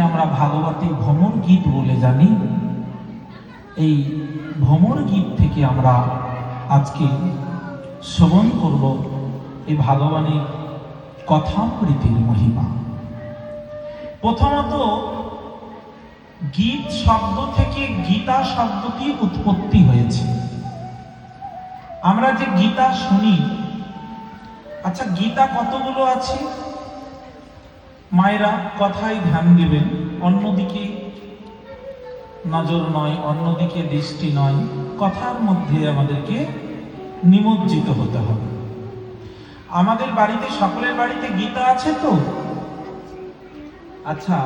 আমরা ভাগবতে ভ্রমর গীত বলে জানি। এই ভ্রমর গীত থেকে আমরা আজকে শ্রবণ করব এই ভগবানের কথামৃতের মহিমা। প্রথমত, গীত শব্দ থেকে গীতা শব্দটি উৎপত্তি হয়েছে। আমরা যে গীতা শুনি, আচ্ছা গীতা কতগুলো আছে? মায়েরা কথায় ধ্যান দেবেন, অন্যদিকে নজর নয়, অন্যদিকে দৃষ্টি নয়, কথার মধ্যে আমাদেরকে নিমজ্জিত হতে হবে। আমাদের বাড়িতে, সকলের বাড়িতে গীতা আছে তো? আচ্ছা,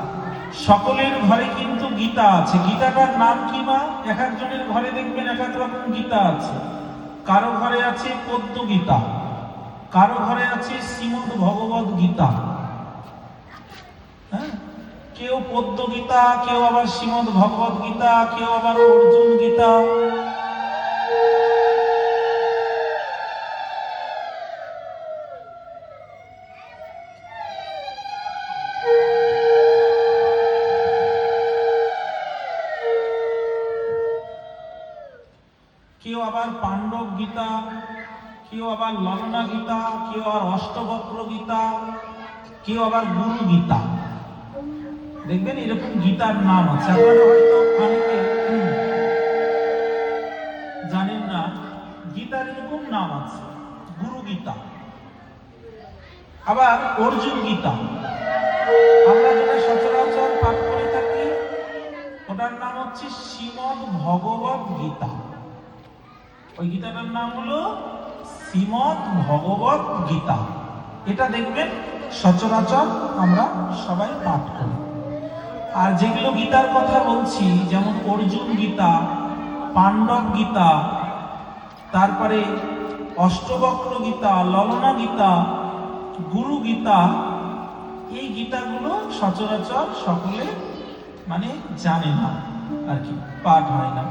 সকলের ঘরে কিন্তু গীতা আছে। গীতাটার নাম কি মা? এক একজনের ঘরে দেখবেন এক এক রকম গীতা আছে। কারো ঘরে আছে পদ্ম গীতা, কারো ঘরে আছে শ্রীমদ্ ভগবদ গীতা। হ্যাঁ, কেউ পদ্ম গীতা, কেউ আবার শ্রীমদ্ ভগবদ গীতা, কেউ আবার অর্জুন গীতা। কেউ আবার পাণ্ডব গীতা, কেউ আবার ললনা গীতা, কেউ আবার অষ্টবক্র গীতা, কেউ আবার গুরু গীতা। দেখবেন এরকম গীতার নাম আছে। আপনারা হয়তো অনেকে জানেন না, গীতার এরকম নাম আছে, গুরু গীতা, আবার অর্জুন গীতা। আমরা যেটা সচরাচর পাঠ করে থাকি ওটার নাম হচ্ছে শ্রীমদ্ ভগবদ গীতা। ওই গীতাটার নাম হলো শ্রীমদ্ ভগবদ গীতা। এটা দেখবেন সচরাচর আমরা সবাই পাঠ করি। আর যেগুলো গীতার কথা বলছি, যেমন অর্জুন গীতা, পাণ্ডব গীতা, তারপরে অষ্টবক্র গীতা, ললনা গীতা, গুরু গীতা, এই গীতাগুলো সচরাচর সকলে মানে জানে না আর কি, পাঠ হয় না,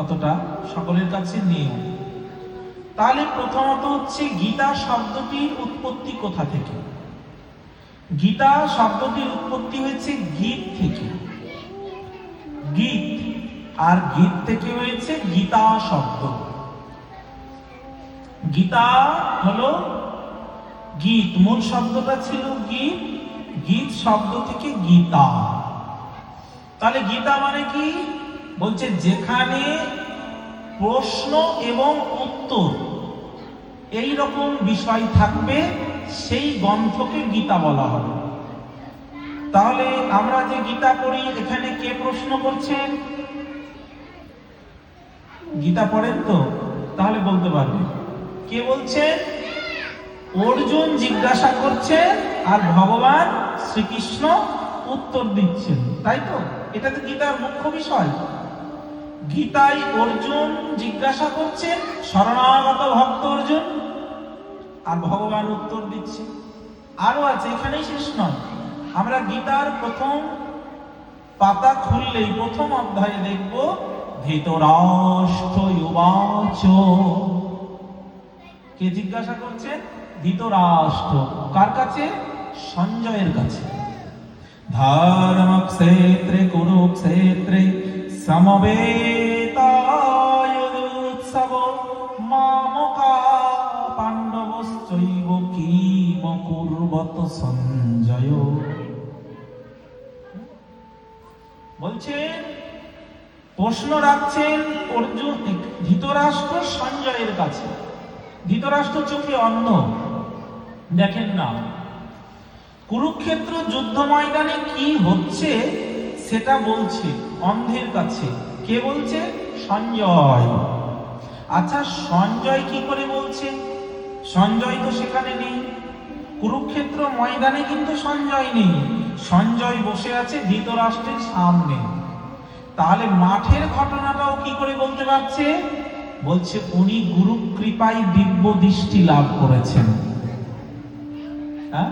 অতটা সকলের কাছে নেই। তাহলে প্রথমত হচ্ছে গীতা শব্দটির উৎপত্তি কোথা থেকে? গীতা শব্দটির উৎপত্তি হয়েছে গীত থেকে। গীত, আর গীত থেকে হয়েছে গীতা শব্দ। গীতা হলো গীত, মূল শব্দটা ছিল গীত, গীত শব্দ থেকে গীতা। তাহলে গীতা মানে কি? বলছে যেখানে প্রশ্ন এবং উত্তর এই রকম বিষয় থাকবে সেই গ্রন্থকে গীতা বলা হবে। তাহলে আমরা যে গীতা পড়ি, এখানে কে প্রশ্ন করছেন? গীতা পড়েন তো, তাহলে বলতে পারবে কে বলছেন? অর্জুন জিজ্ঞাসা করছে আর ভগবান শ্রীকৃষ্ণ উত্তর দিচ্ছেন, তাই তো? এটা তো গীতার মুখ্য বিষয়। গীতায় অর্জুন জিজ্ঞাসা করছেন, শরণাগত ভক্ত অর্জুন, আর ভগবান উত্তর দিচ্ছে। আরো আছে, এখানেই শেষ নয়। আমরা গীতার প্রথম পাতা খুললেই প্রথম অধ্যায়ে দেখব ধৃতরাষ্ট্র উবাচ। কে জিজ্ঞাসা করছেন? ধৃতরাষ্ট্র। কার কাছে? সঞ্জয়ের কাছে। ধর্মক্ষেত্রে কুরুক্ষেত্রে সমবেতায়ুৎসব মামকা পাণ্ডবশ্চৈব কিম কুর্বত সঞ্জয়। বলছেন, প্রশ্ন রাখছেন অর্জুন, ধৃতরাষ্ট্র সঞ্জয়ের কাছে। ধৃতরাষ্ট্র চোখে অন্ধ, দেখেন না। কুরুক্ষেত্র যুদ্ধ ময়দানে কি হচ্ছে সেটা বলছে অন্ধের কাছে। কে বলছে? সঞ্জয়। আচ্ছা, সঞ্জয় কি করে বলছে? সঞ্জয় তো সেখানে নেই, কুরুক্ষেত্র ময়দানে কিন্তু সঞ্জয় নেই। সঞ্জয় বসে আছে ধৃতরাষ্ট্রের সামনে। তাহলে মাঠের ঘটনাটাও কি করে বলতে পারছে? বলছে উনি গুরু কৃপায় দিব্য দৃষ্টি লাভ করেছেন। হ্যাঁ,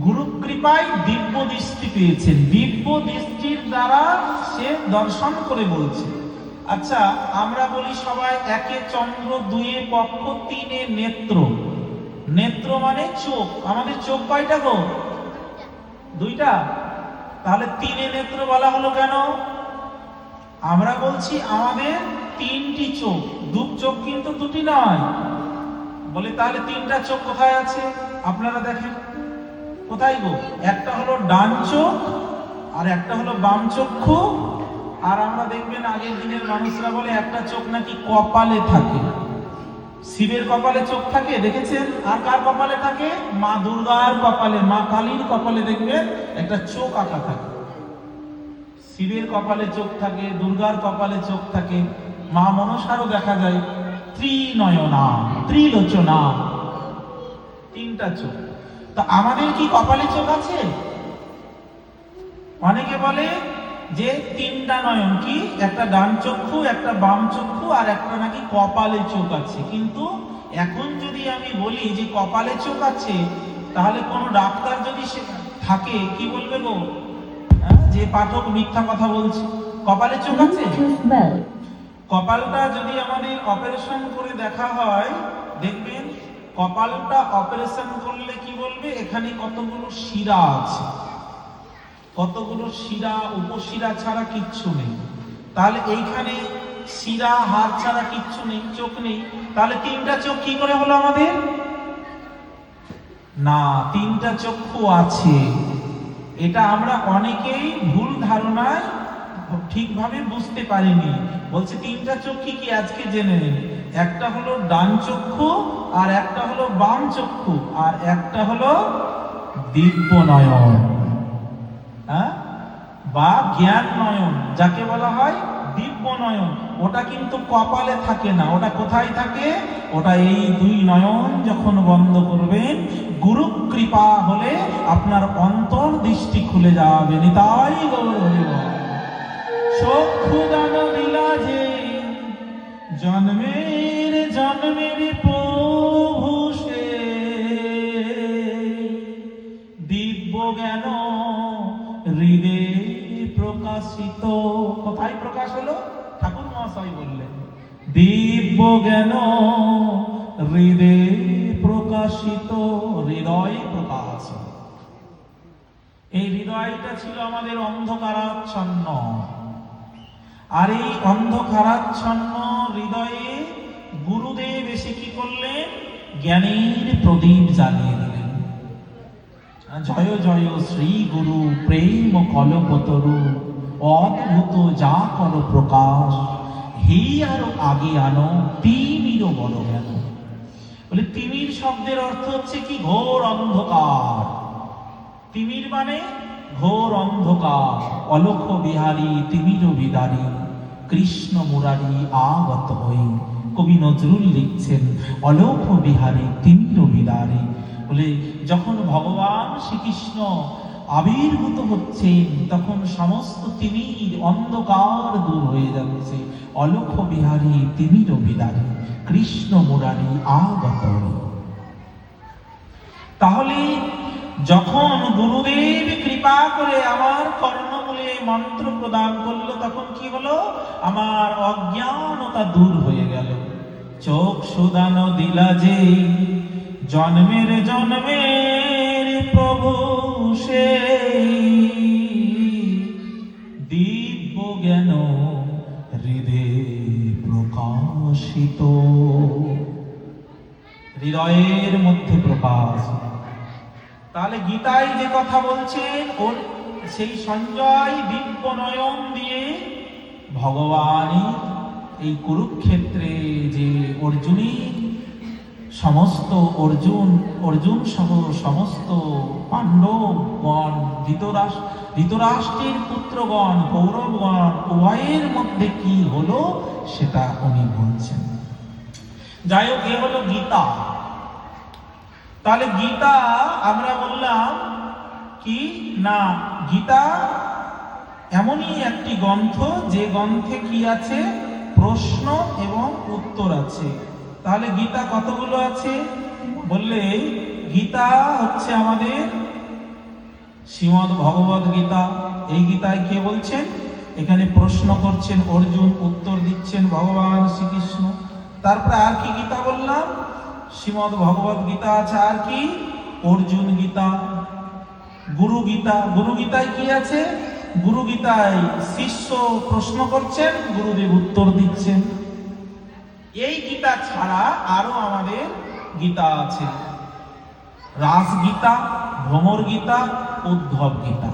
গুরু কৃপায় দিব্য দৃষ্টি পেয়েছেন, দিব্য দৃষ্টির দ্বারা সে দর্শন করে বলছে। আচ্ছা, আমরা বলি সবাই একে চন্দ্র, দুয়ে পক্ষ, তিনে নেত্র। নেত্র মানে চোখ। আমাদের চোখ কয়টা গো? দুইটা। তাহলে তিনে নেত্র বলা হলো কেন? আমরা বলছি আমাদের তিনটি চোখ, দু চোখ কিন্তু দুটি নয়। বলে তাহলে তিনটা চোখ কোথায় আছে? আপনারা দেখেন কোথায় গো? একটা হলো ডান চোখ আর একটা হলো বাম চক্ষু। আর আমরা দেখবেন আগের দিনের মানুষরা বলে একটা চোখ নাকি কপালে থাকে। শিবের কপালে চোখ থাকে, দেখেছেন? আর কার কপালে থাকে? মা দুর্গার কপালে, মা কালীর কপালে দেখবেন একটা চোখ আঁকা থাকে। শিবের কপালে চোখ থাকে, দুর্গার কপালে চোখ থাকে, মা মনসারও দেখা যায় ত্রিনয়না, ত্রিলোচনা, তিনটা চোখ। তো আমাদের কি কপালে চোখ আছে? অনেকে বলে যে তিনটা নয়ন, কি একটা ডান চক্ষু, একটা বাম চক্ষু আর একটা নাকি কপালে চোখ আছে। কিন্তু এখন যদি আমি বলি যে কপালে চোখ আছে, তাহলে কোন ডাক্তার যদি থাকে কি বলবে গো? যে পাঠক মিথ্যা কথা বলছে। কপালে চোখ আছে? কপালটা যদি আমাদের অপারেশন করে দেখা হয়, দেখবেন কপালটা অপারেশন করলে কি বলবে? এখানে কতগুলো শিরা আছে, কতগুলো শিরা, উপশিরা ছাড়া কিচ্ছু নেই। তাহলে এইখানে শিরা হাড় ছাড়া কিচ্ছু নেই, চোখ নেই। তাহলে তিনটা চোখ কি করে হলো আমাদের? না, তিনটা চক্ষু আছে। এটা আমরা অনেকেই ভুল ধারণায় ঠিকভাবে বুঝতে পারিনি। বলছে তিনটা চোখ কি কি? আজকে জেনে নিন। একটা হলো ডান চক্ষু, আর একটা হলো বাম চক্ষু, আর একটা হলো দিব্য নয়ন, বা জ্ঞান নয়ন, যাকে বলা হয় দিব্য নয়ন। ওটা কিন্তু কপালে থাকে না, ওটা কোথায় থাকে? ওটা এই দুই নয়ন যখন বন্ধ করবেন, গুরু কৃপা হলে আপনার অন্তর দৃষ্টি খুলে যাবে। নিতাই গৌর হরিব। চক্ষু দান দিলা যে জন্মের জন্মের প্রভু সে, দিব্য জ্ঞান হৃদয়ে প্রকাশিত। কোথায় প্রকাশ হলো? ঠাকুর মহাশয় বললেন দিব্য জ্ঞান হৃদয়ে প্রকাশিত, হৃদয় প্রকাশ। এই হৃদয়টা ছিল আমাদের অন্ধকারাচ্ছন্ন। আর এই অন্ধকারাচ্ছন্ন হৃদয়ে গুরুদেব এসে কি করলেন? জ্ঞানের প্রদীপ জ্বালিয়ে দিলেন। জয় জয় শ্রী গুরু প্রেম কলপতরু, অদ্ভুত যা কর প্রকাশ, হে আরো আগে আনো তিমিরও বড় জ্ঞান। বলে তিমির শব্দের অর্থ হচ্ছে কি? ঘোর অন্ধকার। তিমির মানে ঘোর অন্ধকার। অলক্ষ বিহারী তিমির বিদারী, কৃষ্ণ মুরারি আগত হই। কবি নজরুল লিখছেন অলক্ষ বিহারী তিমির বিদারী। বলে যখন ভগবান শ্রীকৃষ্ণ আবির্ভূত হচ্ছেন, তখন সমস্ত তিমির অন্ধকার দূর হয়ে যাচ্ছে। অলক্ষ বিহারী তিমির বিদারী, কৃষ্ণ মুরারি আগত। তাহলে যখন গুরুদেব কৃপা করে আমার কর্ণমূলে মন্ত্র প্রদান করলো, তখন কি হলো? আমার অজ্ঞানতা দূর হয়ে গেল। চোখ সুদান দিলা যে জন্মের জন্মের প্রভু সে, দিব্য জ্ঞান হৃদয়ে প্রকাশিত। হৃদয়ের মধ্যে প্রকাশ। তাহলে গীতায় যে কথা বলছেন, ওর সেই সঞ্জয় দিব্য নয়ন দিয়ে ভগবানের এই কুরুক্ষেত্রে যে অর্জুনের সমস্ত অর্জুন সহ সমস্ত পাণ্ডবগণ, ধৃতরাষ্ট্রের পুত্রগণ, কৌরবগণ উভয়ের মধ্যে কি হলো সেটা উনি বলছেন। যাই হোক, এ হলো গীতা। তাহলে গীতা আমরা বললাম কি না, গীতা এমনই একটি গ্রন্থ যে গ্রন্থে কি আছে? প্রশ্ন এবং উত্তর আছে। তাহলে গীতা কতগুলো আছে? বললে গীতা হচ্ছে আমাদের শ্রীমদ্ ভগবদ গীতা। এই গীতায় কে বলছেন? এখানে প্রশ্ন করছেন অর্জুন, উত্তর দিচ্ছেন ভগবান শ্রীকৃষ্ণ। তারপরে আর কি গীতা বললাম? শ্রীমদ্ ভগবদ গীতা আছে। আর কি? অর্জুন গীতা। গুরু গীতা, গুরু গীতায় কি আছে? গুরু গীতায় শিষ্য প্রশ্ন করছেন, গুরুদেব উত্তর দিচ্ছেন। এই গীতা ছাড়া আরো আমাদের গীতা আছে, রাসগীতা, ভ্রমর গীতা, উদ্ধব গীতা।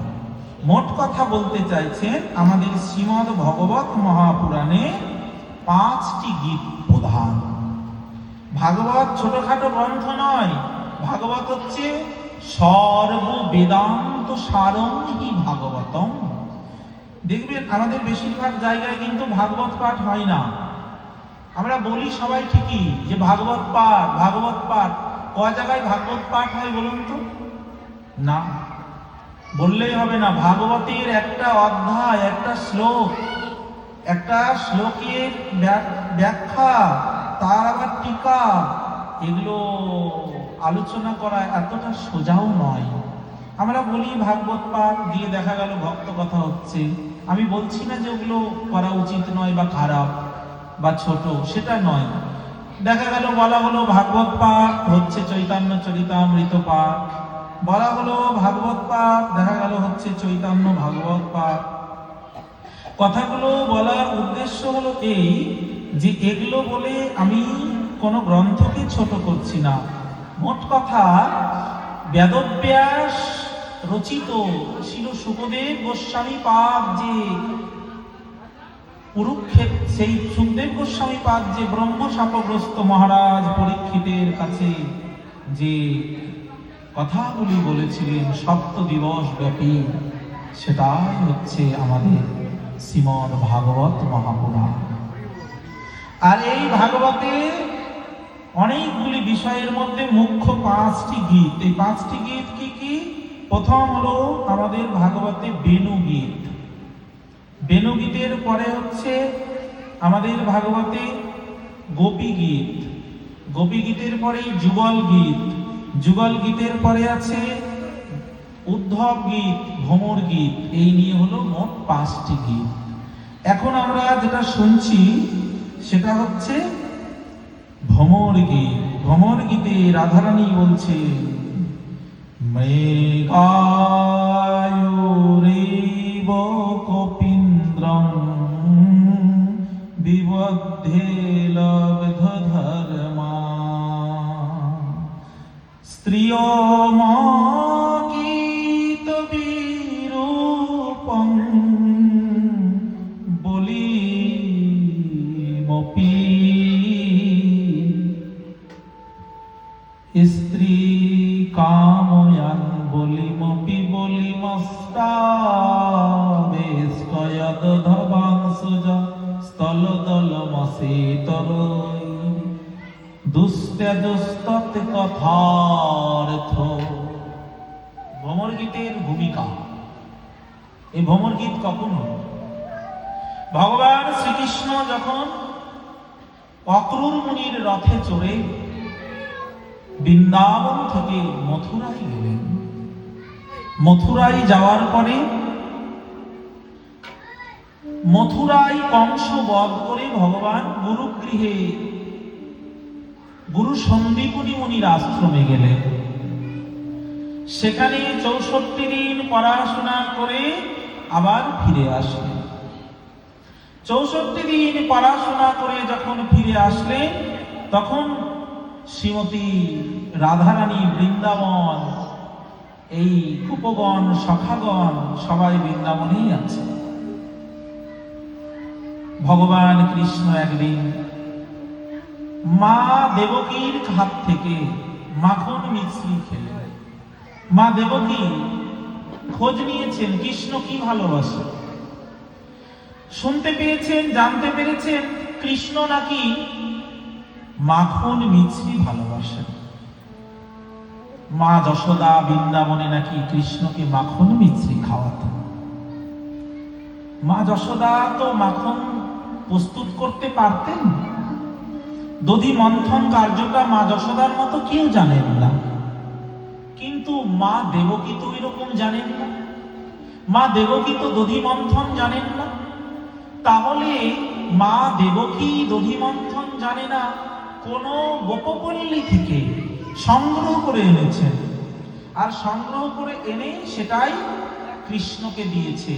মোট কথা বলতে চাইছেন আমাদের শ্রীমদ্ ভগবত মহাপুরাণে 5টি গীত প্রধান। ভাগবত ছোটখাটো গ্রন্থ নয়, ভাগবত হচ্ছে সর্ব বেদান্ত সারং হি ভাগবতম। দেখবেন আমাদের বেশিরভাগ জায়গায় কিন্তু ভাগবত পাঠ হয় না। আমরা বলি সবাই ঠিকই যে ভাগবত পাঠ, ভাগবত পাঠ। ক জায়গায় ভাগবত পাঠ হয় বলুন তো? না, বললেই হবে না। ভাগবতের একটা অধ্যায়, একটা শ্লোক, একটা শ্লোকের ব্যাখ্যা, তার আবার টিকা, এগুলো আলোচনা করা এতটা সোজাও নয়। আমরা বলি ভাগবত পাঠ, দিয়ে দেখা গেল ভক্ত কথা হচ্ছে। আমি বলছি না যে ওগুলো করা উচিত নয় বা খারাপ বা ছোট, সেটা নয়। দেখা গেল বলা হলো ভাগবত পাঠ হচ্ছে চৈতন্য চরিতামৃত পাঠ, বলা হলো ভাগবত পাঠ, দেখা গেল হচ্ছে চৈতন্য ভাগবত পাঠ। কথাগুলো বলার উদ্দেশ্য হলো এই যে এগুলো বলে আমি কোনো গ্রন্থকে ছোট করছি না। মোট কথা, বেদব্যাস রচিত ছিল সুখদেব গোস্বামী পাদ, যে কুরুক্ষেত্র, সেই সুখদেব গোস্বামী পাদ যে ব্রহ্মশাপগ্রস্ত মহারাজ পরীক্ষিতের কাছে যে কথাগুলি বলেছিলেন 7 দিবস ব্যাপী, সেটাই হচ্ছে আমাদের শ্রীমদ্ ভাগবত মহাপুরাণ। আর এই ভাগবতে অনেকগুলি বিষয়ের মধ্যে মুখ্য 5টি গীত। এই 5টি গীত কি কি? প্রথম হলো আমাদের ভাগবতে বেণু গীত। বেণু গীতের পরে হচ্ছে আমাদের ভাগবতে গোপী গীত। গোপী গীতের পরে যুগল গীত। যুগল গীতের পরে আছে উদ্ধব গীত, ভ্রমর গীত। এই নিয়ে হলো মোট 5টি গীত। এখন আমরা যেটা শুনছি সেটা হচ্ছে ভ্রমর গীত। ভ্রমর গীতে রাধারানী বলছে, মৃগায়ুরেব কপীন্দ্রং বিবদ্ধে লব্ধ ধর্মা স্ত্রিয়মগীত বিরূপং বলিমপি স্ত্রী কাময়ান বলিমপি বলিমস্তাবেষ্টয়দ ধবাংসুজ স্থলদলমসিতরৈ দুস্ত্যদুস্তত কথার্থ। ভ্রমর গীতের ভূমিকা। এই ভ্রমর গীত কখন হল? ভগবান শ্রীকৃষ্ণ যখন অক্রূর মুনির রথে চড়ে বৃন্দাবন থেকে মথুরায় গেলেন। মথুরায় যাওয়ার পরে মথুরায় কংস বধ করে ভগবান গুরুগৃহে গুরু সন্দীপনী মুনির আশ্রমে গেলেন। সেখানে 64 দিন পড়াশোনা করে আবার ফিরে আসলেন। 64 দিন পড়াশোনা করে যখন ফিরে আসলেন, তখন শ্রীমতী রাধারানী বৃন্দাবন, এই গোপগণ সখাগণ সবাই বৃন্দাবনেই আছে। ভগবান কৃষ্ণ একদিন মা দেবকীর হাত থেকে মাখন মিশ্রি খেলেন। মা দেবকী খোঁজ নিয়েছেন কৃষ্ণ কি ভালোবাসে। শুনতে পেয়েছেন, জানতে পেরেছেন কৃষ্ণ নাকি মাখন মিছরি ভালোবাসেন। মা যশোদা বৃন্দাবনে নাকি কৃষ্ণকে মাখন মিছরি খাওয়াতেন। মা যশোদা তো মাখন প্রস্তুত করতে পারতেন, দধি মন্থন কার্যটা মা যশোদার মতো কেউ জানেন না। কিন্তু মা দেবকী তো এরকম জানেন না। মা দেবকী তো দধি মন্থন জানেন না। তাহলে মা দেবকী দধি মন্থন জানে না, কোন গোপপল্লী থেকে সংগ্রহ করে এনেছেন। আর সংগ্রহ করে এনে সেটাই কৃষ্ণকে দিয়েছে।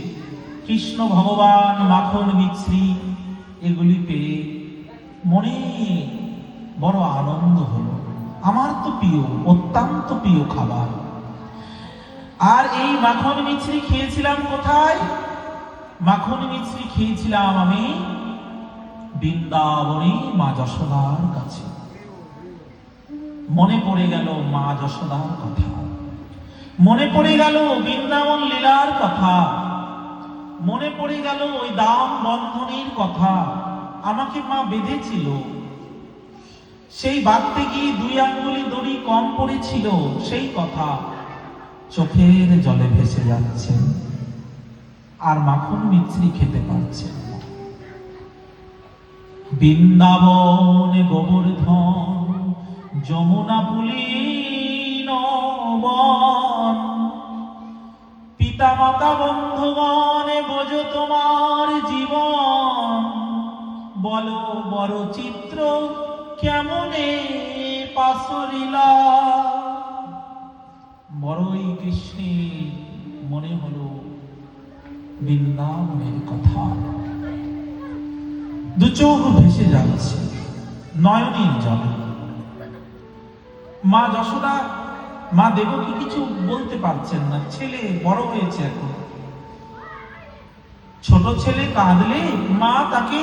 কৃষ্ণ ভগবান মাখন মিছরি এগুলি পেয়ে মনে বড় আনন্দ হলো। আমার তো প্রিয়, অত্যন্ত প্রিয় খাবার। আর এই মাখন মিছরি খেয়েছিলাম কোথায়? মাখন মিছরি খেয়েছিলাম আমি বৃন্দাবনে মা যশোদার কাছে। মনে পড়ে গেল মা যশোদার কথা, মনে পড়ে গেল বৃন্দাবন লীলার কথা, মনে পড়ে গেল ওই দাম বন্ধনের কথা। আমাকে মা বেঁধেছিল, সেই বাঁধতে গিয়ে 2 আঙ্গুলি দড়ি কম পড়েছিল, সেই কথা চোখের জলে ভেসে যাচ্ছে। আর মাখন মিছরি খেতে পারছে না। বৃন্দাবন গোবর্ধন যমুনা পুলিন বন, পিতা মাতা বন্ধুগণ বোঝো তোমার জীবন। বলো বড় চিত্র কেমনে পাশরিলা। বড়ই কৃষ্ণের মনে হলো বৃন্দাবনের কথা। 2 চোখ ভেসে যাচ্ছে নয়নের জলে। মা যশোদা, মা দেবকী কিছু বলতে পারছেন না। ছেলে বড় হয়েছে এখন। ছোট ছেলে কাঁদলে মা তাকে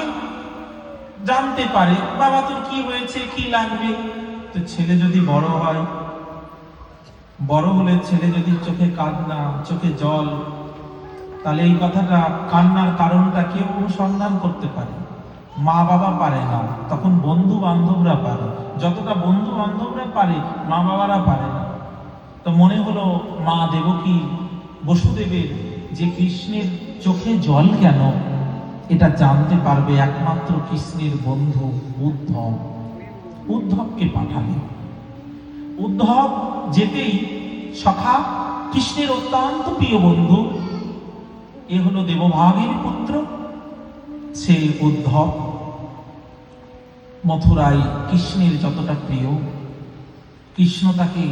জানতে পারে, বাবা তোর কি হয়েছে, কি লাগবে। তো ছেলে যদি বড় হয়, বড় হলে ছেলে যদি চোখে কান্না, চোখে জল, তাহলে এই কথাটা কান্নার কারণটা কেউ অনুসন্ধান করতে পারে, মা বাবা পারে না। তখন বন্ধু বান্ধবরা পারে। যতটা বন্ধু বান্ধবরা পারে মা বাবারা পারে না। তো মনে হলো মা দেবকী বসুদেবের যে কৃষ্ণের চোখে জল কেন, এটা জানতে পারবে একমাত্র কৃষ্ণের বন্ধু উদ্ধব। উদ্ধবকে পাঠালেন। উদ্ধব যেতেই সখা কৃষ্ণের অত্যন্ত প্রিয় বন্ধু, এ হলো দেবভাগের পুত্র, সে উদ্ধব মথুরায় কৃষ্ণের যতটা প্রিয়, কৃষ্ণ তাকে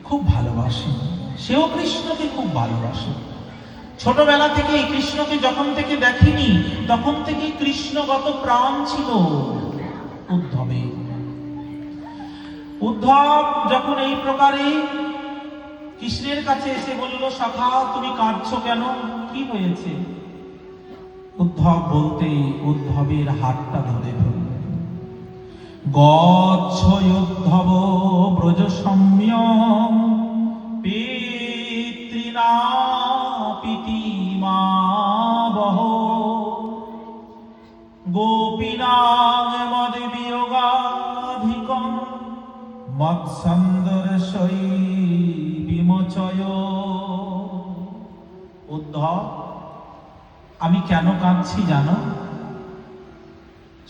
খুব ভালোবাসে, সেও কৃষ্ণকে খুব ভালোবাসে। ছোটবেলা থেকে কৃষ্ণকে যখন থেকে দেখেনি, তখন থেকে কৃষ্ণগত প্রাণ ছিল উদ্ধবে। উদ্ধব যখন এই প্রকারে কৃষ্ণের কাছে এসে বলল, সখা তুমি কাঁদছো কেন, কি হয়েছে? উদ্ধব বলতে উদ্ধবের হাতটা ধরে ফেলল। গচ্ছ উদ্ধব ব্রজ সম্যম পিতৃনা পিতিমা বহ, গোপীনাং মদ বিয়োগাধিকম মৎসন্দর্শৈ বিমোচয়। উদ্ধব, আমি কেন কাঁদছি জানো?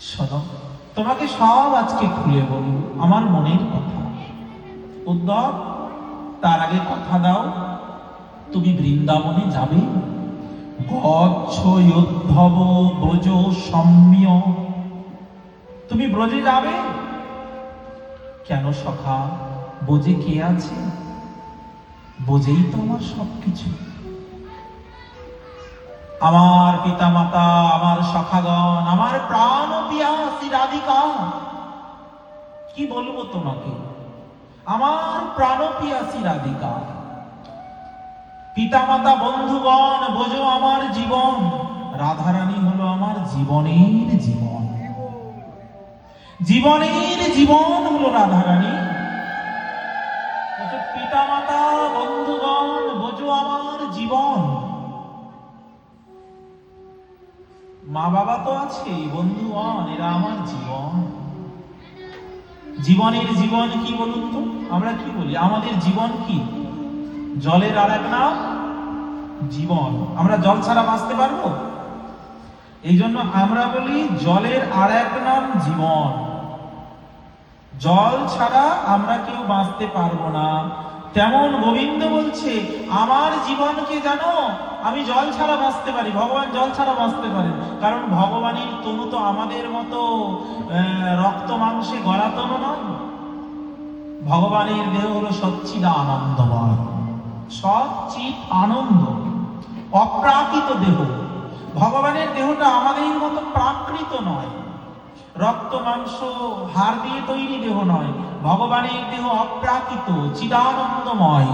শোনো, তোমাকে সব আজকে খুলে বলবো, আমার মনের কথা। উদ্ধব, তার আগে কথা দাও, তুমি বৃন্দাবনে যাবে। গচ্ছ উদ্ধব ব্রজ সম্য, তুমি ব্রজে যাবে কেন সখা? ব্রজে কে আছে? ব্রজেই তো আমার সবকিছু। আমার পিতা মাতা, আমার সখাগণ, আমার প্রাণ পিয়াসী রাধিকা। কি বলবো তোমাকে, আমার প্রাণ পিয়াসী রাধিকা। পিতা মাতা বন্ধুগণ বোঝো আমার জীবন। রাধারানী হলো আমার জীবনের জীবন, জীবনের জীবন হলো রাধারানী। পিতা মাতা বন্ধুগণ বোঝো আমার জীবন। মা বাবা তো আছে, বন্ধুগণ এরা আমার জীবন। জীবনের জীবন কি বলুন তো? আমরা কি বলি, আমাদের জীবন কি? জলের আর এক নাম জীবন। আমরা জল ছাড়া বাঁচতে পারবো? এই জন্য আমরা বলি জলের আর এক নাম জীবন। জল ছাড়া আমরা কেউ বাঁচতে পারবো না। তেমন গোবিন্দ বলছে, আমার জীবনকে জানো, আমি জল ছাড়া বাঁচতে পারি। ভগবান জল ছাড়া বাঁচতে পারেন, কারণ ভগবানের তনু তো আমাদের মতো রক্ত মাংসে গড়া তনু নয়। ভগবানের দেহ হলো সচ্চিদানন্দময়। সৎ চিত আনন্দ, অপ্রাকৃত দেহ। ভগবানের দেহটা আমাদের মতো প্রাকৃত নয়, রক্ত মাংস হাড় দিয়ে তৈরি দেহ নয়। ভগবানের দেহ অপ্রাকৃত, চিদানন্দময়,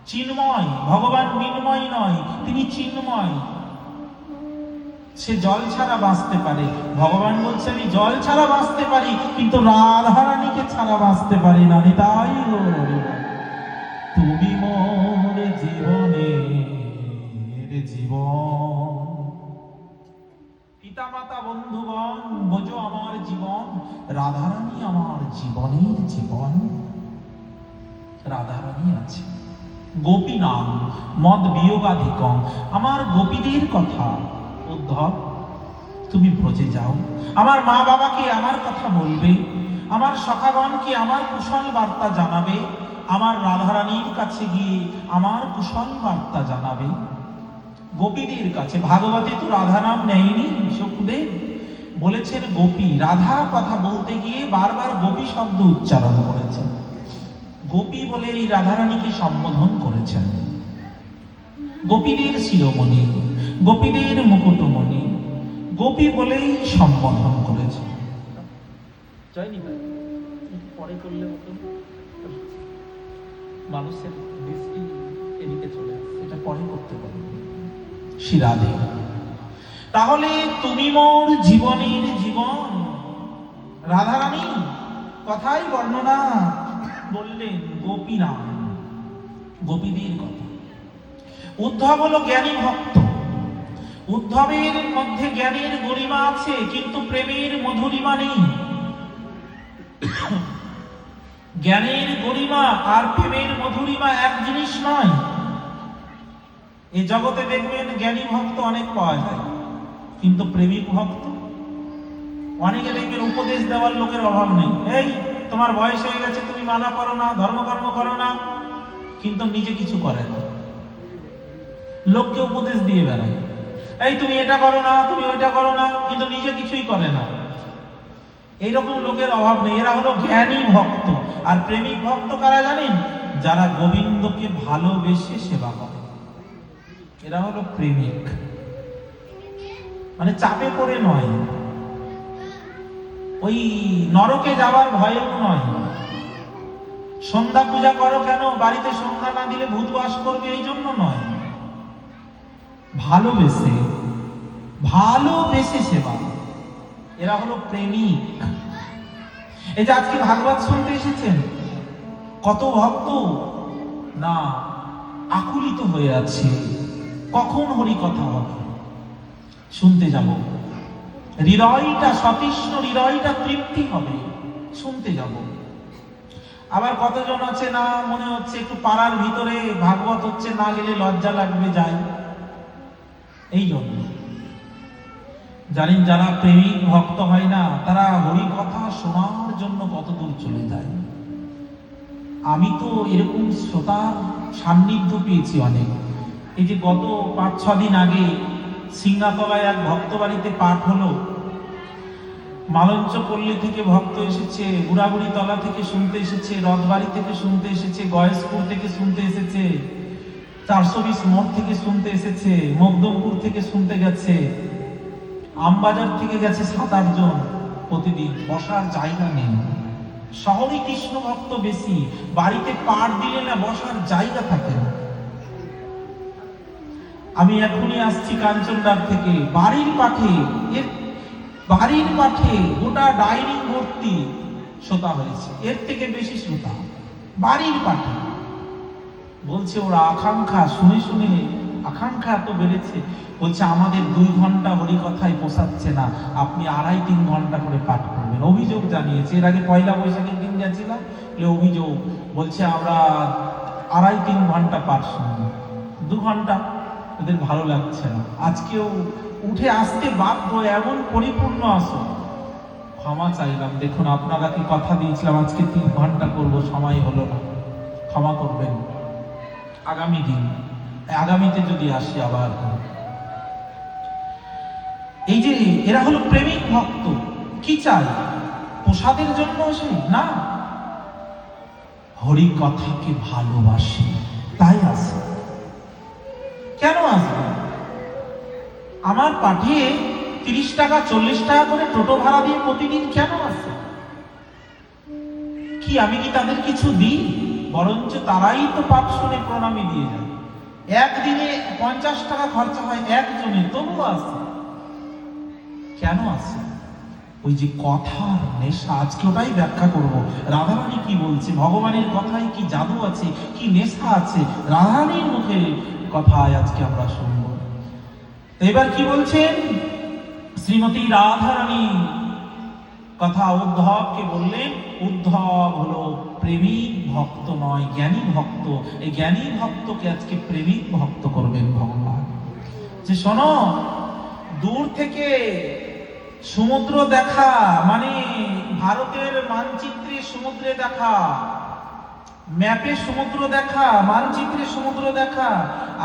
চিন্ময়। ভগবান মৃন্ময় নয়, তিনি চিন্ময়। সে জল ছাড়া বাঁচতে পারে। ভগবান বলছে আমি জল ছাড়া বাঁচতে পারি, কিন্তু রাধারানীকে ছাড়া বাঁচতে পারি না। নিতাই গৌর হরি বল। তুমি মোর জীবনের জীবন, পিতা মাতা বন্ধুগণ বোঝো আমার জীবন, রাধারানী আমার জীবনের জীবন। রাধারানী আছে। গোপী নাম মদ বিয়োগাধিকম, আমার গোপীদের কথা উদ্ধব তুমি ব্রজে যাও। আমার মা বাবাকে আমার কথা বলবে, আমার সখাগণকে আমার কুশল বার্তা জানাবে, আমার রাধারানীর কাছে গিয়ে আমার কুশল বার্তা জানাবে। গোপীদের কাছে। ভাগবতে তো রাধা নাম নেয়নি শুকদেব, বলেছেন গোপী। রাধা কথা বলতে গিয়ে বারবার গোপী শব্দ উচ্চারণ করেছেন। গোপী বলে এই রাধারানীকে সম্বোধন করেছেন। গোপীদের শিরোমণি, গোপীদের মুকুটমণি, গোপী বলেই সম্বোধন করেছেন। জয়নি ভাই, পরে করলে মতো মানুষের দৃষ্টি এদিকে চলে আসে, এটা পরে করতে পারবে। শ্রীরাধে। তাহলে তুমি মোর জীবনের জীবন, রাধারানী কথাই বর্ণনা বললেন গোপী নাম, গোপীদের কথা। উদ্ধব হলো জ্ঞানী ভক্ত। উদ্ধবের মধ্যে জ্ঞানের গরিমা আছে, কিন্তু প্রেমের মধুরিমা নেই। জ্ঞানের গরিমা আর প্রেমের মধুরিমা এক জিনিস নয়। এই জগতে দেখবেন জ্ঞানী ভক্ত অনেক পাওয়া যায়, কিন্তু প্রেমিক ভক্ত অনেকে দেখবেন উপদেশ দেওয়ার লোকের অভাব নেই। এই তোমার বয়স হয়ে গেছে, তুমি মানা করো না, ধর্মকর্ম করো না, কিন্তু নিজে কিছু করে না। লোককে উপদেশ দিয়ে বেড়ায়, এই তুমি এটা করো না, তুমি ওইটা করো না, কিন্তু নিজে কিছুই করে না। এইরকম লোকের অভাব নেই। এরা হলো জ্ঞানী ভক্ত। আর প্রেমিক ভক্ত কারা জানেন? যারা গোবিন্দকে ভালোবেসে সেবা করে, এরা হলো প্রেমিক। মানে চাপে পড়ে নয়, ওই নরকে যাওয়ার ভয়েও নয়। সন্ধ্যা পূজা করো কেন, বাড়িতে সন্ধ্যা না দিলে ভূত বাস করবে এই জন্য নয়। ভালোবেসে, ভালোবেসে সেবা, এরা হলো প্রেমিক। এই যে আজকে ভাগবত শুনতে এসেছেন, কত ভক্ত না আকুলিত হয়ে আছে, কখন হরি কথা হবে, শুনতে যাব। হৃদয়টা সতৃষ্ণ, হৃদয়টা তৃপ্তি হবে, শুনতে যাব। আবার কতজন আছে না মনে হচ্ছে একটু পাড়ার ভিতরে ভাগবত হচ্ছে, না গেলে লজ্জা লাগবে, যাই। এই জন্য জানেন, যারা প্রেমিক ভক্ত হয় না, তারা হরি কথা শোনার জন্য কত দূর চলে যায়। আমি তো এরকম শ্রোতার সান্নিধ্য পেয়েছি অনেক। এই যে গত 5-6 দিন আগে সিংহাতলায় এক ভক্ত বাড়িতে পাঠ হলো। মালঞ্চ পল্লী থেকে ভক্ত এসেছে, বুড়াবুড়ি তলা থেকে শুনতে এসেছে, রথবাড়ি থেকে শুনতে এসেছে, গয়েশপুর থেকে শুনতে এসেছে, 420 মোড় থেকে শুনতে এসেছে, মকদমপুর থেকে শুনতে গেছে, আমবাজার থেকে গেছে 7-8 জন। প্রতিদিন বসার জায়গা নেই। শহরে কৃষ্ণ ভক্ত বেশি, বাড়িতে পাঠ দিলে না বসার জায়গা থাকে না। আমি এখনই আসছি কাঞ্চনদার থেকে, বাড়ির পাঠে গোটা ডাইনিং ভর্তি শ্রোতা হয়েছে, এর থেকে বেশি শ্রোতা বাড়ির পাঠে। বলছে ওরা আকাঙ্ক্ষা শুনে শুনে আকাঙ্ক্ষা এত বেড়েছে, বলছে আমাদের 2 ঘন্টা হরি কথায় পোষাচ্ছে না, আপনি 2.5-3 ঘন্টা করে পাঠ করবেন। অভিযোগ জানিয়েছে, এর আগে পয়লা বৈশাখের দিন গেছিলাম, অভিযোগ বলছে আমরা 2.5-3 ঘন্টা পাঠ শুনব, 2 ঘন্টা ওদের ভালো লাগছে না। আজকেও উঠে আসতে বাধ্য, এমন পরিপূর্ণ আসো। ক্ষমা চাইলাম, দেখুন আপনারা কি কথা দিয়েছিলাম আজকে 3 ঘন্টা করব, সময় হলো না, ক্ষমা করবেন। আগামী দিন, আগামীতে যদি আসি আবার। এই যে এরা হলো প্রেমিক ভক্ত। কি চাই? প্রসাদের জন্য আসে না, হরি কথাকে ভালোবাসে। তাই আসে। কেন আসবে? আমার পাঠিয়ে 30 টাকা 40 টাকা করে টোটো ভাড়া দিয়ে প্রতিদিন কেন আসে? কি আমি কি তাদের কিছু দিই? বরঞ্চ তারাই তো পাপ শুনে প্রণামী দিয়ে যায়। একদিনে 50 টাকা খরচা হয় একজনের, তবুও আসে। কেন আসে? ওই যে কথার নেশা, আজকে ওটাই ব্যাখ্যা করব। রাধারানী কি বলছে, ভগবানের কথায় কি জাদু আছে, কি নেশা আছে, রাধারানীর মুখে কথায় আজকে আমরা শুনব। এবার কি বলছেন শ্রীমতী রাধারানী? কথা উদ্ধবকে বললেন। উদ্ধব হলো প্রেমিক ভক্ত নয়, জ্ঞানী ভক্ত। এই জ্ঞানী ভক্তকে আজকে প্রেমিক ভক্ত করবেন ভগবান। যে শোনো, দূর থেকে সমুদ্র দেখা মানে ভারতের মানচিত্রে সমুদ্রে দেখা, ম্যাপে সমুদ্র দেখা, মানচিত্রে সমুদ্র দেখা,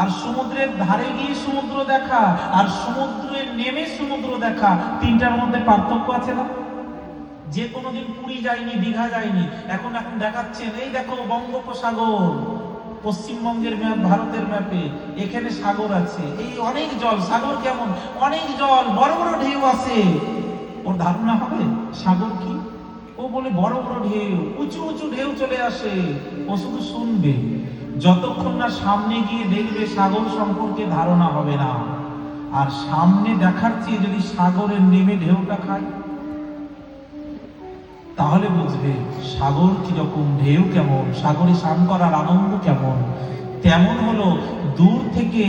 আর সমুদ্রের ধারে গিয়ে সমুদ্র দেখা, আর সমুদ্রে নেমে সমুদ্র দেখা, তিনটার মধ্যে পার্থক্য আছে না? যে কোনোদিন পুরী যায়নি, দীঘা যায়নি, এখন দেখাচ্ছেন, এই দেখো বঙ্গোপসাগর, পশ্চিমবঙ্গের ম্যাপ, ভারতের ম্যাপে এখানে সাগর আছে, এই অনেক জল। সাগর কেমন? অনেক জল, বড় বড় ঢেউ আছে। ওর ধারণা হবে সাগর কি? ও বলে বড় বড় ঢেউ, উঁচু উঁচু ঢেউ চলে আসে। ও শুধু শুনবে, যতক্ষণ না সামনে গিয়ে দেখবে সাগর সম্পর্কে ধারণা হবে না। আর সামনে দেখার চেয়ে যদি সাগরের নেমে ঢেউটা খায়, তাহলে বুঝবে সাগর কিরকম, ঢেউ কেমন, সাগরে স্নান করার আনন্দ কেমন। তেমন হলো দূর থেকে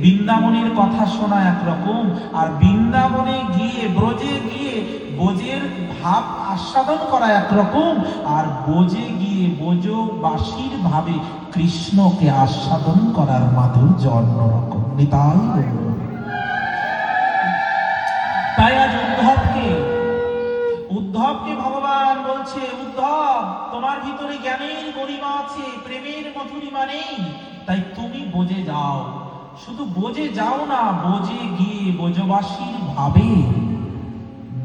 বৃন্দাবনের কথা শোনা একরকম, আর বৃন্দাবনে গিয়ে ব্রজে গিয়ে ব্রজের ভাব আস্বাদন করা একরকম, আর ব্রজে গিয়ে ব্রজবাসীর ভাবে কৃষ্ণকে আস্বাদন করার মাধুর্য অন্যরকম। নিতাই গৌর। তাই আজ উদ্ধবকে ভগবান বলছে, উদ্ধব, তোমার ভিতরে জ্ঞানের গরিমা আছে, প্রেমের মধুরিমা নেই, তাই তুমি ব্রজে যাও। শুধু ব্রজে যাও না, ব্রজে গিয়ে ব্রজবাসীর ভাবে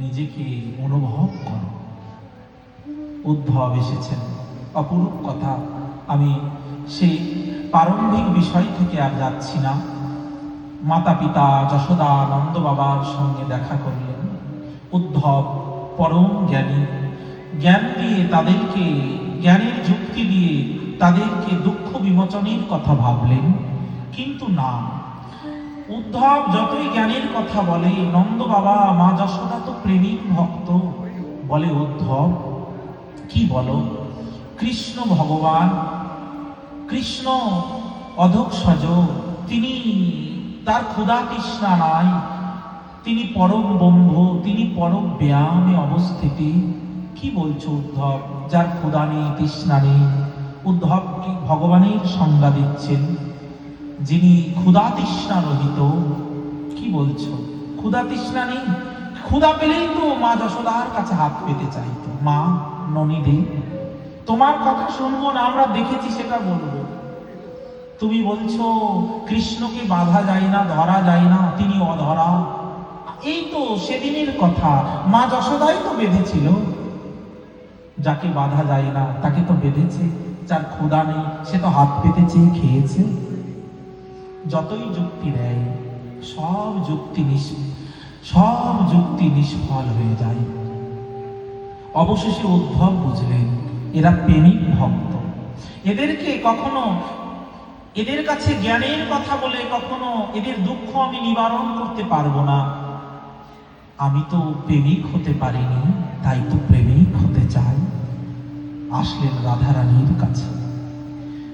নিজেকে অনুভব করো। উদ্ধব এসেছেন, অপরূপ কথা। আমি সেই প্রারম্ভিক বিষয় থেকে আর যাচ্ছি না। মাতা পিতা যশোদা নন্দ বাবার সঙ্গে দেখা করলেন। উদ্ধব পরম জ্ঞানী, জ্ঞান দিয়ে তাদেরকে, জ্ঞানের যুক্তি দিয়ে তাদেরকে দুঃখ বিমোচনের কথা ভাবলেন। কিন্তু না, উদ্ধব যতই জ্ঞানের কথা বলে, নন্দ বাবা মা যশোদা তো প্রেমিক ভক্ত। বলে, উদ্ধব কি বলো, কৃষ্ণ ভগবান, কৃষ্ণ অধোক্ষজ, তিনি, তার ক্ষুধা তৃষ্ণা নাই, তিনি পরম ব্রহ্ম, তিনি পরম ব্যায়ামে অবস্থিত। কি বলছো উদ্ধব, যার ক্ষুধা নেই তৃষ্ণা নেই? উদ্ধব কি ভগবানের সংজ্ঞা দিচ্ছেন, যিনি ক্ষুধা তৃষ্ণা রহিত। কি বলছো, ক্ষুধা তৃষ্ণা নেই? ক্ষুধা পেলেই তো মা যশোদার কাছে হাত পেতে চাইতো, মা ননীদে তোমার কথা শুনবো না, আমরা দেখেছি সেটা বলবো। তুমি বলছো কৃষ্ণকে বাধা যায় না, ধরা যায় না, তিনি অধরা। এই তো সেদিনের কথা, মা যশোদাই তো বেঁধেছিল। যাকে বাধা যায় না তাকে তো বেঁধেছে, যার ক্ষুধা নেই সে তো হাত পেতেছে, খেয়েছে। যতই যুক্তি দেয়, সব যুক্তি নিষ্ফল হয়ে যায়। অবশেষে উদ্ধব বুঝলেন এরা প্রেমিক ভক্ত। এদেরকে কখনো, এদের কাছে জ্ঞানের কথা বলে কখনো এদের দুঃখ আমি নিবারণ করতে পারবো না। আমি তো প্রেমিক হতে পারিনি, তাই তো প্রেমিক হতে চাই। আসলেন রাধারানীর কাছে।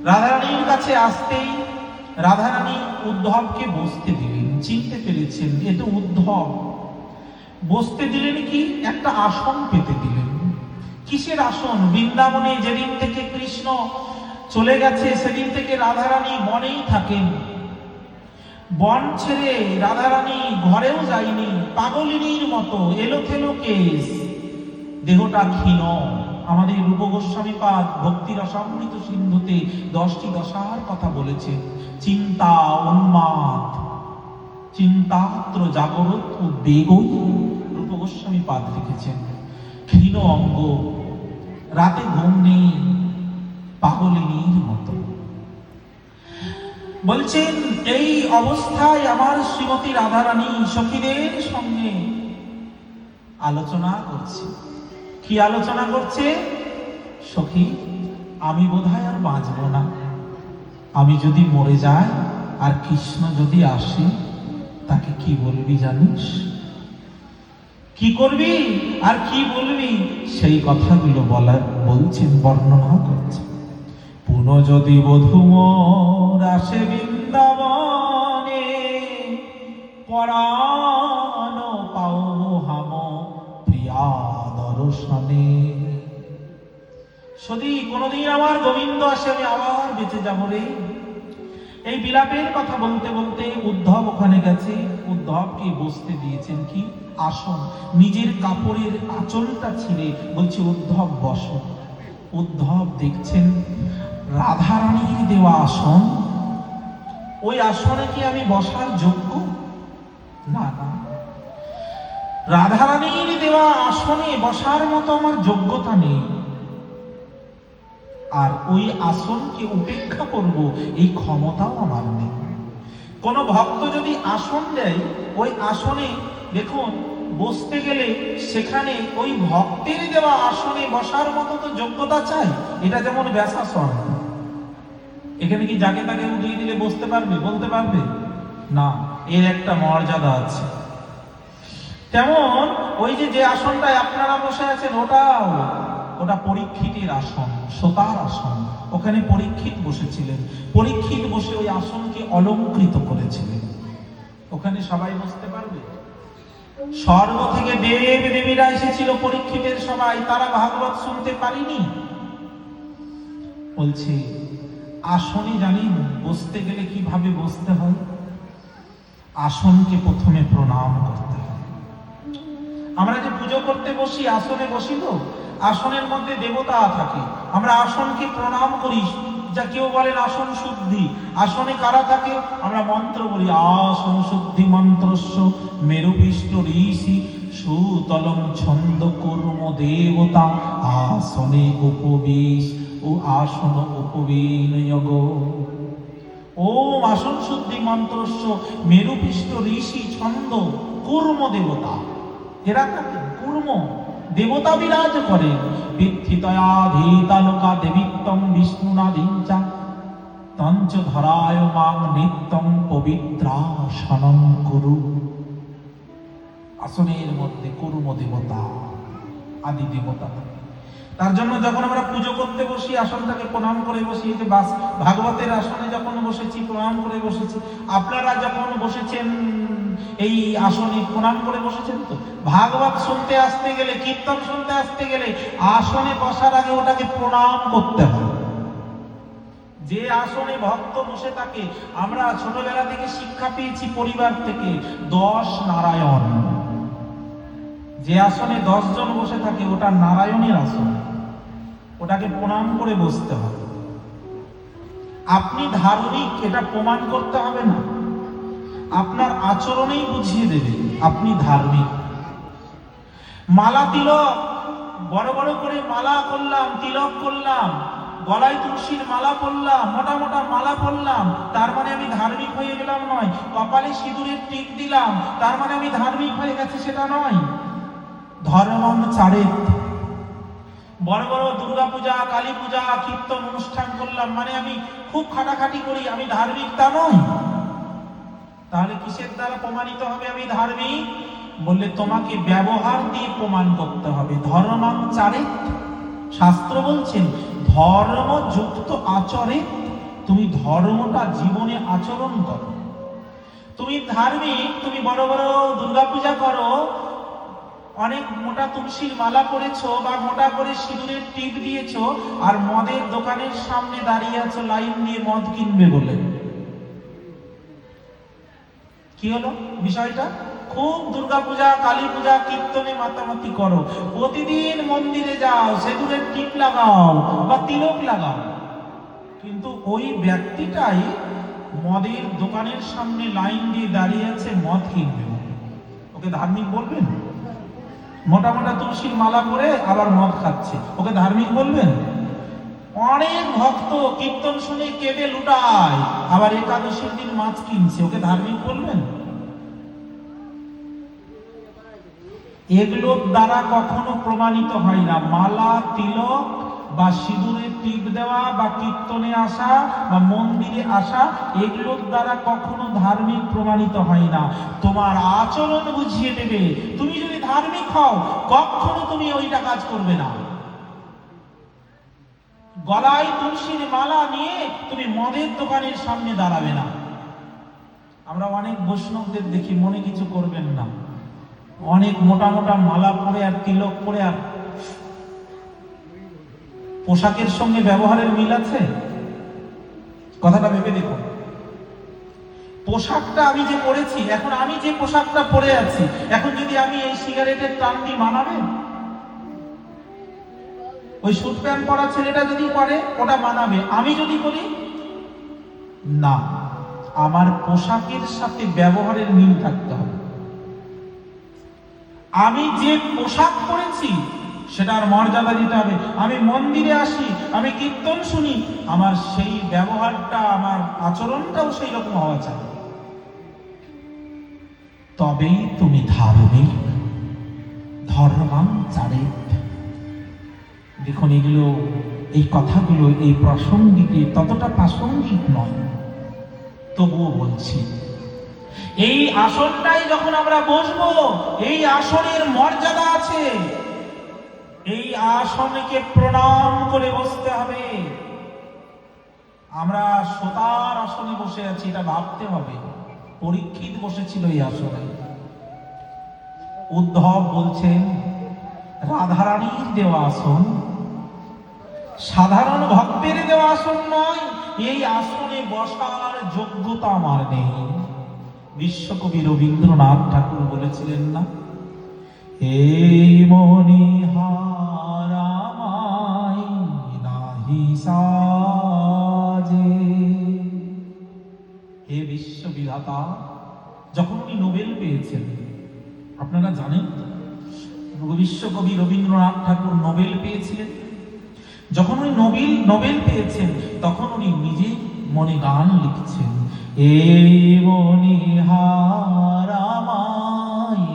রাধারানীর কাছে আসতেই রাধারানী উদ্ধবকে বসতে দিলেন। চিনতে পেরেছেন এ তো উদ্ধব। বসতে দিলেন কি, একটা আসন পেতে দিলেন। কিসের আসন? বৃন্দাবনে যেদিন থেকে কৃষ্ণ চলে গেছে সেদিন থেকে রাধারানী বনেই থাকেন। বন ছেড়ে রাধারানী ঘরেও যায়নি, পাগলিনীর মতো এলোথেলো কেশ, দেহটা ক্ষীণ। আমাদের রূপ গোস্বামী পাদ ভক্তি রসামৃত সিন্ধুতে 10টি দশার কথা বলেছে। চিন্তা উন্মাদ, চিন্তাত্র জাগরত উদ্বেগই, রূপ গোস্বামী পাদ লিখেছেন। ক্ষীণ অঙ্গ, রাতে ঘুম নেই, পাগলিনীর মতো। বলছেন এই অবস্থায় আমার শ্রীমতী রাধারানী সখীদের সঙ্গে আলোচনা করছে। কি আলোচনা করছে? সখী, আমি বোধহয় আর বাঁচব না, আমি যদি মরে যাই আর কৃষ্ণ যদি আসে, তাকে কি বলবি জানিস? কি করবি আর কি বলবি? সেই কথাগুলো বলছেন, বর্ণনা করছে। পুনঃ যদি বধূ মোর আসে বৃন্দাবনে, পরাণ পাও হাম প্রিয়া দর্শনে। যদি কোনদিন আমার গোবিন্দ আসে, আমি আবার বেঁচে যাব রে। এই বিলাপের কথা বলতে বলতে উদ্ধব ওখানে গেছে। উদ্ধবকে বসতে দিয়েছেন কি? আসন। নিজের কাপড়ের আঁচলটা ছিঁড়ে বলছে, উদ্ধব বসো। উদ্ধব দেখছেন রাধারানীর দেওয়া আসন, ওই আসনে কি আমি বসার যোগ্য? না না, রাধারানীর দেওয়া আসনে বসার মতো আমার যোগ্যতা নেই। আর ওই আসনকে উপেক্ষা করব, এই ক্ষমতাও আমার নেই। কোন ভক্ত যদি আসন দেয়, ওই আসনে দেখুন বসতে গেলে সেখানে ওই ভক্তের দেওয়া আসনে বসার মতো তো যোগ্যতা চাই। এটা যেমন ব্যাসাসন, এখানে কি যাকে তাকে উঠিয়ে দিলে বসতে পারবে, বলতে পারবে না, এর একটা মর্যাদা আছে। তেমন ওই যে আসনটায় আপনারা বসে আছেন, ওটা পরীক্ষিতের আসন, সোতার আসন। ওখানে পরীক্ষিত বসেছিলেন। পরীক্ষিত বসে ওই আসনকে অলংকৃত করেছিলেন। ওখানে সবাই বসতে পারবে? স্বর্গ থেকে দেব দেবীরা এসেছিল পরীক্ষিতের সবাই, তারা ভাগবত শুনতে পারিনি। বলছে আসনে জানেন বসতে গেলে কিভাবে বসতে হয়? আসনকে প্রথমে প্রণাম করতে হয়। আমরা যে পুজো করতে বসি, আসনে বসি তো, আসনের মধ্যে দেবতা থাকে, আমরা আসনকে প্রণাম করি। যা কেউ বলেন আসন শুদ্ধি। আসনে কারা থাকে? আমরা মন্ত্র বলি, আসন শুদ্ধি মন্ত্রস্য মেরুপিষ্ট ঋষি সুতলম ছন্দ কর্ম দেবতা আসনে উপবেশ ও আসন উপবিনয়োগ। ওম আসন শুদ্ধি মন্ত্রস্য মেরুপিষ্ট ঋষি ছন্দ কর্ম দেবতা। এরা থাকে কর্ম দেবতা, বিরাজ করে। বিত্থিতয়াধীতালোকা দেবিত্বং বিষ্ণুনাদিঞ্চা তঞ্চ ধরায় মাং নিত্যং পবিত্রাসনং কুরু। আসনের মধ্যে কুর্ম দেবতা, আদি দেবতা। তার জন্য যখন আমরা পুজো করতে বসি, আসনটাকে প্রণাম করে বসি। যে ভাগবতের আসনে যখন বসেছি, প্রণাম করে বসেছি। আপনারা যখন বসেছেন এই আসনে, প্রণাম করে বসেছেন তো। ভাগবত শুনতে আসতে গেলে, কীর্তন শুনতে আসতে গেলে আসনে বসার আগে ওটাকে প্রণাম করতে হয়। যে আসনে ভক্ত বসে থাকে, আমরা ছোটবেলা থেকে শিক্ষা পেয়েছি পরিবার থেকে, 10 নারায়ণ। যে আসনে 10 জন বসে থাকে, ওটা নারায়ণের আসন, ওটাকে প্রণাম করে বসতে হবে। আপনি ধার্মিক এটা প্রমাণ করতে হবে না, আপনার আচরণেই বুঝিয়ে দেবে আপনি ধার্মিক। মালা তিলক, বড় বড় করে মালা করলাম, তিলক করলাম, গলায় তুলসীর মালা পরলাম, মোটা মোটা মালা পরলাম, তার মানে আমি ধার্মিক হয়ে গেলাম নয়। কপালে সিঁদুরের টিপ দিলাম, তার মানে আমি ধার্মিক হয়ে গেছি সেটা নয়। ধর্মম চারেত। বড় বড় দুর্গা পূজা, কালী পূজা, কীর্তন অনুষ্ঠান করলাম মানে আমি খুব খাটাখাটি করি, আমি ধার্মিক তা নয়। তাহলে কিসের দ্বারা প্রমাণিত হবে আমি ধার্মিক? বললে তোমাকে ব্যবহার দিয়ে প্রমাণ করতে হবে। ধর্মং চারেত, শাস্ত্র বলছেন ধর্মযুক্ত আচরে তুমি ধর্মটা জীবনে আচরণ করো। তুমি ধার্মিক, তুমি বড় বড় দুর্গা পূজা করো, অনেক মোটা তুলসীর মালা পরেছো বা মোটা করে সিঁদুরের টিপ দিয়েছো, আর মদের দোকানের সামনে দাঁড়িয়ে আছো লাইন দিয়ে মদ কিনবে বলে। কি হলো বিষয়টা? খুব দুর্গাপূজা, কালী পূজা, কীর্তনে মাতামাতি করো, প্রতিদিন মন্দিরে যাও, সিঁদুরের টিপ লাগাও বা তিলক লাগাও, কিন্তু ওই ব্যক্তিটাই মদের দোকানের সামনে লাইন দিয়ে দাঁড়িয়ে আছে মদ কিনবে, ওকে ধার্মিক বলবেন? মোটা মোটা তুলসীর মালা পরে আবার মদ খাচ্ছে, ওকে ধার্মিক বলবেন? অনেক ভক্ত কীর্তন শুনে কেঁদে লুটায়, আবার একাদশীর দিন মাছ কিনছে, ওকে ধার্মিক বলবেন? এগুলোর দ্বারা কখনো প্রমাণিত হয় না। মালা, তিলক বা সিঁদুরের টিপ দেওয়া বা কীর্তনে আসা বা মন্দিরে আসা, এগুলোর দ্বারা কখনো ধার্মিক প্রমাণিত হয় না। তোমার আচরণ বুঝিয়ে দেবে। তুমি যদি ধার্মিক হও, কখনো তুমি ওইটা কাজ করবে না। গলায় তুলসীর মালা নিয়ে তুমি মদের দোকানের সামনে দাঁড়াবে না। আমরা অনেক বৈষ্ণবদের দেখি, মনে কিছু করবেন না, অনেক মোটা মোটা মালা পরে আর তিলক পরে, আর পোশাকের সঙ্গে ব্যবহারের মিল আছে? কথাটা ভেবে দেখুন। পোশাকটা আমি যে পরেছি, এখন আমি যে পোশাকটা পরে আছি, এখন যদি আমি এই সিগারেটের টান দিই, মানাবে? ওই স্যুট প্যান্ট পরা ছেলেটা যদি করে, ওটা মানাবে? আমি যদি করি, না। আমার পোশাকের সাথে ব্যবহারের মিল থাকতে হবে। আমি যে পোশাক পরেছি সেটার মর্যাদা দিতে হবে। আমি মন্দিরে আসি, আমি কীর্তন শুনি, আমার সেই ব্যবহারটা, আমার আচরণটাও সেই রকম হওয়া চাই, তবেই তুমি ধার্মিক। ধর্মাঞ্চারে দেখুন, এগুলো, এই কথাগুলো এই প্রাসঙ্গিকে ততটা প্রাসঙ্গিক নয়, তবুও বলছি। এই আসনটাই যখন আমরা বসবো, এই আসনের মর্যাদা আছে। এই আসনকে প্রণাম করে বসতে হবে। আমরা সোতার আসনে বসে আছি, এটা ভাবতে হবে। পরীক্ষিত বসেছিল এই আসনে। উদ্ধব বলছেন, রাধারানীর দেওয়া আসন, সাধারণ ভক্তের দেওয়া আসন নয়। এই আসনে বসার যোগ্যতা আমার নেই। বিশ্বকবি রবীন্দ্রনাথ ঠাকুর বলেছিলেন না, এই মণিহার আমায় নাহি সাজে। হে বিশ্ববিধাতা, যখন উনি নোবেল পেয়েছেন, আপনারা জানেন তো, বিশ্বকবি রবীন্দ্রনাথ ঠাকুর নোবেল পেয়েছিলেন। যখন উনি নোবেল পেয়েছেন, তখন উনি নিজে মনে গান লিখছেন, এই মণিহার আমায়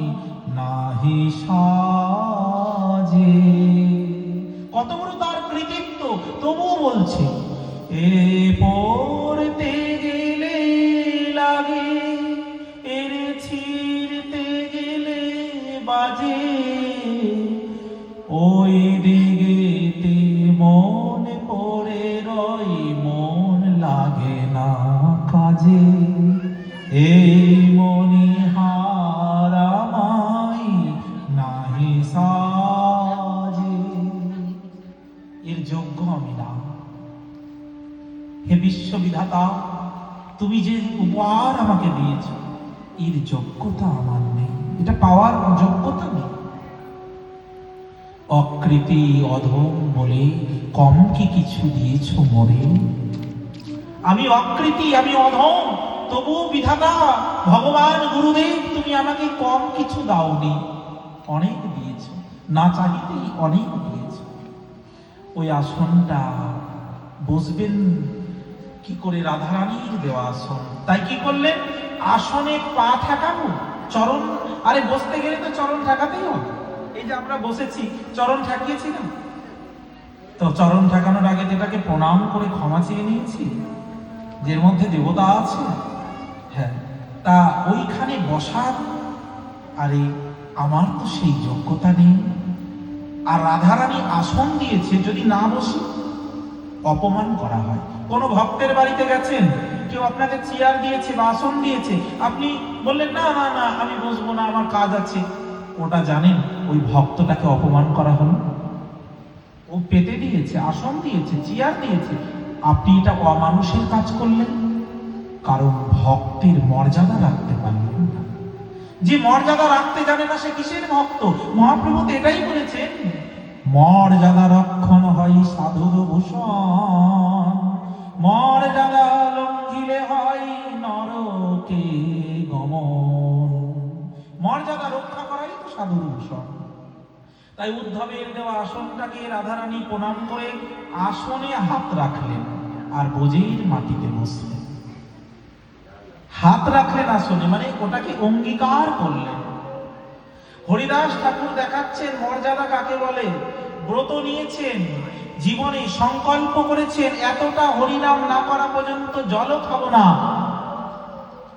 নাহি সাজে। কত বড় তার কৃতিত্ব, তবুও বলছে, এ পড়তে গেলে লাগে, এর ছিঁড়তে গেলে বাজে, ওই দিকেতে মন পড়ে রয়, মন লাগে না কাজে, এই মণিহার আমায় নাহি সাজে। এর যোগ্য আমি না। হে বিশ্ববিধাতা, তুমি যে উপহার আমাকে দিয়েছ, এর যোগ্যতা আমার নেই, এটা পাওয়ার যোগ্যতা নেই। অকৃতি অধম বলে কম কি কিছু দিয়েছ মোরে? আমি অকৃতি, আমি অধম, তবু বিধাতা ভগবান গুরুদেব তুমি আমাকে কম কিছু দাওনি, অনেক দিয়েছ, না চাইতেই অনেক দিয়েছ। ওই আসনটা বসবেন কি করে? রাধারানীর দেওয়া আসন। তাই কি করলেন? আসনে পা ঠেকাবো, চরণ, আরে বসতে গেলে তো চরণ ঠেকাতেই হবে। এই যে আমরা বসেছি, চরণ ঠেকিয়েছি না? তো চরণ ঠেকানোর আগে যেটাকে প্রণাম করে ক্ষমা চেয়ে নিয়েছি, যে মধ্যে দেবতা আছে, হ্যাঁ, তা ওইখানে বসার, আরে আমার তো সেই যোগ্যতা নেই। আর রাধারানী আসন দিয়েছে, যদি না বসি অপমান করা হয়। কোনো ভক্তের বাড়িতে গেছেন, কেউ আপনাকে চেয়ার দিয়েছে বা আসন দিয়েছে, আপনি বললেন না না না আমি বসবো না, আমার কাজ আছে, ওটা জানেন ওই ভক্তটাকে অপমান করা হলো। ও পেতে দিয়েছে, আসন দিয়েছে, চেয়ার দিয়েছে, আপনি এটা অমানুষের কাজ করলেন, কারণ ভক্তের মর্যাদা রাখতে পারলেন না। যে মর্যাদা রাখতে জানে না, সে কিসের ভক্ত? মহাপ্রভু তো এটাই বলেছেন, মর্যাদা রক্ষণ হয় সাধুর ভূষণ, মর্যাদা লঙ্ঘিলে হয় নরকে গমন। মর্যাদা রক্ষা করাই তো সাধুর ভূষণ। তাই উদ্ধবের দেওয়া আসনটাকে রাধারানী প্রণাম করে আসনে হাত রাখলেন আর বোঝের মাটিতে বসলেন। হাত রাখলেন আসনে, মানে ওটাকে অঙ্গীকার করলেন। হরিদাস ঠাকুর দেখাচ্ছেন মর্যাদা কাকে বলে। ব্রত নিয়েছেন, জীবনে সংকল্প করেছেন এতটা হরিনাম না করা পর্যন্ত জলও খাবো না,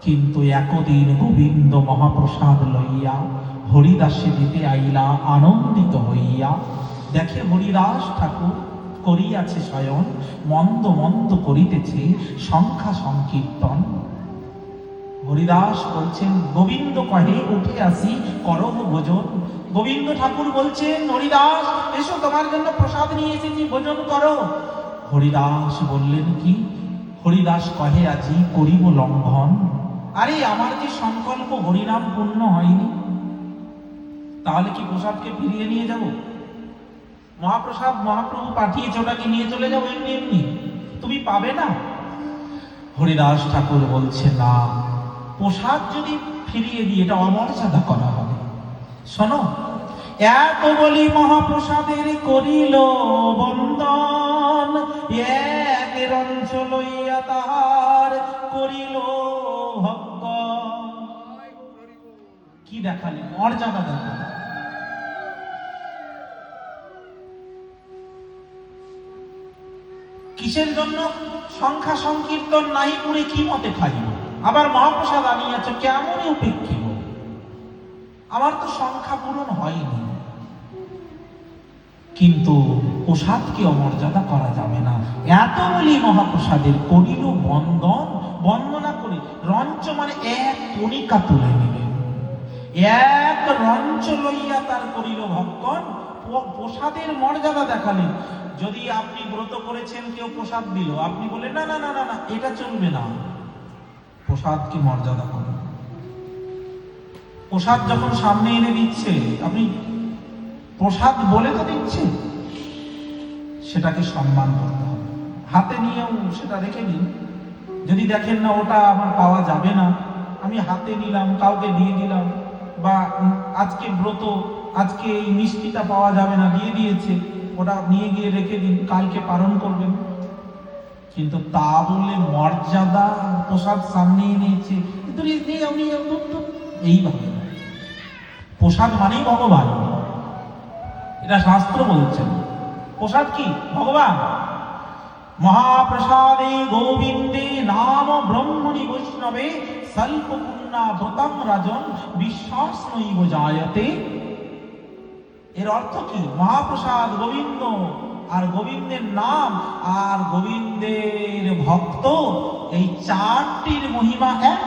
কিন্তু একদিন গোবিন্দ মহাপ্রসাদ লইয়া হরিদাসে দিতে আইলা আনন্দিত হইয়া। দেখে হরিদাস ঠাকুর করিয়াছে শয়ন, মন্দ মন্দ করিতেছে সংখ্যা সংকীর্তন। হরিদাস বলছেন গোবিন্দ কহে উঠে আসি করহ ভোজন। গোবিন্দ ঠাকুর বলছেন হরিদাস এসো, তোমার জন্য প্রসাদ নিয়ে এসেছি, ভোজন করো। হরিদাস বললেন কি? হরিদাস কহে আজি করিব লঙ্ঘন। আরে আমার যে সংকল্প হরিনাম পূর্ণ হয়নি, তাহলে কি প্রসাদকে ফিরিয়ে নিয়ে যাব? মহাপ্রসাদ মহাপ্রভু পাঠিয়েছে, ওটাকে নিয়ে চলে যাবো এমনি এমনি? তুমি পাবে না। হরিদাস ঠাকুর বলছে না, প্রসাদ যদি ফিরিয়ে দিয়ে এটা অমর্যাদা করা হবে। শোনো, এত বলি মহাপ্রসাদের করিল বন্দন, এক রঞ্চ লইয়া তাহার করিল ভক্ত। কি দেখালি? মর্যাদা দেখালি। কিসের জন্য? সংখ্যা সংকীর্তন নাই করে কি মতে খাইব? আবার মহাপ্রসাদ আনিয়াছ, কেমনই উপেক্ষিব? আমার তো সংখ্যা পূরণ হয়নি। কিন্তু প্রসাদকে অমর্যাদা করা যাবে না। এত বলি মহাপ্রসাদের করিল বন্দন, বন্দনা করে রঞ্চ মানে এক কণিকা তুলে নিলেন, এক রঞ্চ লইয়া তার করিল ভক্ষণ। প্রসাদের মর্যাদা দেখালেন। যদি আপনি ব্রত করেছেন, কেউ প্রসাদ দিল, আপনি বলেন না না না না না, এটা চলবে না। প্রসাদকে মর্যাদা করুন। প্রসাদ যখন সামনে এনে দিচ্ছে, আপনি প্রসাদ বলে তো দিচ্ছে, সেটাকে সম্মান করতে হবে। হাতে নিয়েও সেটা রেখে দিন। যদি দেখেন না ওটা আমার পাওয়া যাবে না, আমি হাতে নিলাম, কাউকে দিয়ে দিলাম, বা আজকে ব্রত, আজকে এই মিষ্টিটা পাওয়া যাবে না, দিয়ে দিয়েছে, ওটা নিয়ে গিয়ে রেখে দিন, কালকে পালন করবেন। কিন্তু তা বলে মর্যাদা, প্রসাদ সামনে এনেছে এইভাবে। প্রসাদ মানেই ভগবান, এটা শাস্ত্র বলছেন। প্রসাদ কি? ভগবান। মহাপ্রসাদে গোবিন্দে নাম ব্রহ্মণি বৈষ্ণবে স্বল্প পুণ্যা ব্রতং রাজন বিশ্বাস নৈব জায়তে। এর অর্থ কি? মহাপ্রসাদ গোবিন্দ, আর গোবিন্দের নাম, আর গোবিন্দের ভক্ত, এই চারটির মহিমা এক।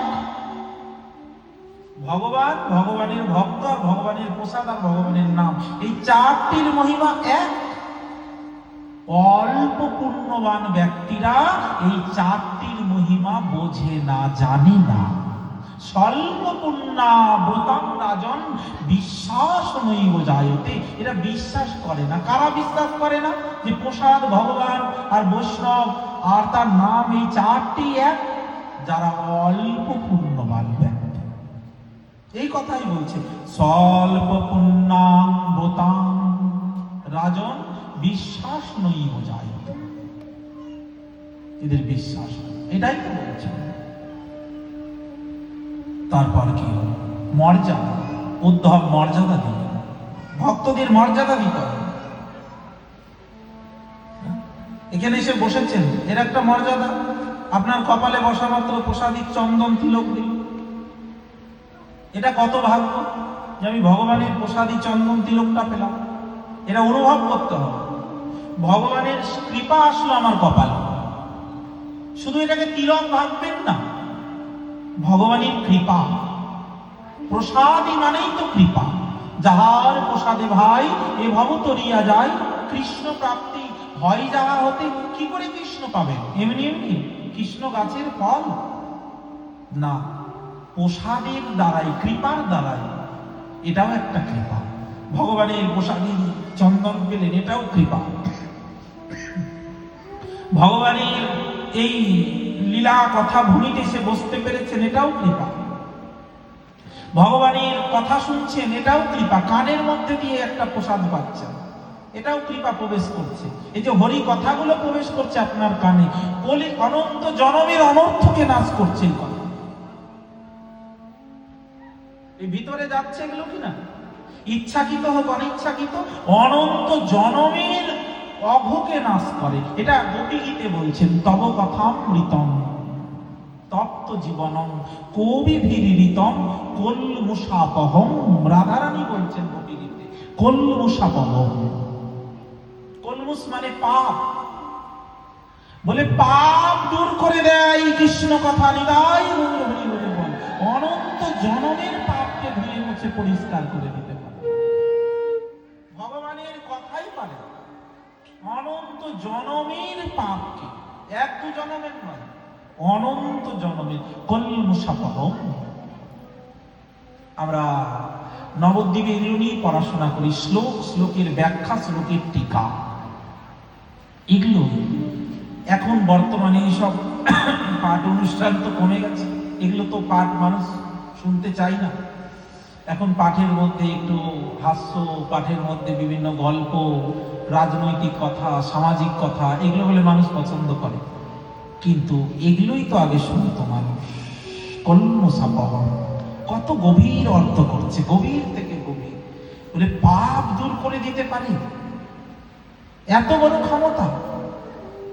ভগবান, ভগবানের ভক্ত, আর ভগবানের প্রসাদ, আর ভগবানের নাম, এই চারটির মহিমা এক। অল্প পুণ্যবান ব্যক্তিরা এই চারটির মহিমা বোঝে না, জানে না। স্বল্প পুণ্যা ব্রতং রাজন বিশ্বাস নৈব জায়তে। এরা বিশ্বাস করে না। কারা বিশ্বাস করে না? যে প্রসাদ, ভগবান আর বৈষ্ণব আর তার নাম, এই চারটি এক। যারা অল্প পুণ্যবান ব্যক্তি, এই কথাই বলছে। স্বল্প পুণ্যাং ব্রতাং রাজন বিশ্বাস নৈব জায়তে। এদের বিশ্বাস, এটাই তো বলছে। তারপর কি হল? মর্যাদা। উদ্ধব মর্যাদা দিল, ভক্তদের মর্যাদা দিতে হবে। এখানে এসে বসেছেন, এর একটা মর্যাদা। আপনার কপালে বসা মাত্র প্রসাদিক চন্দন তিলক দিল, এটা কত ভাগ্য যে আমি ভগবানের প্রসাদী চন্দন তিলকটা পেলাম। এটা অনুভব করতে হবে। ভগবানের কৃপা আসলো আমার কপালে। শুধু এটাকে তিলক ভাববেন না, ভগবানের কৃপা। প্রসাদী মানেই তো কৃপা। যাহার প্রসাদে ভাই এ ভব তরিয়া যায়, কৃষ্ণ প্রাপ্তি হয় যাহা হতে। কি করে কৃষ্ণ পাবেন? এমনি এমনি কৃষ্ণ গাছের ফল না, প্রসাদের দ্বারাই, কৃপার দ্বারাই। এটাও একটা কৃপা। ভগবানের প্রসাদী চন্দন পেলেন, এটাও কৃপা। ভগবানের এই লীলা কথা ভূমিতে এসে বসতে পেরেছেন, এটাও কৃপা। ভগবানের কথা শুনছেন, এটাও কৃপা। কানের মধ্যে দিয়ে একটা প্রসাদ পাচ্ছেন, এটাও কৃপা প্রবেশ করছে। এই যে হরি কথাগুলো প্রবেশ করছে আপনার কানে, বলে অনন্ত জনমের অনর্থকে নাশ করছে এই কথা। এই ভিতরে যাচ্ছে এগুলো কিনা, ইচ্ছাকৃত হোক অনিচ্ছাকৃত, অনন্ত জনমের অঘকে নাশ করে। এটা গোপী গীতে বলছেন, তব কথামৃতম তপ্ত জীবনম কবিভিরিতম কলমুষাপহম। রাধারানী বলছেন গোপী গীতে, কলমুষাপহম। কলমুষ মানে পাপ, বলে পাপ দূর করে দেয় কৃষ্ণ কথা। হৃদয় গৌর হরি বলে বল, অনন্ত জনমের পাপকে ধুয়ে মুছে পরিষ্কার করে দিতে পারে ভগবানের কথাই পারে। অনন্ত জনমের পাপকে, এক দু জনমের নয়, অনন্ত জনমের কলমুষাপহম। আমরা নবদ্বীপে এগুলো নিয়ে পড়াশোনা করি, শ্লোক, শ্লোকের ব্যাখ্যা, শ্লোকের টিকা। এগুলো এখন বর্তমানে সব পাঠ অনুষ্ঠান তো কমে গেছে, এগুলো তো পাঠ মানুষ শুনতে চায় না। এখন পাঠের মধ্যে একটু হাস্য, পাঠের মধ্যে বিভিন্ন গল্প, রাজনৈতিক কথা, সামাজিক কথা, এগুলো বলে মানুষ পছন্দ করে। কিন্তু এগুলোই তো আগে শুনতো মানুষ। কলমুষাপহম কত গভীর অর্থ করছে, গভীর থেকে গভীর। বলে পাপ দূর করে দিতে পারে, এত বড় ক্ষমতা,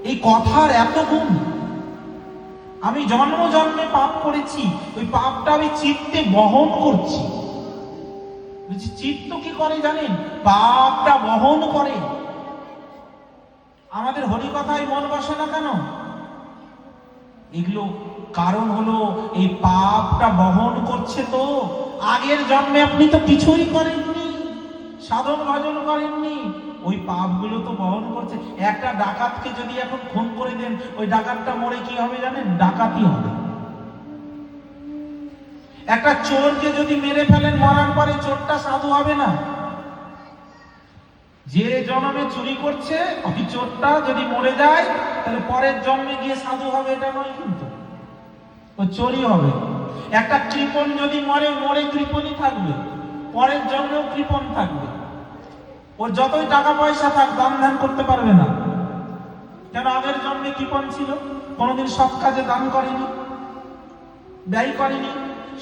এই কথার এত গুণ। আমি জন্ম জন্মে পাপ করেছি, ওই পাপটা আমি চিত্তে বহন করছি। চিত্ত কি করে জানেন? পাপটা বহন করে। আমাদের হরিকথায় মন বসে না কেন? এগুলো কারণ হলো এই পাপটা বহন করছে। তো আগের জন্মে আপনি তো কিছুই করেননি, সাধন ভজন করেননি, ওই পাপগুলো তো বহন করছে। একটা ডাকাতকে যদি এখন খুন করে দেন, ওই ডাকাতটা মরে কি হবে জানেন? ডাকাতি হবে। একটা চোরকে যদি মেরে ফেলেন, মরার পরে চোরটা সাধু হবে না? যে জন্মে চুরি করছে ওই চোরটা যদি মরে যায়, তাহলে পরের জন্মে গিয়ে সাধু হবে এটা নয়, কিন্তু ও চোরই হবে। একটা কৃপণ যদি মরে, মরে কৃপণই থাকবে, পরের জন্মেও কৃপণ থাকবে। ওর যতই টাকা পয়সা থাক, দান ধ্যান করতে পারবে না। কেন? আগের জন্মে কৃপণ ছিল, কোনোদিন সৎ কাজে দান করেনি, ব্যয় করেনি,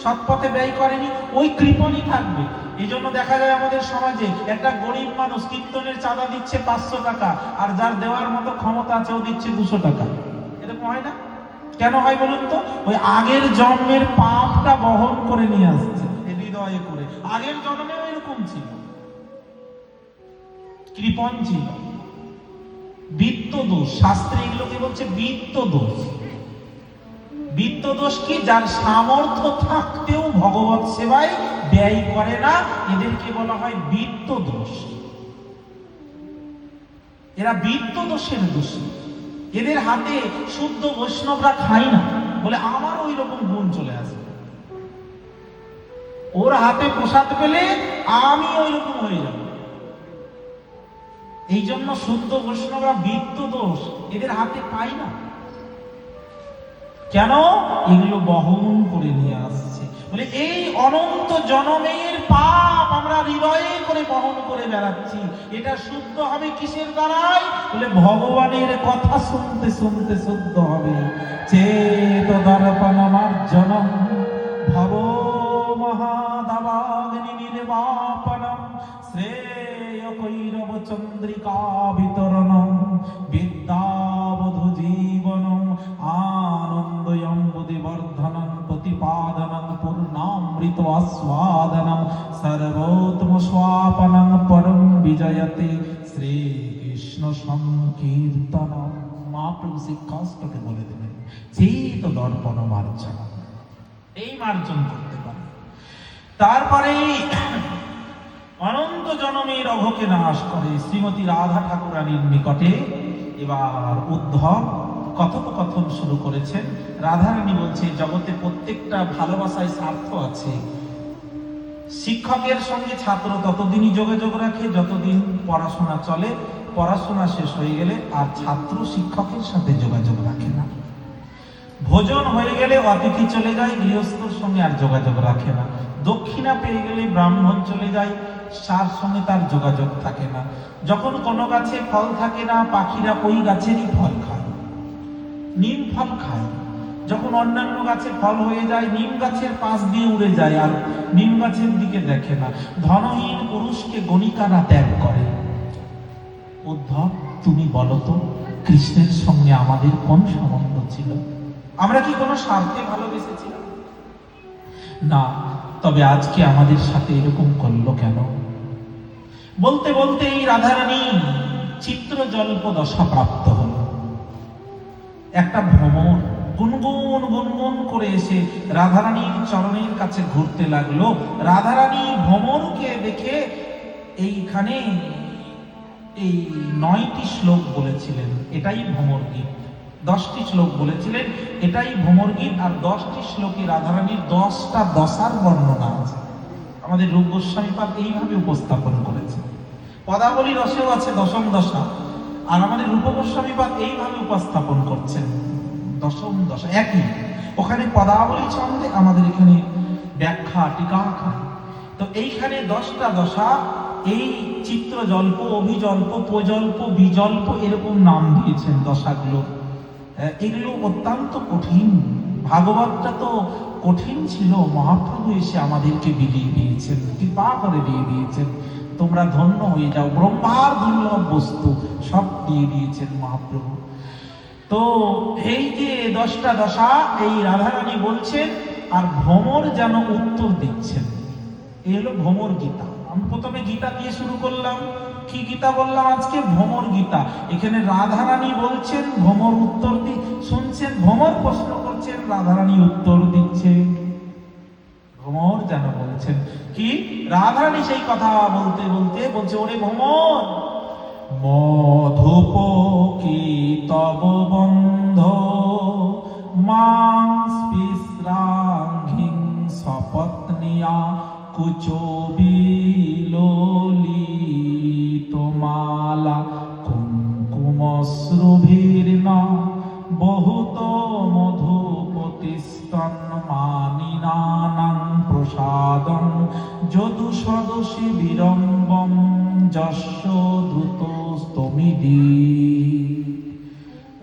সৎ পথে ব্যয় করেনি, ওই কৃপণই থাকবে। এই জন্য দেখা যায় আমাদের সমাজে একটা গরিব মানুষ কীর্তনের চাঁদা দিচ্ছে 500 টাকা, আর যার দেওয়ার মতো ক্ষমতা আছে ও দিচ্ছে 200 টাকা। এরকম হয় না? কেন হয় বলুন তো? ওই আগের জন্মের পাপটা বহন করে নিয়ে আসছে হৃদয়ে করে। আগের জন্মেও এরকম ছিল, কৃপণ ছিল। বিত্ত দোষ, শাস্ত্রে এগুলোকে বলছে বিত্ত দোষ। বিত্ত দোষ কি? যার সামর্থ্য থাকতেও ভগবত সেবায় ব্যয় করে না, এদেরকে বলা হয় বিত্ত দোষ। এরা বিত্ত দোষের দোষী। এদের হাতে শুদ্ধ বৈষ্ণবরা খায় না, বলে আমার ওই রকম গুণ চলে আসবে। ওর হাতে প্রসাদ পেলে আমি ওই রকম হয়ে যাব। এই জন্য শুদ্ধ বৈষ্ণবরা বিত্ত দোষ এদের হাতে পায় না। কেন? এগুলো বহন করে নিয়ে আসছে। বলে এই অনন্ত জনমের পাপ আমরা হৃদয়ে করে বহন করে বেড়াচ্ছি। এটা শুদ্ধ হবে কিসের দ্বারাই? বলে ভগবানের কথা শুনতে শুনতে শুদ্ধ হবে। চেত দর্পণমার্জনম ভব মহাদাবাগ্নি নির্বাপনম শ্রেয় কৈরব চন্দ্রিকা বিতরণম বিদ্যাবধূ জীবনম আনন্দয়ম বুদ্ধিবর্ধনম প্রতিপাদনম পূর্ণামৃত আস্বাদনম সর্বোত্তম স্বাপনম পরম বিজয়তে শ্রীকৃষ্ণ সংকীর্তনম। মহাপ্রভু সেই কষ্টকে বলে দেবেন, চেত দর্পণ মার্জন, এই মার্জন করতে পারে। তারপরে অনন্ত জনমের অঘকে নাশ করে শ্রীমতী রাধা ঠাকুরানীর নিকটে এবার উদ্ধব কথোপকথন শুরু করেছেন। রাধারানী বলছে, জগতে প্রত্যেকটা ভালোবাসায় স্বার্থ আছে। শিক্ষকের সঙ্গে ছাত্র ততদিনই যোগাযোগ রাখে যতদিন পড়াশোনা চলে, পড়াশোনা শেষ হয়ে গেলে আর ছাত্র শিক্ষকের সাথে যোগাযোগ রাখে না। ভোজন হয়ে গেলে অতিথি চলে যায়, গৃহস্থর সঙ্গে আর যোগাযোগ রাখে না। দক্ষিণা পেয়ে গেলে ব্রাহ্মণ চলে যায়, তার সঙ্গে তার যোগাযোগ থাকে না। যখন কোনো গাছে ফল থাকে না, পাখিরা ওই গাছেরই ফল খায়, নিম ফল খায়। যখন অন্যান্য গাছে ফল হয়ে যায়, নিম গাছের পাশ দিয়ে উড়ে যায়, আর নিম গাছের দিকে দেখে না। ধনহীন পুরুষকে গণিকারা ত্যাগ করে। উদ্ধব, তুমি বলো তো, কৃষ্ণের সঙ্গে আমাদের কোন সম্বন্ধ ছিল? আমরা কি কোনো স্বার্থে ভালোবেসেছিলাম? না। তবে আজকে আমাদের সাথে এরকম করলো কেন? বলতে বলতে এই রাধারানী চিত্র জল্প দশা প্রাপ্ত হল। একটা ভ্রমর গুনগুন গুনগুন করে এসে রাধারানীর চরণের কাছে ঘুরতে লাগলো। রাধারানী ভ্রমরকে দেখে এইখানে এই 9টি শ্লোক বলেছিলেন, এটাই ভ্রমর গীত। 10টি শ্লোক বলেছিলেন, এটাই ভ্রমর গীত। আর 10টি শ্লোকে রাধারানীর 10টা দশার বর্ণনা আছে। আমাদের রূপ গোস্বামী পাদ এইভাবে উপস্থাপন করেছে। পদাবলী রসেও আছে দশম দশা, আর আমাদের রূপ গোস্বামী পাদ এইভাবে উপস্থাপন করছেন দশম দশা একই। ওখানে পদাবলী ছন্দে, আমাদের এখানে ব্যাখ্যা টিকা। তো এইখানে 10টা দশা, এই চিত্র জল্প, অভিজল্প, প্রজল্প, বিজল্প, এরকম নাম দিয়েছেন দশাগুলো। এগুলো অত্যন্ত কঠিন। ভাগবতটা তো কঠিন ছিল, মহাপ্রভু এসে আমাদেরকে বিলিয়ে দিয়েছেন, কৃপা করে দিয়ে দিয়েছেন। তোমরা ধন্য হয়ে যাও, ব্রহ্মার দুর্লভ বস্তু সব দিয়ে দিয়েছেন মহাপ্রভু। তো এই যে 10টা দশা এই রাধারানী বলছেন, আর ভ্রমর যেন উত্তর দিচ্ছেন। এই হলো ভ্রমর গীতা। আমি প্রথমে গীতা দিয়ে শুরু করলাম। কি গীতা বললাম আজকে? ভ্রমর গীতা। এখানে রাধারানী বলছেন, ভ্রমর উত্তর শুনছেন। ভ্রমর প্রশ্ন করছেন, রাধারানী উত্তর দিচ্ছে। ভ্রমর যেন বলছেন কি, রাধারানী সেই কথা বলতে বলতে বলছে, ওরে ভ্রমর, মধুপ কি তব বন্ধ মাংস বিশ্রাঙ্ঘিং সপত্নিয়া কুচবিলোলিতমালা কুঙ্কুমশ্রুভির্না বহুত মধুপতিস্তন্মানিনানাং প্রসাদং যদু সদসি বিরম্বম যস্য দ্রুতস্তমিদি।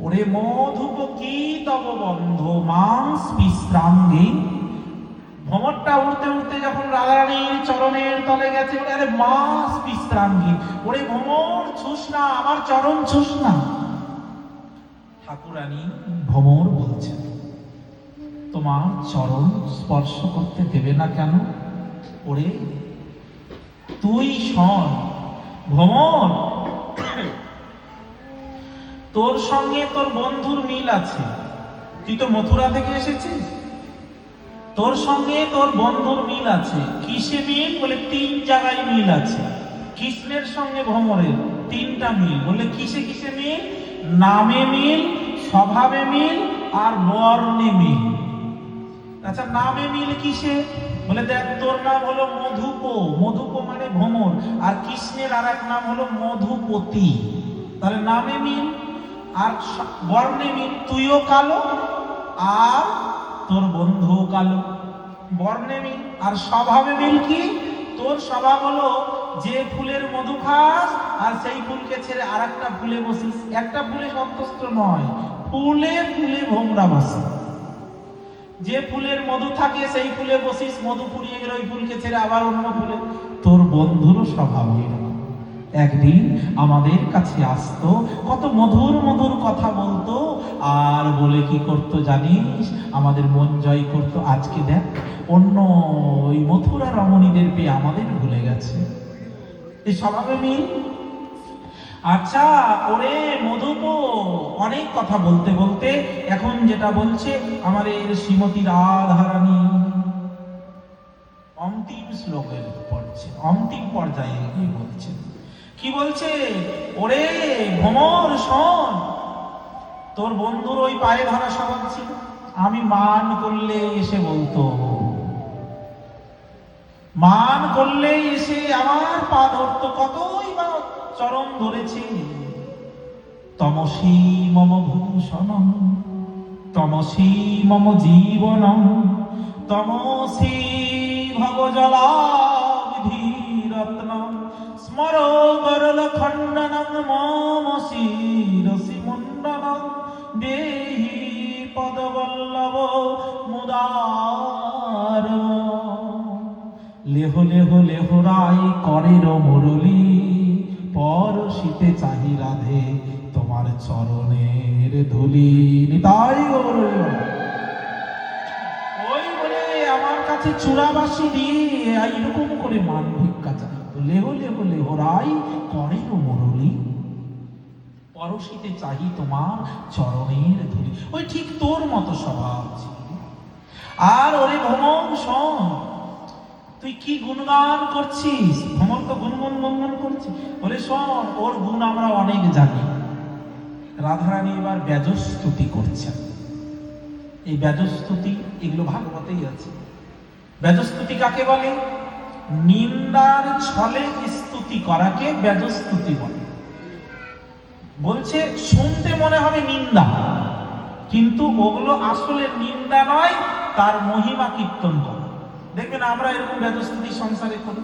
ওরে মধুপ কি তব বন্ধ মাংস বিশ্রাঙ্গী। ভ্রমরটা উড়তে উড়তে যখন রাধারানীর চরণের তলে গেছে, ওরে আরে মাস বিশ্রাঙ্গী, ওরে ভ্রমর ছুস না, আমার চরণ ছুস না। ঠাকুরানী ভ্রমর বলছেন, তোমার চরণ স্পর্শ করতে দেবে না কেন? ওরে তুই শোন ভ্রমর, তোর সঙ্গে তোর বন্ধুর মিল আছে। তুই তো মথুরা থেকে এসেছিস, তোর সঙ্গে তোর বন্ধুর মিল আছে। কিসে মিল? বলে 3 জায়গায় মিল আছে। কৃষ্ণের সঙ্গে ভ্রমরের 3টা মিল। বলে কিসে কিসে মিল? নামে মিল, স্বভাবে মিল, আর বর্ণে মিল। আচ্ছা, নামে মিল কিসে? বলে দেখ, তোর নাম হলো মধুপ, মধুপ মানে ভ্রমর, আর কৃষ্ণের আর এক নাম হলো মধুপতি। তাহলে নামে মিল। আর বর্ণে মিল, তুইও কালো আর তোর বন্ধু কালো, বর্ণে মিল। আর স্বভাবে মিল কি? তোর স্বভাব হলো যে ফুলের মধু খাস আর সেই ফুলকে ছেড়ে আর একটা ফুলে বসিস। একটা ফুলে সন্তুষ্ট নয়, ফুলে ফুলে ভোমরা বসে। যে ফুলের মধু থাকে সেই ফুলে বসিস, মধু ফুরিয়ে গেলে ওই ফুলকে ছেড়ে আবার অন্য ফুলে। তোর বন্ধুরও স্বভাব এরকম। একদিন আমাদের কাছে আসতো, কত মধুর মধুর কথা বলতো, আর বলে কি করতো জানিস? আমাদের মন জয় করতো। আজকে দেখ, অন্য ওই মথুরা রমণীদের পেয়ে আমাদের ভুলে গেছে। এই স্বভাবে মিল। আচ্ছা, ওরে মধুপ, অনেক কথা বলতে বলতে এখন যেটা বলছে আমাদের শ্রীমতী রাধারানী অন্তিম শ্লোকের পড়ছে, অন্তিম পর্যায়ে গিয়ে বলছে। কি বলছে? ওরে ভ্রমর শোন, তোর বন্ধুর ওই পায়ে ধরা স্বভাব ছিল। আমি মান করলে এসে বলতো, মান করলে এসে আমার পা ধরতো, কতই বা চরণ ধরেছে। তমসী মম ভূষণম তমসী মম জীবনম তমসী ভব জলাবিধি রত্ন স্মর গরল খণ্ডনং মম শিরসি মুণ্ডনং দেহি পদবল্লভ মুদার। লেহ লেহ লেহ রাই করের মুরলী পরশিতে চাহি রাধে তোমার চরণের ধুলি। নিতাই গৌর। ওই বলে আমার কাছে চূড়াবাসী দিয়ে এইরকম করে মান ভিক্ষা চায়। লেহ লেহ লেহ রাই করের মুরলী পরশিতে চাহি তোমার চরণের ধুলি। ওই ঠিক তোর মতো স্বভাব ছিল। আর ওরে ভ্রমণ শোন, তুই কি গুণগান করছিস? ভ্রমণ তো গুনগুন গুনগুন করছিস। বলে শোন, ওর গুণ আমরা অনেক জানি। রাধারানী এবার ব্যাজস্তুতি করছেন। এই ব্যাজস্তুতি এগুলো ভাগবতেই আছে। ব্যাজস্তুতি কাকে বলে? নিন্দার ছলে স্তুতি করাকে ব্যাজস্তুতি বলে। বলছে শুনতে মনে হবে নিন্দা, কিন্তু ওগুলো আসলে নিন্দা নয়, তার মহিমা কীর্তন করে। দেখবেন আমরা এরকম ব্যাজস্তুতি সংসারে করি।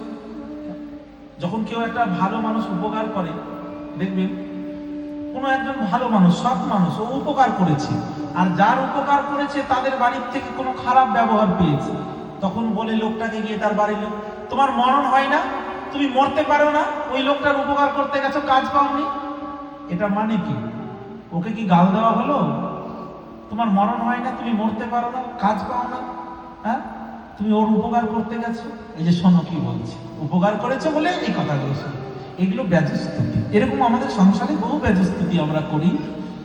যখন কেউ একটা ভালো মানুষ উপকার করে, দেখবেন কোনো একজন ভালো মানুষ, সৎ মানুষ, ও উপকার করেছে, আর যার উপকার করেছে তাদের বাড়ির থেকে কোনো খারাপ ব্যবহার পেয়েছে, তখন বলে লোকটাকে গিয়ে তার বাড়ির লোক, তোমার মরণ হয় না? তুমি মরতে পারো না? ওই লোকটার উপকার করতে গেছো, কাজ পাওনি। এটা মানে কি? ওকে কি গাল দেওয়া হলো? তোমার মরণ হয় না, তুমি মরতে পারো না, কাজ পাও না, হ্যাঁ? তুমি ওর উপকার করতে গেছো। এই যে শোনো কি বলছে, উপকার করেছে বলে এই কথাগুলো শোনো। এগুলো ব্যাজস্তুতি। এরকম আমাদের সংসারে বহু ব্যাজস্তুতি আমরা করি।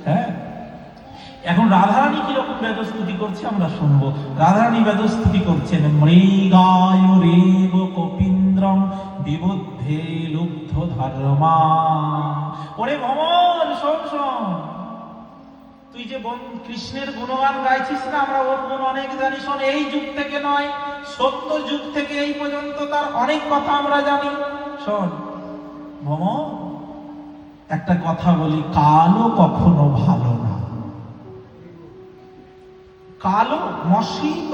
হ্যাঁ, এখন রাধারানী কিরকম ব্যাজস্তুতি করছে আমরা শুনবো। রাধারানী ব্যাজস্তুতি করছেন, মৃগায় রেব কপীন্দ্রং বিবুদ্ধে লুব্ধ ধর্মা। ওরে ভ্রমণ শোন শোন, তুই যে কৃষ্ণের গুণগান গাইছিস না, আমরা ওর গুণ অনেক জানি। শোন, এই যুগ থেকে নয়, সত্য যুগ থেকে এই পর্যন্ত তার অনেক কথা আমরা জানি। শোন ভ্রমণ, একটা কথা বলি, কালো কখনো ভালো না। কালো মসিত,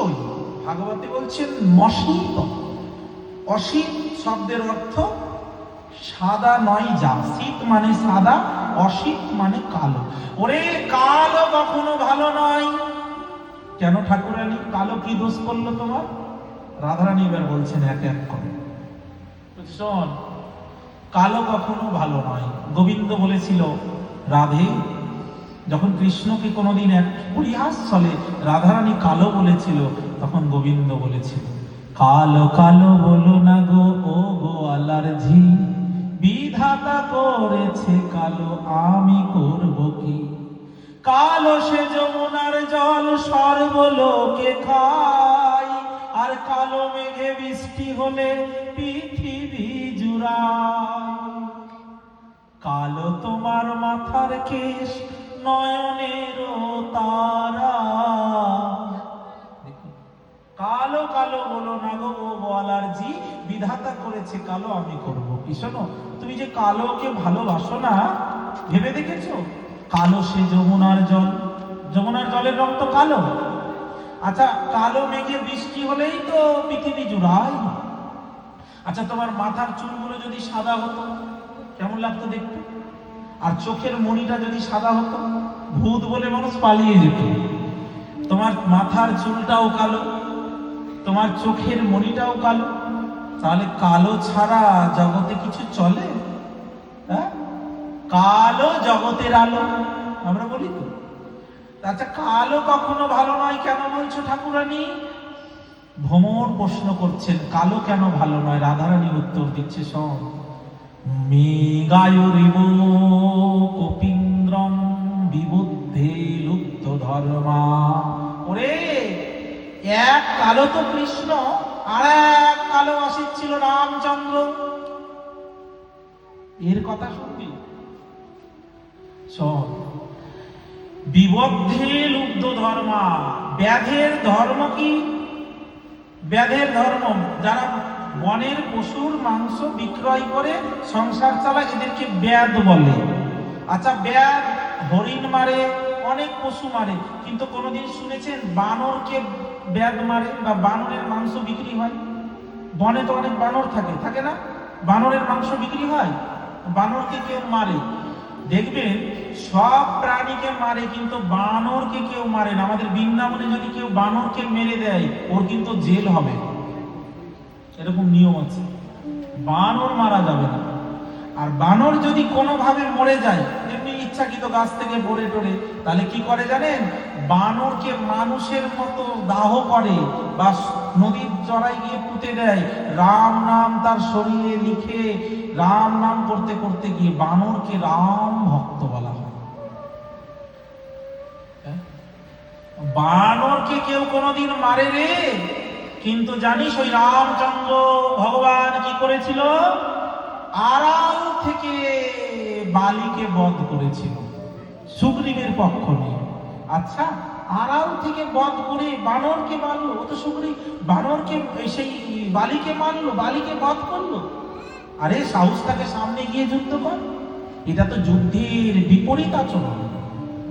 ভাগবতী বলছেন মসিত। অসিত শব্দের অর্থ সাদা নয় যা। শীত মানে সাদা, অসিত মানে কালো। ওরে কালো কখনো ভালো নয়। কেন ঠাকুরানী? কালো কি দোষ করলো তোমার? রাধারানী এবার বলছেন এক এক করে। শোন, কালো কখনো ভালো নয়। গোবিন্দ বলেছিল, রাধে যখন কৃষ্ণকে কোনোদিন এক পরিহাস চলে রাধারানী কালো বলেছিল, তখন গোবিন্দ বলেছিল, কালো কালো বলো না গো, ও গো আলার ঝি, বিধাতা করেছে কালো, আমি করব কি? কালো সে যমুনার জল সর্বলোকে খায়, আর কালো মেঘে বৃষ্টি হলে পৃথিবী জুড়ায়। কালো তোমার মাথার কেশ, নয়নের তারা। কালো কালো বলো না গো, ও বলার জি, বিধাতা করেছে কালো, আমি করব কি? শোনো, তুমি যে কালোকে ভালোবাসো না, ভেবে দেখেছো? কালো সে যমুনার জল, যমুনার জলের রং তো কালো। আচ্ছা, কালো মেঘে বৃষ্টি হলেই তো পৃথিবী জুড়ায়। আচ্ছা, তোমার মাথার চুলগুলো যদি সাদা হতো কেমন লাগতো দেখতে? আর চোখের মণিটা যদি সাদা হতো, ভূত বলে মানুষ পালিয়ে যেত। তোমার মাথার চুলটাও কালো, তোমার চোখের মণিটাও কালো, তাহলে কালো ছাড়া জগতে কিছু চলে? হ্যাঁ, কালো জগতের আলো আমরা বলি তো। আচ্ছা, কালো কখনো ভালো নয় কেন বলছো ঠাকুরানী? ভ্রমর প্রশ্ন করছেন, কালো কেন ভালো নয়? রাধারানী উত্তর দিচ্ছে, শোন, মেঘায়ুরিব কপীন্দ্রম বিবুদ্ধে লুব্ধ ধর্মা। ওরে, এক কালো তো কৃষ্ণ, আর এক কালো আসিত ছিল রামচন্দ্র। এর কথা শুনবি? শোন, বিবদ্ধে লুব্ধ ধর্মা, ব্যাধের ধর্ম কি? ব্যাধের ধর্ম যারা বনের পশুর মাংস বিক্রয় করে সংসার চালায়, এদেরকে ব্যাধ বলে। আচ্ছা, ব্যাধ হরিণ মারে, অনেক পশু মারে, কিন্তু কোনোদিন শুনেছেন বানরকে ব্যাধ মারে বা বানরের মাংস বিক্রি হয়? বনে তো অনেক বানর থাকে, থাকে না? বানরের মাংস বিক্রি হয়, বানরকে কেউ মারে, দেখবেন সব প্রাণীকে মারে কিন্তু বানরকে কেউ মারে না। আমাদের বৃন্দাবনে যদি কেউ বানরকে মেরে দেয় ওর কিন্তু জেল হবে, এরকম নিয়ম আছে, বানর মারা যাবে না। আর বানর যদি কোনোভাবে মরে যায়, এমনি ইচ্ছাকৃত গাছ থেকে পড়ে টরে, তাহলে কি করে জানেন? বানরকে মানুষের মতো দাহ করে বা নদীর চড়াই গিয়ে পুঁতে দেয়, রাম নাম তার শরীরে লিখে রাম নাম করতে করতে গিয়ে বানরকে রাম ভক্ত বলা হয়। বানরকে কেউ কোনোদিন মারে রে, কিন্তু জানিস ওই রামচন্দ্র ভগবান কি করেছিল? আড়াল থেকে বালিকে বধ করেছিল সুগ্রীবের পক্ষ নিয়ে। আচ্ছা, আড়াল থেকে বধ করে বানরকে মারলো, ও তো সুগ্রীব বানরকে সেই বালিকে মারলো, বালিকে বধ করলো। আরে সাহসটাকে সামনে গিয়ে যুদ্ধ কর, এটা তো যুদ্ধের বিপরীত আচরণ।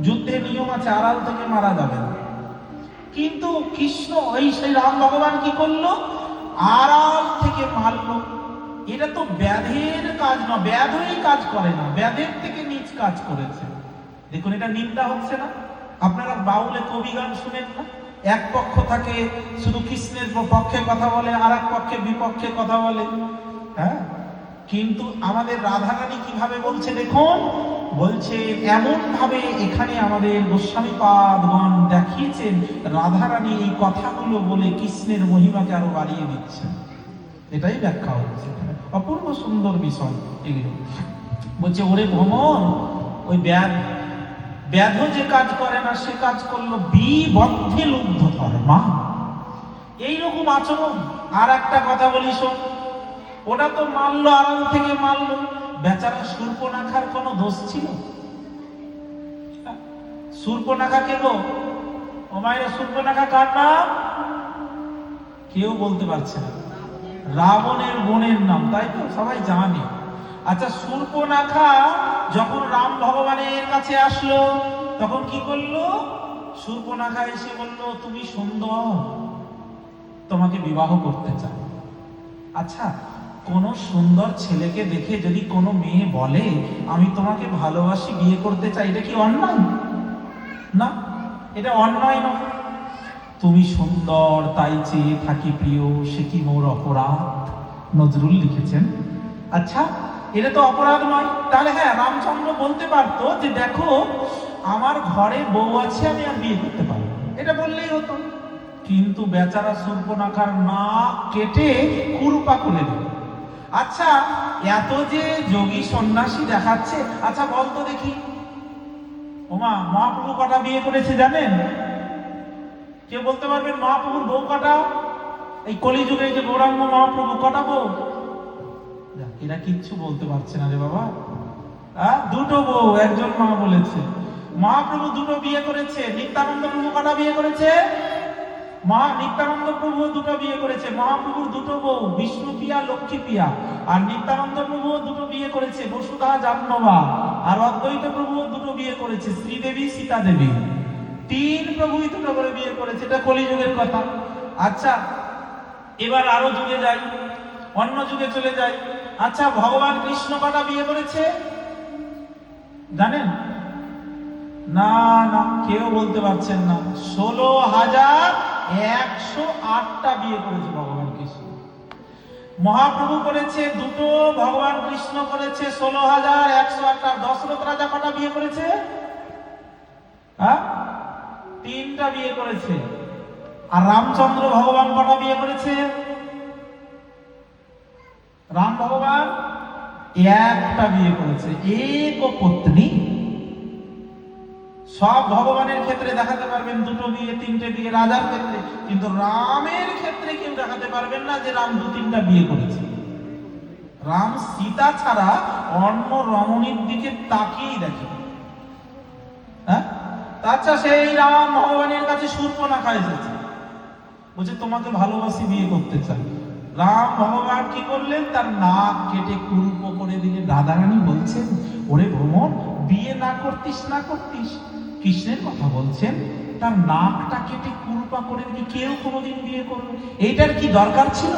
যুদ্ধের নিয়ম আছে, আড়াল থেকে মারা যাবে না। কিন্তু কৃষ্ণ ওই সেই রাম ভগবান কি করলো? আড়াল থেকে মারলো। এটা তো ব্যাধের কাজ না, ব্যাধই কাজ করে না, ব্যাধের থেকে নিজ কাজ করেছে। দেখুন এটা নিন্দা হচ্ছে না? আপনারা বাউলে কবি গান শুনেন না? এক পক্ষ থাকে শুধু কৃষ্ণের পক্ষে কথা বলে, আর এক পক্ষে বিপক্ষে কথা বলে। হ্যাঁ, কিন্তু আমাদের রাধারানী কিভাবে বলছে দেখুন, বলছে এমন ভাবে এখানে আমাদের গোস্বামীপাদগণ দেখিয়েছেন, রাধারানী এই কথাগুলো বলে কৃষ্ণের মহিমাকে আরো বাড়িয়ে দিচ্ছেন। এটাই ব্যাখ্যা হচ্ছে, অপূর্ব সুন্দর বিষয় এগুলো। বলছে ওরে ভ্রমণ, ওই ব্যাধ যে কাজ করে না সে কাজ করলো বিবদ্ধে লুব্ধ ধর্মা, এইরকম আচরণ। আর একটা কথা বলি শোন, ওটা তো মারলো, আড়াল থেকে মারলো, বেচারা শূর্পনাখার কোনো দোষ ছিল? শূর্পনাখা কে গো? ও মায়েরা, শূর্পনাখা কার নাম? কেউ বলতে পারছে না। রাবণের বোনের নাম, তাই তো সবাই জানে। আচ্ছা, শূর্পনাখা যখন রাম ভগবানের কাছে আসলো তখন কি করলো? শূর্পনাখা এসে বলল, তুমি সুন্দর, তোমাকে বিবাহ করতে চাই। আচ্ছা, কোন সুন্দর ছেলেকে দেখে যদি কোনো মেয়ে বলে আমি তোমাকে ভালোবাসি, বিয়ে করতে চাই, এটা কি অন্যায়? না, এটা অন্যায় নয়। তুমি সুন্দর তাই চেয়ে থাকি প্রিয়, সে কি মোর অপরাধ, নজরুল লিখেছেন। আচ্ছা, এটা তো অপরাধ নয়। তাহলে হ্যাঁ, রামচন্দ্র বলতে পারতো যে দেখো আমার ঘরে বউ আছে, আমি আর বিয়ে করতে পারবো, এটা বললেই হতো। কিন্তু বেচারা শূর্পনাখার নাক কেটে কুরুপা করে দিল। আচ্ছা, এত যে যোগী সন্ন্যাসী দেখাচ্ছে, আচ্ছা বলতো দেখি, ওমা মহাপ্রভু কটা বিয়ে করেছে জানেন? কে বলতে পারবেন মহাপ্রভুর বউ কটা? এই কলিযুগে যে গৌরাঙ্গ মহাপ্রভু কটা বউ? এরা কিচ্ছু বলতে পারছে না রে বাবা। দুটো বউ, একজন মা বলেছে। মহাপ্রভু দুটো বিয়ে করেছে। নিত্যানন্দ প্রভু কটা বিয়ে করেছে? নিত্যানন্দ প্রভু দুটো বিয়ে করেছে। মহাপ্রভুর দুটো বউ, বিষ্ণু পিয়া, লক্ষ্মী পিয়া। আর নিত্যানন্দ প্রভু দুটো বিয়ে করেছে, বসুধা, জাহ্নবা। আর অদ্বৈত প্রভু দুটো বিয়ে করেছে, শ্রীদেবী, সীতা দেবী। তিন প্রভুই দুটো করে বিয়ে করেছে। এটা কলিযুগের কথা। আচ্ছা, এবার আরো যুগে যাই, অন্য যুগে চলে যাই। আচ্ছা, ভগবান কৃষ্ণ কটা বিয়ে করেছে জানেন? না না, কেউ বলতে পারছেন না। 16,108টা বিয়ে করেছে ভগবান কৃষ্ণ। মহাপ্রভু করেছে দুটো, ভগবান কৃষ্ণ করেছে 16,108টা। দশরথ রাজা কটা বিয়ে করেছে? হ্যাঁ, 3টা বিয়ে করেছে। আর রামচন্দ্র ভগবান কটা বিয়ে করেছে? রাম ভগবান 1টা বিয়ে করেছে, এক পত্নী। সব ভগবানের ক্ষেত্রে দেখাতে পারবেন দুটো বিয়ে, 3টে বিয়ে, রাজার ক্ষেত্রে। কিন্তু রামের ক্ষেত্রে কেউ দেখাতে পারবেন না যে রাম 2-3টা বিয়ে করেছে। রাম সীতা ছাড়া অন্য রমণীর দিকে তাকিয়েই দেখে। হ্যাঁ, আচ্ছা, সেই রাম ভগবানের কাছে শূর্পনাখা এসেছে, বলছে তোমাকে ভালোবাসি, বিয়ে করতে চাই। রাম ভগবান কি করলেন? তার নাক কেটে কুরুপ করে দিলেন। রাধারানী বলছেন, ওরে ভ্রমণ, বিয়ে না করতিস না করতিস, কৃষ্ণের কথা বলছেন, তার নাকটা কেটে কুরুপা করে দিলি, কেউ কোনোদিন বিয়ে করবে? এইটার কি দরকার ছিল?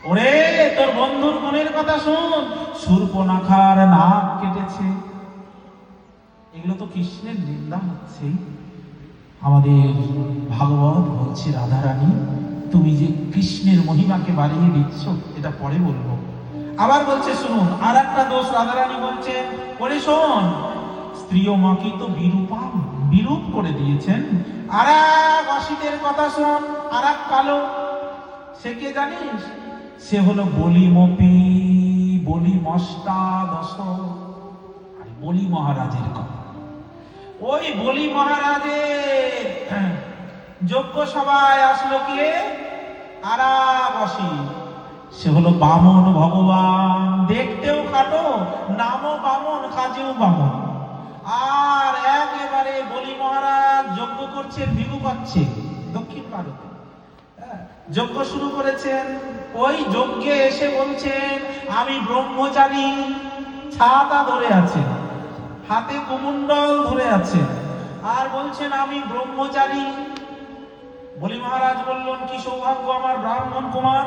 ওরে তোর বন্ধুর মনের কথা শোন, শূর্পণখার নাক কেটেছে। এগুলো তো কৃষ্ণের নিন্দা হচ্ছে। আমাদের ভাগবত বলছে রাধারানী তুমি যে কৃষ্ণের মহিমাকে বাড়িয়ে দিচ্ছ, এটা পরে বলবো। আবার বলছে শুনুন, আর একটা দোষ রাধারানী বলছে, ওরে শোন, স্ত্রীও মাকে তো বিরূপ করে দিয়েছেন। আর এক অসিতের কথা শোন, আর এক কালো, সে কে জানিস? সে হলো বলি মষ্টাদশ, বলি মহারাজের কথা। ওই বলি মহারাজের যজ্ঞ সভায় আসলো কে? আর এক অসিত, সে হলো বামন ভগবান। দেখতেও খাটো, নামও বামন, কাজেও বামন। আর একেবারে বলি মহারাজ যজ্ঞ করছেন, ভিগু পাচ্ছে দক্ষিণ ভারতে। যজ্ঞ শুরু করেছেন, ওই যজ্ঞে এসে বলছেন আমি ব্রহ্মচারী, ছাতা ধরে আছেন, হাতে কুমণ্ডল ধরে আছেন, আর বলছেন আমি ব্রহ্মচারী। বলি মহারাজ বললেন, কি সৌভাগ্য আমার ব্রাহ্মণ কুমার,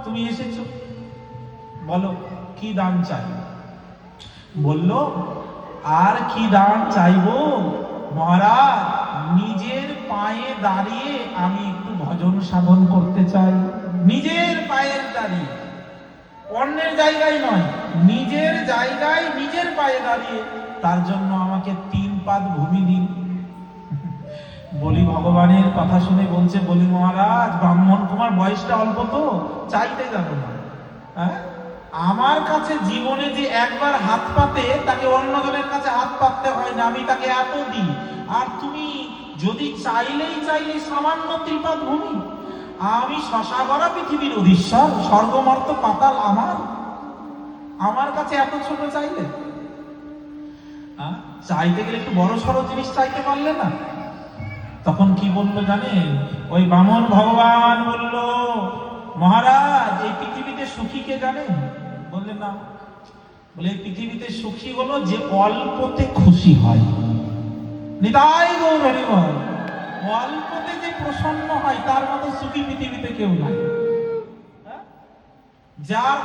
তুমি এসেছো, বলো কি দান চাই? বলল, আর কি দান চাইবো মহারাজ, নিজের পায়ে দাঁড়িয়ে আমি একটু ভজন সাধন করতে চাই। নিজের পায়ের দাঁড়িয়ে, অন্যের জায়গায় নয়, নিজের জায়গায় নিজের পায়ে দাঁড়িয়ে, তার জন্য আমাকে 3 পাদ ভূমি দিন। বলি ভগবানের কথা শুনে বলছে, বলি মহারাজ ব্রাহ্মণ কুমার বয়সটা অল্প তো, চাইতে যাবো না। হ্যাঁ, আমার কাছে জীবনে যে একবার হাত পাতে, তাকে অন্যজনের কাছে হাত পাততে হয় না, আমি তাকে এত দিই। আর তুমি যদি চাইলেই সামান্য 3 পাদ ভূমি, আমি শশাগরা পৃথিবীর অধীশ্বর, স্বর্গমর্ত পাতাল আমার কাছে এত ছোট চাইলে? চাইতে গেলে একটু বড় সড়ো জিনিস চাইতে পারলে না? তখন কি বললো জানেন? ওই বামন ভগবান বলল, মহারাজ এই পৃথিবীতে সুখী কে জানেন? বললেন না। বলে এই পৃথিবীতে সুখী হলো যে অল্পতে খুশি হয়। নিতাই গৌর হরি বল। অল্পতে যে প্রসন্ন হয়, তার মতো সুখী পৃথিবীতে কেউ নাই। যার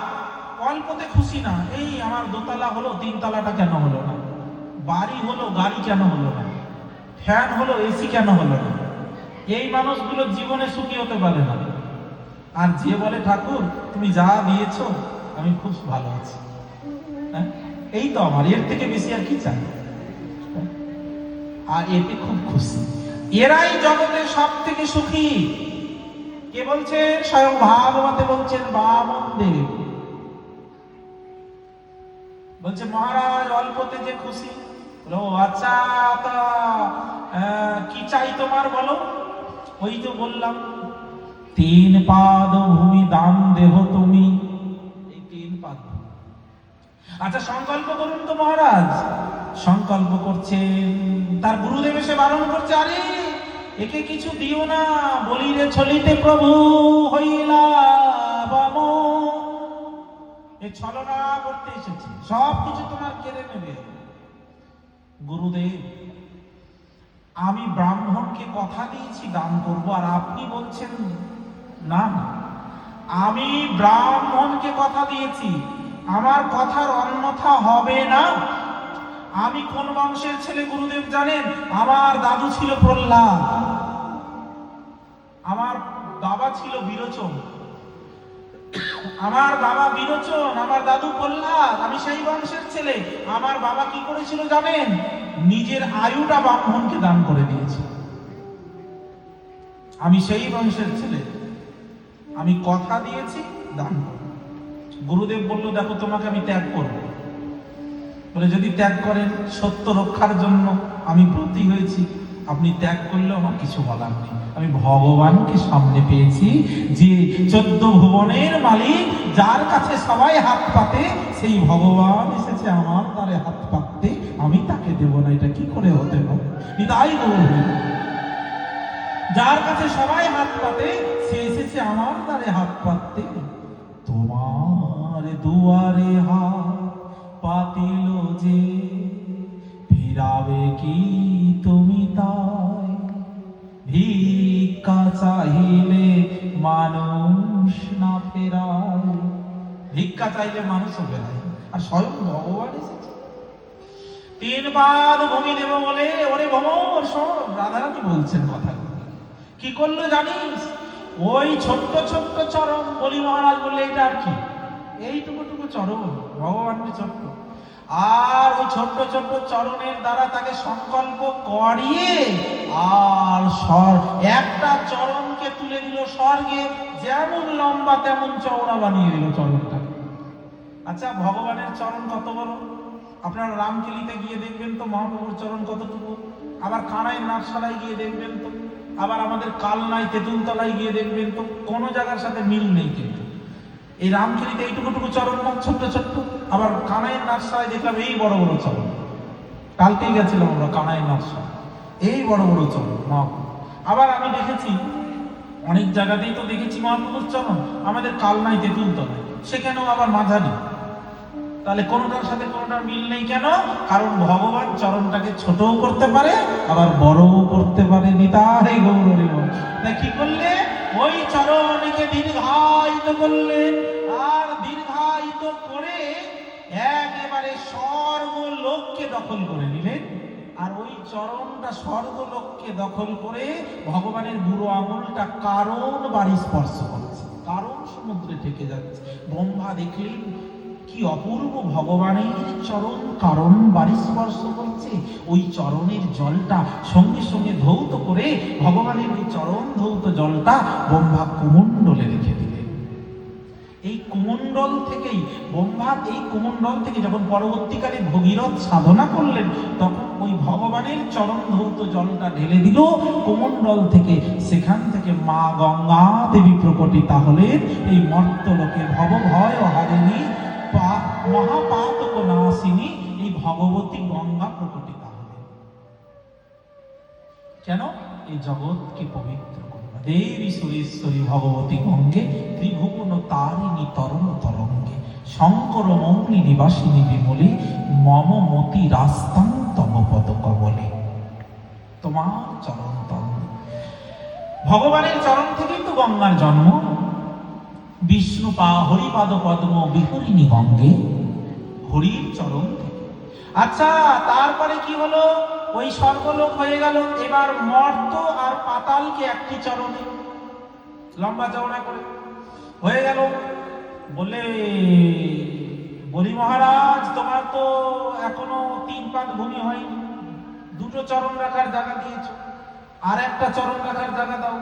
অল্পতে খুশি না, এই আমার 2 তলা হলো, 3 তলাটা কেন হলো না, বাড়ি হলো গাড়ি কেন হলো না, ফ্যান হলো এসি কেন হলো না, এই মানুষগুলো জীবনে সুখী হতে পারে না। আর যে বলে ঠাকুর তুমি যা দিয়েছো আমি খুব ভালো আছি, এই তো আমার, এর থেকে বেশি আর কি চাই, আর এতে খুব খুশি। এরাই জগতে সব থেকে সুখী। কে বলছে? স্বয়ং ভাগবতে বলছেন বামন দেব বলছে, মহারাজ অল্পতে যে খুশি। আচ্ছা তা কি চাই তোমার বলো? ওই তো বললাম 3 পাদ ভূমি দান দেহ তুমি, এই 3 পাদ। আচ্ছা সংকল্প করুন তো মহারাজ। সংকল্প করছেন, তার গুরুদেব এসে বারণ করছে, আরে একে কিছু দিও না, বলিরে ছলিতে প্রভু হইলা বামন, এ ছলনা করতে এসেছে, সব কিছু তোমার কেড়ে নেবে। গুরুদেব আমি ব্রাহ্মণকে কথা দিয়েছি দান করব, আর আপনি বলছেন না। আমি ব্রাহ্মণকে কথা দিয়েছি, আমার কথার অন্যথা হবে না। আমি কোন বংশের ছেলে গুরুদেব জানেন? আমার দাদু ছিল প্রহ্লাদ, আমার বাবা ছিল বিরোচন, আমার বাবা বিরোচন, আমার দাদু প্রহ্লাদ, আমি সেই বংশের ছেলে। আমার বাবা কি করেছিল জানেন? নিজের আয়ুটা ব্রাহ্মণকে দান করে দিয়েছে। আমি সেই বংশের ছেলে, আমি কথা দিয়েছি দান করব। গুরুদেব বলল, দেখো তোমাকে আমি ত্যাগ করব। বলে, যদি ত্যাগ করেন, সত্য রক্ষার জন্য আমি ব্রতী হয়েছি, আপনি ত্যাগ করলেও আমার কিছু বলার নেই। আমি ভগবানকে সামনে পেয়েছি, যে 14 ভুবনের মালিক, যার কাছে সবাই হাত পাতে, সেই ভগবান এসেছে আমার দ্বারে হাত পাততে, আমি তাকে দেব না, এটা কি করে হতে পারে? তাই গৌর, যার কাছে সবাই হাত পাতে, সে এসেছে আমার দ্বারে হাত পাততে। তোমার দুয়ারে হাত পাতিল যে, ফিরাবে কি তুমি তাই? ভিক্ষা চাহিলে মানুষ না ফেরায়, ভিক্ষা চাইলে মানুষও বেড়ায়, আর স্বয়ং ভগবান এসেছে। 3 পাদ ভূমি দেব বলে, ওরে ভ্রমর শোন, রাধারানী বলছেন কথাগুলো। কি করলো জানিস? ওই ছোট্ট ছোট্ট চরণ, বলি মহারাজ বললে এটা আর কি, এইটুকু চরণ, ভগবানের ছোট্ট, আর ওই ছোট্ট ছোট্ট চরণের দ্বারা তাকে সংকল্প করিয়ে আর একটা চরণকে তুলে দিল স্বর্গে, যেমন লম্বা তেমন চওড়া বানিয়ে দিল চরণটাকে। আচ্ছা, ভগবানের চরণ কত বড়? আপনারা রামকেলিতে গিয়ে দেখবেন তো মহাপ্রভুর চরণ কতটুকু, আবার কানাই নাটশালায় গিয়ে দেখবেন তো, আবার আমাদের কালনাই তেঁতুলতলায় গিয়ে দেখবেন তো, কোনো জায়গার সাথে মিল নেই। কিন্তু এই রামকেলিতে এইটুকু চরণ না, ছোট্ট ছোট্ট, আবার কানাইয়ের নাটশালায় দেখলাম এই বড় বড় চরণ। কালকেই গেছিলাম আমরা কানাইয়ের নাটশালা, এই বড় বড় চরণ মহাপ্রভু। আবার আমি দেখেছি অনেক জায়গাতেই তো দেখেছি মহাপ্রভুর চরণ, আমাদের কালনাই তেঁতুলতলায়, সেখানেও আবার মাঝারি। তাহলে কোনটার সাথে কোনটার মিল নেই কেন? কারণ ভগবান চরণটাকে ছোটও করতে পারে আবার বড়ও করতে পারে। নিতাই গৌর হরি। তাই কি করলে? ওই চরণকে দীর্ঘায়িত করলেন, আর দীর্ঘায়িত করে একেবারে স্বর্গলোককে দখল করে নিলেন। আর ওই চরণটা স্বর্গলোককে দখল করে ভগবানের বুড়ো আঙুলটা কারণ বাড়ি স্পর্শ করছে, কারণ সমুদ্রে থেকে যাচ্ছে। ব্রহ্মা দেখলেন কি অপূর্ব, ভগবানের চরণ কারণ বাড়ি স্পর্শ করছে। ওই চরণের জলটা সঙ্গে সঙ্গে ধৌত করে ভগবানের ওই চরণ ধৌত জলটা ব্রহ্মা কুমণ্ডলে রেখে দিলেন। এই কুমণ্ডল থেকেই ব্রহ্মা, এই কুমণ্ডল থেকে যখন পরবর্তীকালে ভগীরথ সাধনা করলেন, তখন ওই ভগবানের চরণ ধৌত জলটা ঢেলে দিল কুমণ্ডল থেকে। সেখান থেকে মা গঙ্গা দেবী প্রকটিতা হলেন এই মর্তলোকে। ভবভয় হারিণী মহাপাতক নাশিনী এই ভগবতী গঙ্গা প্রকটিতা হলেন। কেন? এই জগৎকে পবিত্র করবে। দেবী সুরেশ্বরী ভগবতী গঙ্গে, ত্রিভুবন তারিণী তরণ তরঙ্গে, শঙ্কর মৌলি নিবাসিনী বিমলে, মম মতি রাস্তাং তব পদ কমলে। তোমার চরণ তরণ, ভগবানের চরণ থেকেই তো গঙ্গার জন্ম। বিষ্ণু হরিপাদ পদ্ম বিহরিণী গঙ্গে, হরির চরণ থেকে। আচ্ছা, তারপরে কি হলো? ওই স্বর্গলোক হয়ে গেল। এবার মর্ত আর পাতালকে একটি চরণে লম্বা চওড়া করে হয়ে গেল। বলে, বলি মহারাজ তোমার তো এখনো 3 পাদ ভূমি হয়নি, 2টো চরণ রাখার জায়গা দিয়েছো, আর একটা চরণ রাখার জায়গা দাও।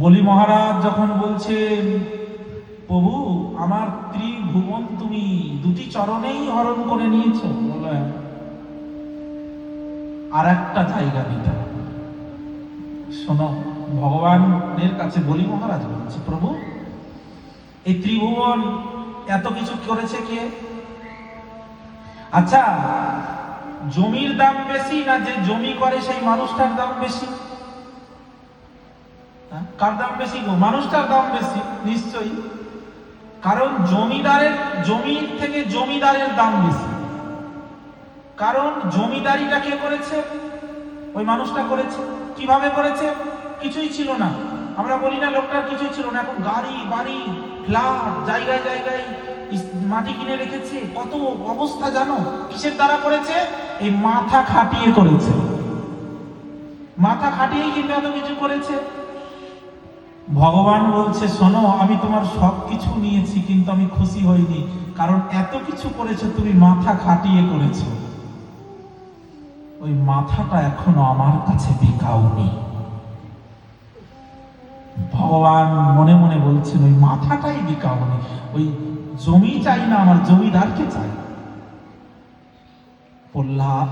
বলি মহারাজ যখন বলছেন, প্রভু আমার ত্রিভুবন তুমি 2টি চরণেই হরণ করে নিয়েছো, বলো আর একটা জায়গা দিতে। শোনো, ভগবানের কাছে বলি মহারাজ বলছে, প্রভু এই ত্রিভুবন এত কিছু করেছে কে? আচ্ছা, জমির দাম বেশি না যে জমি করে সেই মানুষটার দাম বেশি? কার দাম বেশি গো? মানুষটার দাম বেশি নিশ্চয়ই, কারণ জমির থেকে জমিদারের দাম বেশি। কারণ জমিদারিটা কে করেছে? ওই মানুষটা করেছে। কিভাবে করেছে? কিছুই ছিল না। আমরা বলি না লোকটার কিছুই ছিল না, এখন গাড়ি বাড়ি ফ্ল্যাট, জায়গায় জায়গায় মাটি কিনে রেখেছে। কত অবস্থা জানো? কিসের দ্বারা করেছে? এই মাথা খাটিয়ে করেছে। মাথা খাটিয়েই কিন্তু এত কিছু করেছে। ভগবান বলছে, শোনো আমি তোমার সবকিছু নিয়েছি, কিন্তু আমি খুশি হইনি, কারণ এত কিছু করেছো তুমি মাথা খাটিয়ে করেছো। ওই মাথাটা এখনো আমার কাছে বিকাওনি। ভগবান মনে মনে বলছেন, ওই মাথাটাই বিকাওনি। ওই জমি চাই না, আমার জমিদারকে চাই। প্রহ্লাদ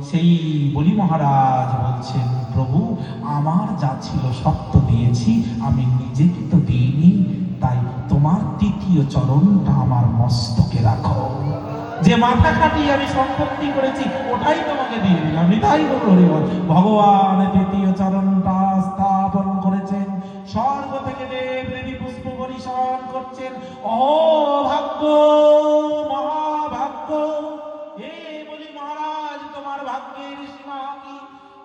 সেই বলি মহারাজ বলছেন, প্রভু আমার যা ছিল সব তো দিয়েছি, আমি নিজেকে তো দিইনি, তাই তোমার 3য় চরণটা আমার মস্তকে রাখো। যে মাথা খাটিয়ে আমি সম্পত্তি করেছি ওটাই তোমাকে দিয়ে দিলাম। তাই ভগবান 3য় চরণটা স্থাপন করেছেন। স্বর্গ থেকে দেব দেবী পুষ্প পরিশন করছেন। অভাগ্য, মহাভাগ্য, তোমার ভাগ্যের সীমা কি?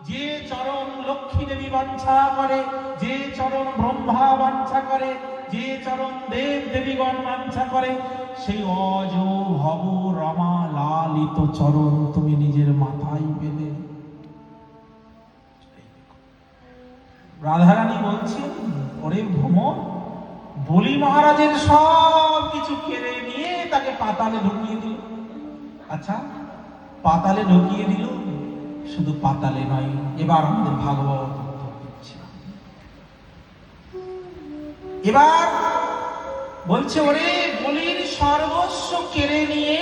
যে চরণ লক্ষ্মী দেবী বাঞ্ছা করে, যে চরণ ব্রহ্মা বাঞ্ছা করে, যে চরণ দেব দেবীগণ বাঞ্ছা করে, সেই অজ ভব রমা লালিত চরণ তুমি নিজের মাথায় পেলে। রাধারানী বলছেন, ওরে ভ্রমর, বলি মহারাজের সব কিছু কেড়ে নিয়ে তাকে পাতালে ঢুকিয়ে দিল। আচ্ছা, পাতালে ঢুকিয়ে দিল, শুধু পাতালে নয়, এবার আমাদের ভাগবত উত্তর দিচ্ছে। এবার বলছে, ওরে বলির সর্বস্ব কেড়ে নিয়ে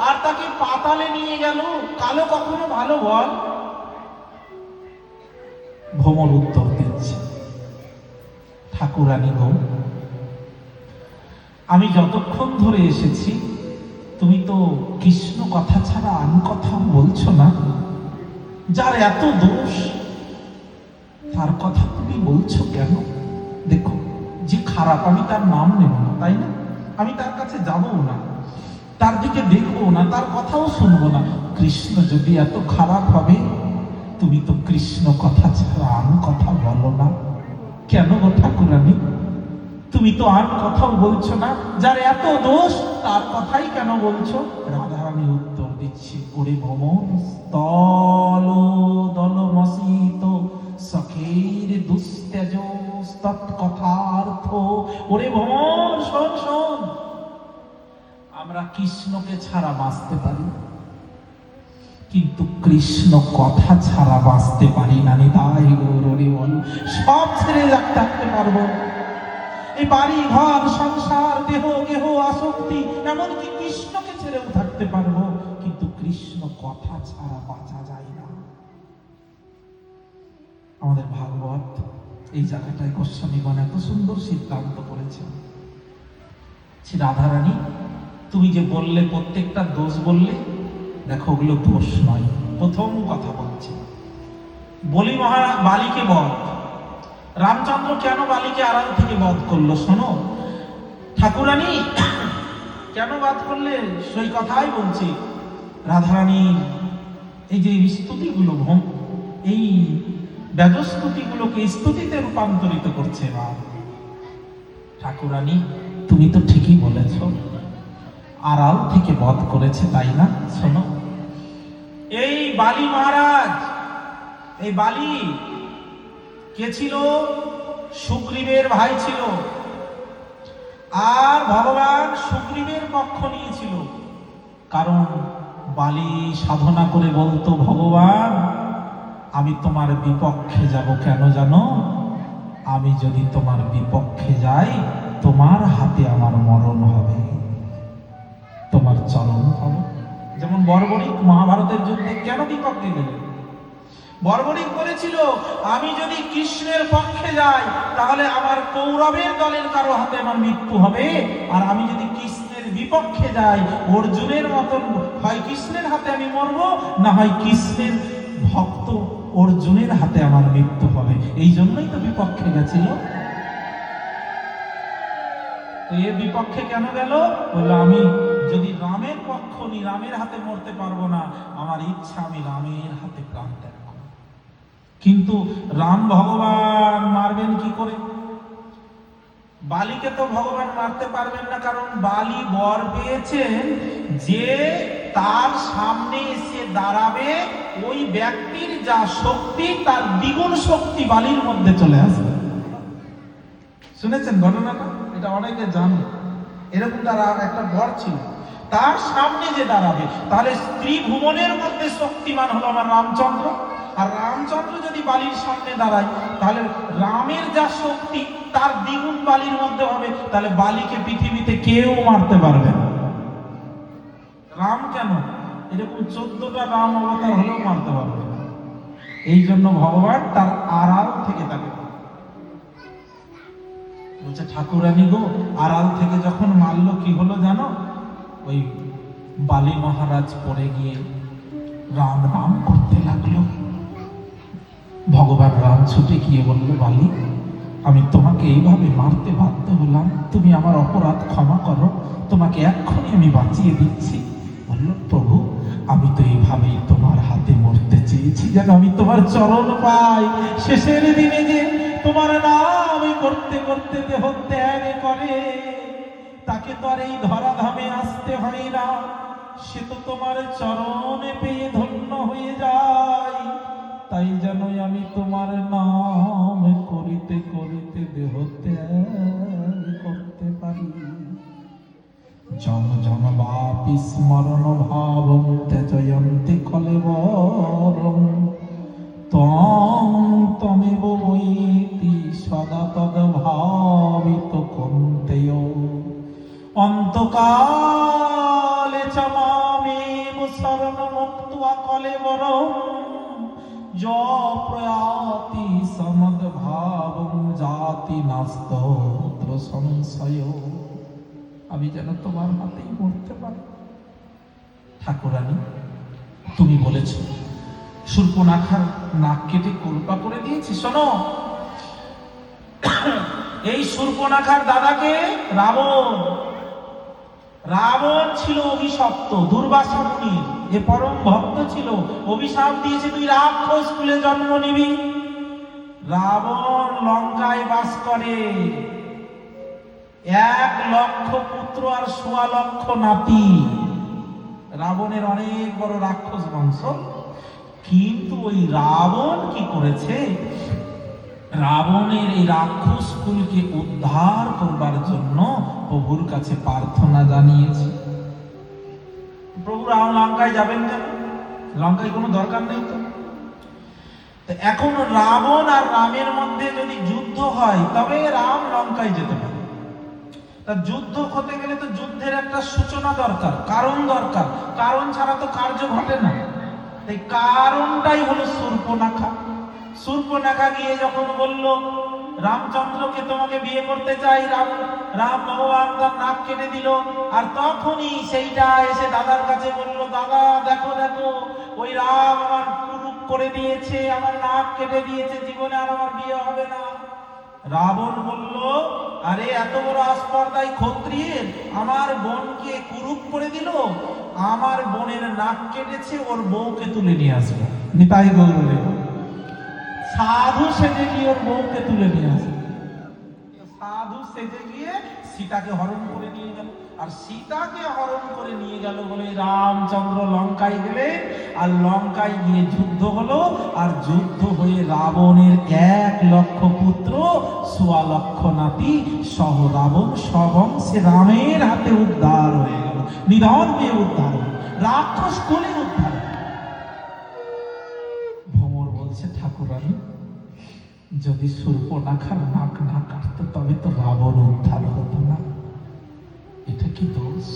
আর তাকে পাতালে নিয়ে গেল, কালো কখনো ভালো বল? ভ্রমর উত্তর দিচ্ছে, ঠাকুরানী গো, আমি যতক্ষণ ধরে এসেছি তুমি তো কৃষ্ণ কথা ছাড়া আন কথা বলছো না। যার এত দোষ তার কথা তুমি বলছো কেন? দেখো, যে খারাপ আমি তার নাম নেব না, তাই না? আমি তার কাছে যাবো না, তার দিকে দেখবো না, তার কথাও শুনবো না। কৃষ্ণ যদি এত খারাপ হবে, তুমি তো কৃষ্ণ কথা ছাড়া আন কথা বলো না কেন গো ঠাকুরানী? তুমি তো আর কথাও বলছো না, যার এত দোষ তার কথাই কেন বলছো? রাধারানী উত্তর দিচ্ছি, ওরে ভ্রমর, স্থল দলমসিত সখের দুস্তেজ তৎকথার্থ। ওরে ভ্রমর, শোন শোন, আমরা কৃষ্ণকে ছাড়া বাঁচতে পারি, কিন্তু কৃষ্ণ কথা ছাড়া বাঁচতে পারি না। নিতাই গৌর বল, সব ছেড়ে থাকতে পারবো, এই বাড়ি ঘর সংসার দেহ গেহ আসক্তি, এমনকি কৃষ্ণকে ছেড়েও থাকতে পারবো, কিন্তু কৃষ্ণ কথা ছাড়া বাঁচা যায় না। আমাদের ভাগবত এই জায়গাটায় গোস্বামীগণ এত সুন্দর সিদ্ধান্ত করেছে। রাধারানী, তুমি যে বললে প্রত্যেকটা দোষ বললে, দেখো ওগুলো দোষ নয়। প্রথম কথা বলছি, বলি মহারাজ বালিকে বধ, রামচন্দ্র কেন বালিকে আড়াল থেকে বধ করলো শোনো। ঠাকুরানী কেন বধ করলে সেই কথাই বলছি। রাধারানী এই যে স্তুতিগুলো, এই ব্যাজস্তুতিগুলোকে স্তুতিতে রূপান্তরিত করছে। ঠাকুরানী তুমি তো ঠিকই বলেছ, আড়াল থেকে বধ করেছে, তাই না? শোনো, এই বালি মহারাজ, এই বালি কে ছিল? সুগ্রীবের ভাই ছিল, আর ভগবান সুগ্রীবের পক্ষ নিয়েছিল। কারণ বালি সাধনা করে বলতো, ভগবান আমি তোমার বিপক্ষে যাব কেন জানো? আমি যদি তোমার বিপক্ষে যাই, তোমার হাতে আমার মরণ হবে, তোমার চরণ হবে। যেমন বর্বরিক মহাভারতের যুদ্ধে কেন বিপক্ষে গেলেন? বর্বরিক বলেছিল, আমি যদি কৃষ্ণের পক্ষে যাই তাহলে আমার কৌরবের দলের কারো হাতে আমার মৃত্যু হবে, আর আমি যদি কৃষ্ণের বিপক্ষে যাই, অর্জুনের মতন হয় কৃষ্ণের হাতে আমি মরবো, না হয় কৃষ্ণের ভক্ত অর্জুনের হাতে আমার মৃত্যু হবে। এই জন্যই তো বিপক্ষে গেছিল। তো এর বিপক্ষে কেন গেল? বললো, আমি যদি রামের পক্ষ নিই, রামের হাতে মরতে পারবো না, আমার ইচ্ছা আমি রামের হাতে প্রাণ ত্যাগ করব। কিন্তু রাম ভগবান মারবেন কি করে? বালিকে তো ভগবান মারতে পারবেন না, কারণ বালি বর পেয়েছেন যে তার সামনে এসে দাঁড়াবে ওই ব্যক্তির যা শক্তি, তার দ্বিগুণ শক্তি বালির মধ্যে চলে আসবে। শুনেছেন ঘটনাটা? এটা অনেকে জানে। এরকম তার একটা বর ছিল, তার সামনে যে দাঁড়াবে, তাহলে স্ত্রী ভুবনের মধ্যে শক্তিমান হলো আমার রামচন্দ্র, আর রামচন্দ্র যদি বালির সামনে দাঁড়ায়, তাহলে রামের যা শক্তি তার দ্বিগুণ বালির মধ্যে হবে। তাহলে বালিকে পৃথিবীতে কেউ মারতে পারবে না। রাম কেন, এরকম 14টা রাম অবতার হলেও মারতে পারবে না। এই জন্য ভগবান তার আড়াল থেকে তাকে বলছে, ঠাকুরানী গো, আড়াল থেকে যখন মারলো, কি হলো জানো? ওই বালি মহারাজ পড়ে গিয়ে রাম রাম করতে লাগলো। ভগবান রাম ছুটে গিয়ে বলল, বালি আমি তোমাকে এইভাবে মারতে বাধ্য হলাম, তুমি আমার অপরাধ ক্ষমা করো, তোমাকে এক্ষুনি আমি বাঁচিয়ে দিচ্ছি। বলল, প্রভু আমি তো এইভাবেই তোমার হাতে মরতে চেয়েছি, যেন আমি তোমার চরণ পাই। শেষের দিনে যে তোমার নাম করতে করতে দেহ ত্যাগ করে, তাকে তো আর এই ধরাধামে আসতে হয় না, সে তো তোমার চরণে পেয়ে ধন্য হয়ে যায়। তাই যেন আমি তোমার নাম করিতে করিতে দেহ ত্যাগ করতে পারি। জন জন বাপি স্মরণ ভাবং ত্যজয়ন্তি কলেবরং ত্বং ত্বমেব বৈতি সদা তদ ভাবিত কন্তেয় অন্তকালে চ মামেব শরণমুক্ত্বা কলেবরং য প্রয়াতি সমদ ভাবং জাতি নাস্তত্র সংশয়। আমি যেন তোমার হাতেই মরতে পারি। ঠাকুরানী, তুমি বলেছ শূর্পণখার নাক কেটে কল্পা করে দিয়েছি। শোনো, এই শূর্পণখার দাদাকে রাবণ, রাবণ ছিল অভিশপ্ত, দুর্বাসা মুনির যে পরম ভক্ত ছিল, অভিশাপ দিয়েছে তুই রাক্ষস কুলে জন্ম নিবি। রাবণ লঙ্কায় বাস করে, 1,00,000 পুত্র আর 1,00,000 নাতি। রাবণের অনেক বড় রাক্ষস বংশ। কিন্তু ওই রাবণ কি করেছে, রাবণের এই রাক্ষস কুলকে উদ্ধার করবার জন্য প্রভুর কাছে প্রার্থনা জানিয়েছে। প্রভু রাম লঙ্কায় যাবেন কেন? লঙ্কায় কোনো দরকার নেই তো। এখন রাবণ আর রামের মধ্যে যদি যুদ্ধ হয় তবে রাম লঙ্কায় যেতে পারে। তা যুদ্ধ হতে গেলে তো যুদ্ধের একটা সূচনা দরকার, কারণ দরকার। কারণ ছাড়া তো কার্য ঘটে না। এই কারণটাই হলো শূর্পণখা। শূর্পণখা গিয়ে যখন বলল রামচন্দ্রকে তোমাকে বিয়ে করতে চাই, রাম ভগবান তার নাক কেটে দিল। আর তখনই সেইটা এসে দাদার কাছে বলল, দাদা দেখো দেখো, ওই রাম আমার কুরূপ করে দিয়েছে, আমার নাক কেটে দিয়েছে, জীবনে আর আমার বিয়ে হবে না। রাবণ বলল, আরে এত বড় আস্পর্ধায় ক্ষত্রিয়ের, আমার বোনকে কুরূপ করে দিল, আমার বোনের নাক কেটেছে, ওর বউকে তুলে নিয়ে আসবো। নিতাই গৌর সাধু সেজে গিয়ে ওর বউকে তুলে নিয়ে আসবে। সাধু সেজে গিয়ে সীতাকে হরণ করে নিয়ে গেল। আর সীতাকে হরণ করে নিয়ে গেল বলে রামচন্দ্র লঙ্কায় গেলে, আর লঙ্কায় গিয়ে যুদ্ধ হলো। আর যুদ্ধ হয়ে রাবণের 1,00,000 পুত্র 1,00,000 নাতি সহ রাবণ সবংশে রামের হাতে উদ্ধার হয়ে গেল, নিধন হয়ে উদ্ধার হল, রাক্ষস কুলে উদ্ধার। ভ্রমর বলছে, ঠাকুরানী যদি শূর্পণখার নাক না কাটতো তবে তো রাবণ উদ্ধার হতো না। এটা কি দোষ?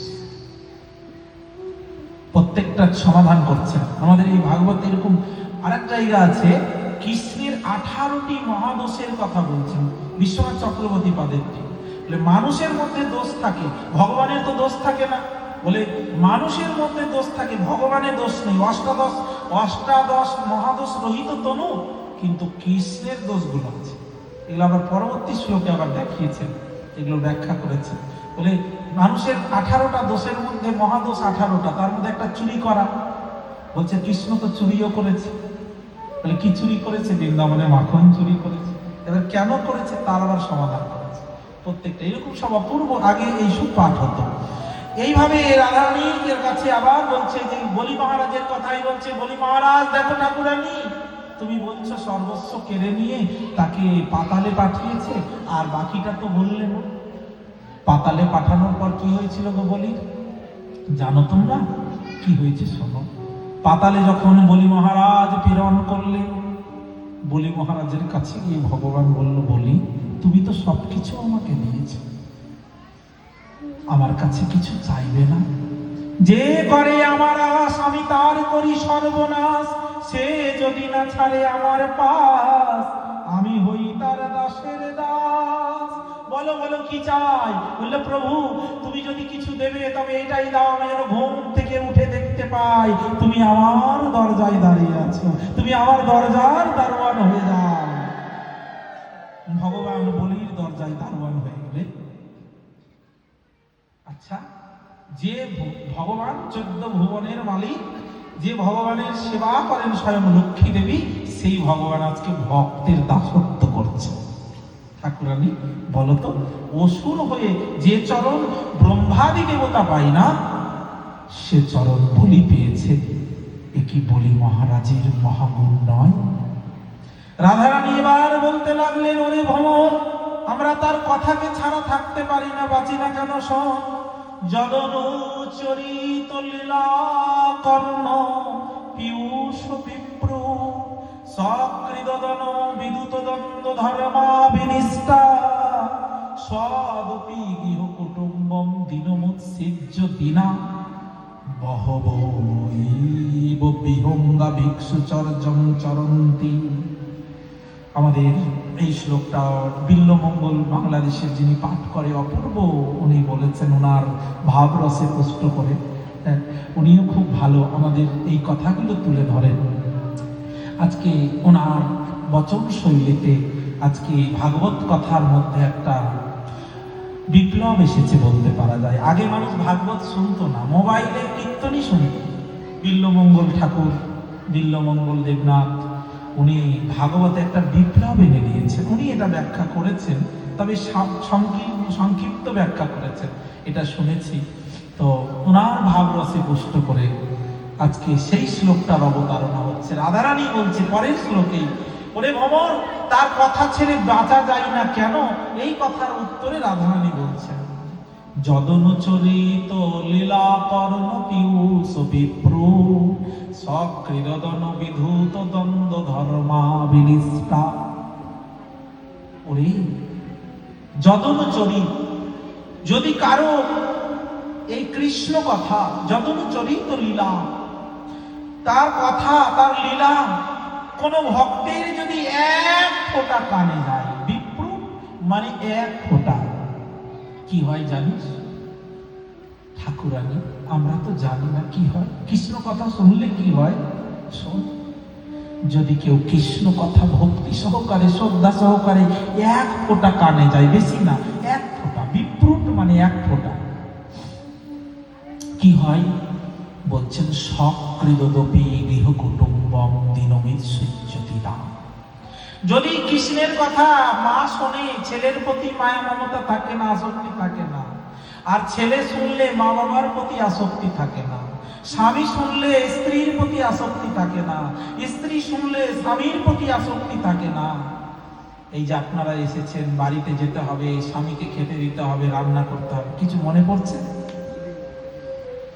প্রত্যেকটা সমাধান করছে আমাদের এই ভাগবতে। এরকম আরেক জায়গা আছে, কৃষ্ণের 18টি মহাদোষের কথা বলছেন বিশ্বনাথ চক্রবর্তী পাদেরটি। বলে মানুষের মধ্যে দোষ থাকে, ভগবানের তো দোষ থাকে না। বলে মানুষের মধ্যে দোষ থাকে, ভগবানের দোষ নেই। অষ্টাদশ মহাদোষ রহিত তনু, কিন্তু কৃষ্ণের দোষগুলো আছে। এগুলো আবার পরবর্তী শ্লোকে আবার দেখিয়েছেন, এগুলো ব্যাখ্যা করেছে। বলে মানুষের 18টা দোষের মধ্যে মহাদোষ 18টা, তার মধ্যে একটা চুরি করা। বলছে কৃষ্ণ তো চুরিও করেছে। বলে কি চুরি করেছে? বৃন্দাবনে মাখন চুরি করেছে। এবার কেন করেছে তার আবার সমাধান করেছে। প্রত্যেকটা এরকম সব অপূর্ব আগে এই সব পাঠ হতো। এইভাবে রাধারানীর কাছে আবার বলছে যে বলি মহারাজের কথাই বলছে, বলি মহারাজ দেখো ঠাকুরানী, তুমি বলছো সর্বস্ব কেড়ে নিয়ে তাকে পাতালে পাঠিয়েছে, আর বাকিটা তো বললে না। পাতালে পাঠানোর পর কি হয়েছিল গো বলি? জানো তোমরা কি হয়েছে? শোনো। পাতালে যখন বলি মহারাজ প্রেরণ করলেন, বলি মহারাজের কাছে গিয়ে ভগবান বলল, বলি তুমি তো সবকিছু আমাকে দিয়েছো, আমার কাছে কিছু চাইবে না? যে করে আমার আশ আমি তার করি সর্বনাশ, সে যদি না ছাড়ে আমার পাশ আমি হই তার দাসের দাস। বলো বলো কি চাই? বললো প্রভু তুমি যদি কিছু দেবে তবে এটাই দাও, আমি যেন ঘুম থেকে উঠে দেখতে পাই তুমি আমার দরজায় দাঁড়িয়ে আছো, তুমি আমার দরজার দারোয়ান হয়ে যাও। ভগবান বলির দরজায় দারোয়ান হয়ে গেলে। আচ্ছা, যে ভগবান 14 ভুবনের মালিক, যে ভগবানের সেবা করেন স্বয়ং লক্ষ্মী দেবী, সেই ভগবান আজকে ভক্তের দাসত্ব করছে। ঠাকুরানী বলতো, অসুর হয়ে যে চরণ ব্রহ্মাদি দেবতা পায় না, সে চরণ বলি পেয়েছে, এ কি বলি মহারাজের মহাগুণ নয়? রাধারানী এবার বলতে লাগলেন, ওরে ভ্রমর, আমরা তার কথাকে ছাড়া থাকতে পারি না, বাঁচি না কেন শোন। যদনু চরিত লীলা কর্ণ পীয়ূষ বিপ্র সকৃদন বিদুত দ্বন্দ্ব ধর্মা বিনিষ্টা স্বদপি গৃহ কুটুম্বম দিনমুৎসিজ্য দিনা বহবৈব বিহঙ্গা ভিক্ষু চর্যং চরন্তি। আমাদের এই শ্লোকটা বিল্লমঙ্গল বাংলাদেশের যিনি পাঠ করে অপূর্ব, উনি বলেছেন ওনার ভাবরসে পুষ্ট করে, উনিও খুব ভালো আমাদের এই কথাগুলো তুলে ধরেন। আজকে ওনার বচন শৈলীতে আজকে ভাগবত কথার মধ্যে একটা বিপ্লব এসেছে বলতে পারা যায়। আগে মানুষ ভাগবত শুনতো না, মোবাইলে কীর্তনই শুনত। বিল্লমঙ্গল ঠাকুর, বিল্লমঙ্গল দেবনাথ, উনি ভাগবতে একটা বিপ্লব এনে দিয়েছেন। উনি এটা ব্যাখ্যা করেছেন, তবে সংক্ষিপ্ত ব্যাখ্যা করেছেন, এটা শুনেছি। তো ওনার ভাবরসে পুষ্ট করে আজকে সেই শ্লোকটার অবতারণা হচ্ছে। রাধারানী বলছে পরের শ্লোকেই, ওরে ভ্রমর, তার কথা ছেড়ে বাঁচা যায় না কেন? এই কথার উত্তরে রাধারানী বলছেন, যদনুচরিত লীলা কর্ণ পীয়ূষ বিপ্র সক্রীদন বিধূত দ্বন্দ্ব ধর্মা বিনিষ্টা। ওরে যদনুচরিত, যদি কারো এই কৃষ্ণ কথা, যদনুচরিত লীলা, তার কথা, তার লীলা কোন ভক্তের যদি এক ফোঁটা কানে যায়, বিপ্র মানে এক ফোঁটা, কি হয় জানিস ঠাকুরানী? আমরা তো জানি না কি হয়। কৃষ্ণ কথা শুনলে কি হয় শোন। যদি কেউ কৃষ্ণ কথা ভক্তি সহকারে, শ্রদ্ধা সহকারে এক ফোঁটা কানে যায়, বেশি না, এক ফোঁটা, বিপ্রুট মানে এক ফোঁটা, কি হয় বলছেন, সক্রীদপি গৃহ কুটুম্বম দিনমিৎসুজ্যোতিদা। যদি কৃষ্ণের কথা মা শোনে, ছেলের প্রতি মায়া মমতা থাকে না, আসক্তি থাকে না। আর ছেলে শুনলে মা বাবার প্রতি আসক্তি থাকে না। স্বামী শুনলে স্ত্রীর প্রতি আসক্তি থাকে না। স্ত্রী শুনলে স্বামীর প্রতি আসক্তি থাকে না। এই যে আপনারা এসেছেন, বাড়িতে যেতে হবে, স্বামীকে খেতে দিতে হবে, রান্না করতে হবে, কিছু মনে পড়ছে?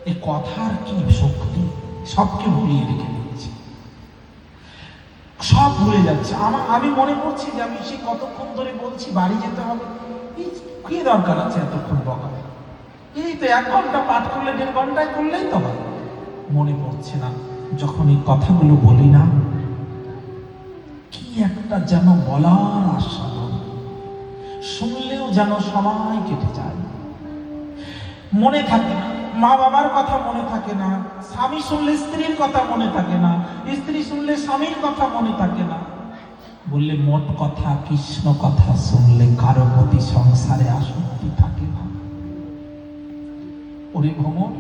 এই কথার কি শক্তি, সবকে ভুলিয়ে রেখে দিচ্ছে, সব ভুলে যাচ্ছে। আমি মনে করছি যে আমি সে কতক্ষণ ধরে বলছি বাড়ি যেতে হবে, কি দরকার আছে এতক্ষণ বকা? এই তো 1 ঘন্টা পাঠ করলে 1.5 ঘন্টায় করলেই তো হয়। মনে পড়ছে না, যখন এই কথাগুলো বলি না, কি একটা যেন বলার আস্বাদন, শুনলেও যেন সময় কেটে যায়, মনে থাকে না। মা বাবার কথা মনে থাকে না, স্বামী শুনলে স্ত্রীর কথা মনে থাকে না, স্ত্রী শুনলে স্বামীর কথা মনে থাকে না। বললে মোট কথা, কৃষ্ণ কথা শুনলে কারো প্রতি সংসারে আসক্তি থাকে না। ওরে ভ্রমর,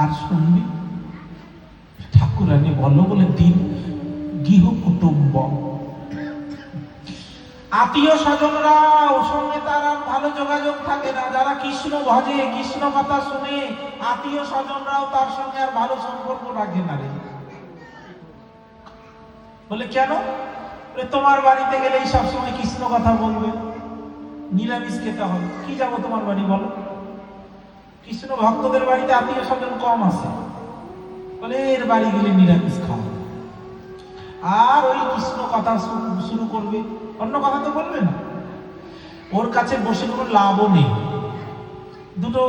আর শুনবি? ঠাকুরানী বলো বলে দিন গৃহ কুটুম্ব, আত্মীয় স্বজনরাও সঙ্গে তার আর ভালো যোগাযোগ থাকে না। যারা কৃষ্ণ ভজে, কৃষ্ণ কথা শুনে, আত্মীয় স্বজনরাও তার সঙ্গে আর ভালো সম্পর্ক রাখে না রে। বলে কেন? তোমার বাড়িতে গেলেই সবসময় কৃষ্ণ কথা বলবে, নিরামিষ খেতে হবে, কি যাবো তোমার বাড়ি বলো? কৃষ্ণ ভক্তদের বাড়িতে আত্মীয় স্বজন কম আছে, বলে এর বাড়ি গেলে নিরামিষ খাওয়া, আর ওই কৃষ্ণ কথা শুরু করবে, অন্য কথা তো বলবে না। ওর কাছে বসে কোনো লাভও নেই, দুটো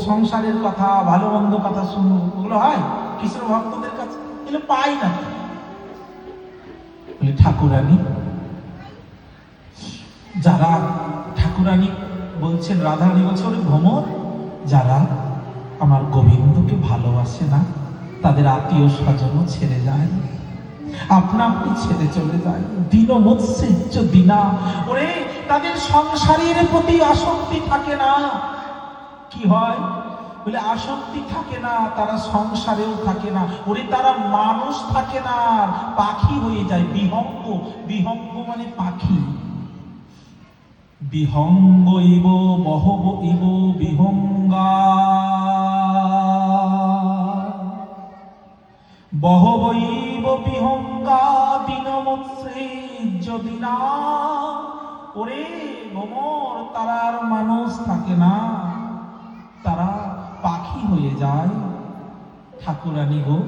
সংসারের কথা, ভালো মন্দ কথা শুনবো, ওগুলো হয় কৃষ্ণ ভক্তদের কাছে, এগুলো পাই না। বলে ঠাকুরানী, যারা, ঠাকুরানী বলছেন, রাধারানী বলছে, ওরে ভ্রমর, যারা আমার গোবিন্দকে ভালোবাসে না, তাদের আত্মীয় স্বজনও ছেড়ে যায়, আপনা আপনি ছেড়ে চলে যায়, দিনমুৎসিজ্য দিনা। ওরে তাদের সংসারের প্রতি আসক্তি থাকে না। কি হয় বলে, আসক্তি থাকে না, তারা সংসারেও থাকে না। ওরে তারা মানুষ থাকে না, পাখি হয়ে যায়, বিহঙ্গ। বিহঙ্গ মানে পাখি। বিহঙ্গ ইব বহব ইব বিহঙ্গা বহবৈব বিহঙ্গা দিনমৎসৃজ্য দিনা। ওরে ভ্রমর, তারা আর মানুষ থাকে না, তারা পাখি হয়ে যায়। ঠাকুরানী গো,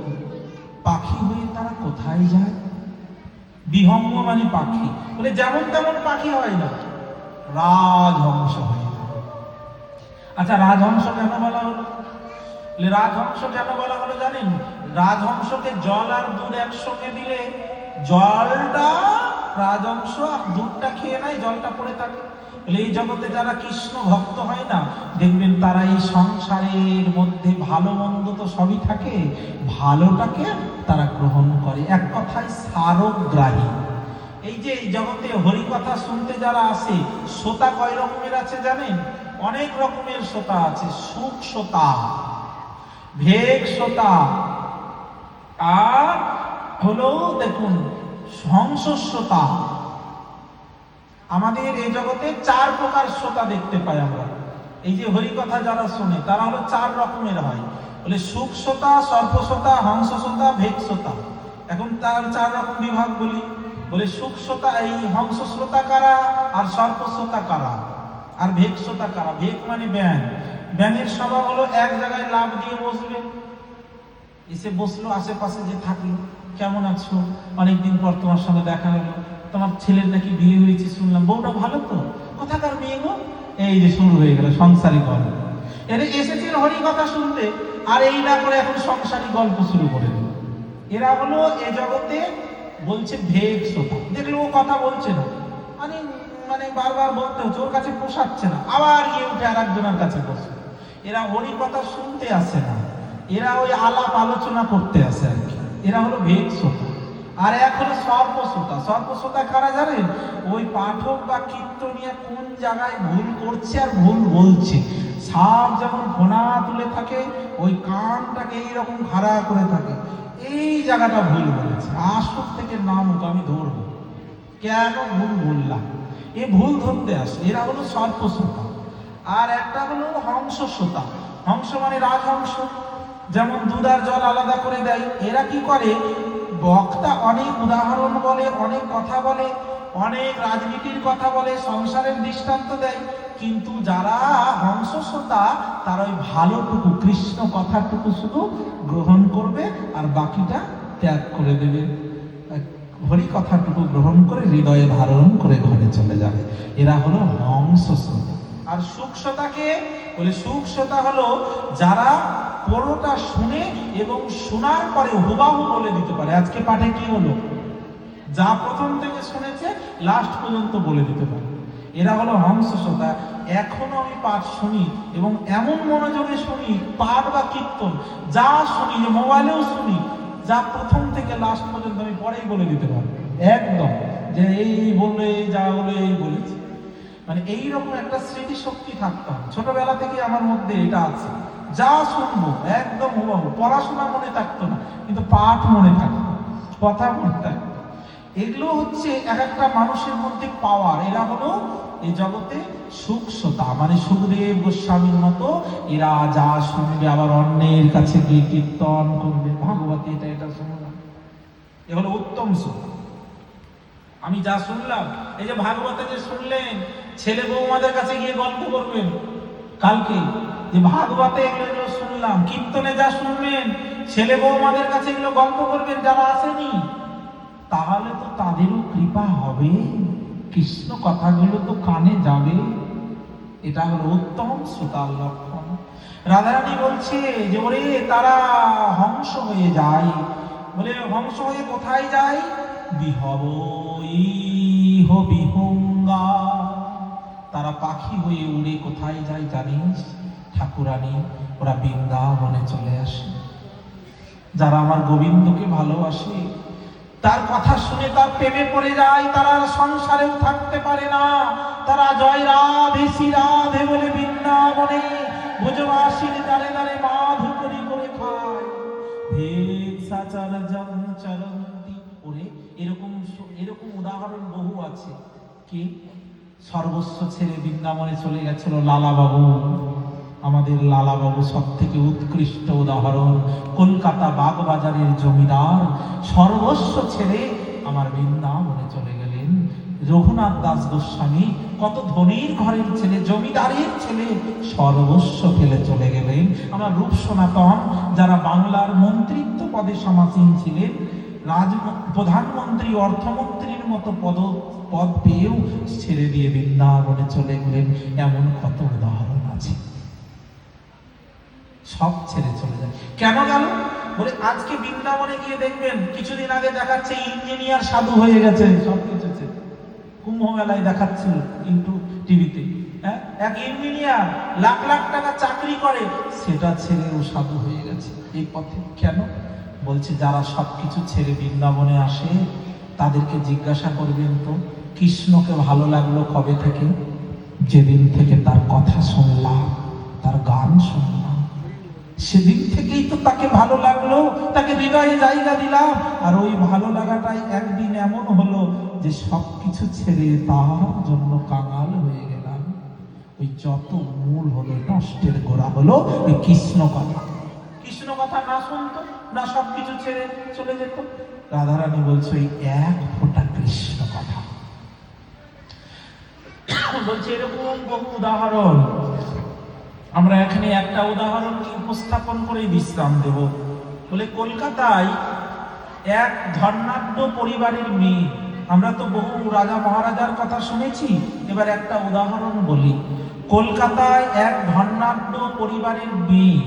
পাখি হয়ে তারা কোথায় যায়? বিহঙ্গ মানে পাখি, বলে যেমন তেমন পাখি হয় না, রাজহংস হয়ে যায়। আচ্ছা, রাজহংস কেন বলা হলো? রাজহংস কেন বলা হলো জানেন? রাজহংসকে জল আর দুধ একসঙ্গে দিলে জলটা রাজহংস আর দুধটা খেয়ে নেয়, জলটা পড়ে থাকে। এই জগতে যারা কৃষ্ণ ভক্ত হয় না, দেখবেন তারা এই সংসারের মধ্যে ভালো মন্দ তো সবই থাকে, ভালোটাকে তারা গ্রহণ করে। এক কথায় সারগ্রাহী। এই যে এই জগতে হরিকথা শুনতে যারা আসে, শ্রোতা কয় রকমের আছে জানেন? অনেক রকমের শ্রোতা আছে। সুখ শ্রোতা, ভেগ শ্রোতা, আর হলো দেখুন হংস শ্রোতা। আমাদের এই জগতে 4 প্রকার শ্রোতা দেখতে পাই আমরা। এই যে হরিকথা যারা শোনে তারা হলো 4 রকমের হয়। বলে সুখ শ্রোতা, সর্প শ্রোতা, হংস শ্রোতা, ভেগ শ্রোতা। এখন তার 4 রকম বিভাগ বলি। বলে সুখ শ্রোতা, এই হংস শ্রোতা কারা, আর সর্প শ্রোতা কারা, আর ভেগ শ্রোতা কারা? ভেগ মানে ব্যাঙ। ব্যাঙের স্বভাব হলো এক জায়গায় লাফ দিয়ে বসবে, এসে বসলো, আশেপাশে যে থাকলো, কেমন আছো, অনেকদিন পর তোমার সঙ্গে দেখা হলো, তোমার ছেলের নাকি বিয়ে হয়েছে শুনলাম, বউটা ভালো তো, কোথাকার মেয়ে গো? এই যে শুরু হয়ে গেল সংসারী গল্প। এরা এসেছিল হরি কথা শুনতে, আর এই না করে এখন সংসারী গল্প শুরু করে দিল। এরা হলো এ জগতে বলছে ভেগ শ্রোতা। দেখলো ও কথা বলছে না, মানে মানে বারবার বলতে হচ্ছে, ওর কাছে পোষাচ্ছে না, আবার গিয়ে উঠে আর একজনের কাছে বসে। এরা হরি কথা শুনতে আসে না, এরা ওই আলাপ আলোচনা করতে আসে আর কি। এরা হলো ভেগ শ্রোতা। আর এক হলো সর্প শ্রোতা। সর্প শ্রোতা কারা জানেন? ওই পাঠক বা কীর্তনিয়া কোন জায়গায় ভুল করছে আর ভুল বলছে, সাপ যেমন ফোনা তুলে থাকে, ওই কানটাকে এইরকম খাড়া করে থাকে, এই জায়গাটা ভুল বলেছে, আসল থেকে নামুক, আমি ধরবো, কেন ভুল বললাম, এ ভুল ধরতে আসে। এরা হলো সর্প শ্রোতা। আর একটা হলো হংস শ্রোতা। হংস মানে রাজহংস, যেমন দুধ আর জল আলাদা করে দেয়। এরা কি করে? বক্তা অনেক উদাহরণ বলে, অনেক কথা বলে, অনেক রাজনীতির কথা বলে, সংসারের দৃষ্টান্ত দেয়, কিন্তু যারা হংস শ্রোতা তারা ওই ভালোটুকু, কৃষ্ণ কথাটুকু শুধু গ্রহণ করবে আর বাকিটা ত্যাগ করে দেবে। হরি কথাটুকু গ্রহণ করে হৃদয়ে ধারণ করে ঘরে চলে যাবে। এরা হলো হংস শ্রোতা। আর সুখ শ্রোতাকে বলে, সুখ শ্রোতা হলো যারা পুরোটা শুনে এবং শোনার পরে হুবাহু বলে দিতে পারে। আজকে পাঠে কি হলো, যা প্রথম থেকে শুনেছে লাস্ট পর্যন্ত বলে দিতে পারে। এরা হলো হংস শ্রোতা। এখনো আমি পাঠ শুনি এবং এমন মনোযোগে শুনি, পাঠ বা কীর্তন যা শুনি, যে মোবাইলেও শুনি, যা প্রথম থেকে লাস্ট পর্যন্ত আমি পরেই বলে দিতে পারি একদম, যে এই বললে, যা বলে এই বলেছি। মানে এইরকম একটা স্মৃতিশক্তি থাকতে হবে। ছোটবেলা থেকে আমার মধ্যে এটা আছে, যা শুনবো একদম হুবহু। পড়াশোনা মনে থাকতো না, কিন্তু পাঠ মনে থাকতো, কথা মনে থাকতো। এগুলো হচ্ছে এক একটা মানুষের মধ্যে পাওয়ার। এরা হলো এই জগতে সুখ শ্রোতা, মানে সুখদেব গোস্বামীর মতো এরা যা শুনবে আবার অন্যের কাছে গিয়ে কীর্তন করবে, ভাগবতী এটা এটা শুনলাম, এ হলো উত্তম শ্রোতা। আমি যা শুনলাম, এই যে ভাগবতে যে শুনলেন, ছেলে বৌমাদের কাছে গিয়ে গল্প করবেন কালকে, যে ভাগবতে এগুলো শুনলাম, কীর্তনে যা শুনবেন, ছেলে বৌমাদের কাছে এগুলো গল্প করবেন যারা আসেনি, তাহলে তো তাদেরও কৃপা হবে, কৃষ্ণ কথাগুলো তো কানে যাবে। এটা হলো উত্তম শ্রোতার লক্ষণ। রাধারানী বলছে যে ওরে তারা হংস হয়ে যায়। বলে হংস হয়ে কোথায় যায়? বিহব ইহ বিহঙ্গা। তারা পাখি হয়ে উড়ে কোথায় যায় জানিস ঠাকুরানী? ওরা বৃন্দাবনে চলে আসে। যারা আমার গোবিন্দকে ভালোবাসে, তার কথা শুনে তার প্রেমে পড়ে যায়, তারা সংসারেও থাকতে পারে না, তারা জয় রাধে শ্রী রাধে বলে বৃন্দাবনে ভোজবাসীর দ্বারে দ্বারে মাধু করি করে খায়। ওরে এরকম এরকম উদাহরণ বহু আছে। কি সর্বস্ব ছেড়ে বৃন্দাবনে চলে গেছিল লালাবাবু। আমাদের লালাবাবু সব থেকে উৎকৃষ্ট উদাহরণ। কলকাতা বাগবাজারের জমিদার সর্বস্ব ছেড়ে আমার বৃন্দাবনে চলে গেলেন। রঘুনাথ দাস গোস্বামী কত ধনীর ঘরের ছেলে, জমিদারের ছেলে, সর্বস্ব ফেলে চলে গেলেন। আমার রূপ সনাতন যারা বাংলার মন্ত্রিত্ব পদে সমাসীন ছিলেন, প্রধানমন্ত্রী অর্থমন্ত্রীর মতো পদ পেয়েও ছেড়ে দিয়ে বৃন্দাবনে চলে গেলেন। এমন কত উদাহরণ আছে। সব ছেড়ে চলে যায়। কেন গেল? বলে আজকে বৃন্দাবনে গিয়ে দেখবেন, কিছুদিন আগে দেখাচ্ছে ইঞ্জিনিয়ার সাধু হয়ে গেছে। সবকিছু ছেড়ে কুম্ভ মেলায় দেখাচ্ছিল কিন্তু টিভিতে, হ্যাঁ, এক ইঞ্জিনিয়ার লাখ লাখ টাকা চাকরি করে, সেটা ছেড়েও সাধু হয়ে গেছে এই পথে। কেন? বলছে যারা সবকিছু ছেড়ে বৃন্দাবনে আসে তাদেরকে জিজ্ঞাসা করবেন তো কৃষ্ণকে ভালো লাগলো কবে থেকে? যেদিন থেকে তার কথা শুনলাম, তার গান শুনলাম, সেদিন থেকেই তো তাকে ভালো লাগলো, তাকে হৃদয়ে জায়গা দিলাম। আর ওই ভালো লাগাটাই একদিন এমন হলো যে সবকিছু ছেড়ে তার জন্য কাঙাল হয়ে গেলাম। ওই যত মূল হলো, নষ্টের গোড়া হলো ওই কৃষ্ণ কথা। কৃষ্ণ কথা না শুনতো, না সবকিছু ছেড়ে চলে যেত। রাধারানী বলছে ওই এক ফোঁটা কৃষ্ণ কথা। বলছে এরকম বহু উদাহরণ। আমরা এখানে একটা উদাহরণ উপস্থাপন করে বিশ্রাম দেব। বলে কলকাতায় এক ধর্নাঢ্য পরিবারের মেয়ে, আমরা তো বহু রাজা মহারাজার কথা শুনেছি, এবার একটা উদাহরণ বলি। কলকাতায় এক ধর্নাঢ্য পরিবারের মেয়ে,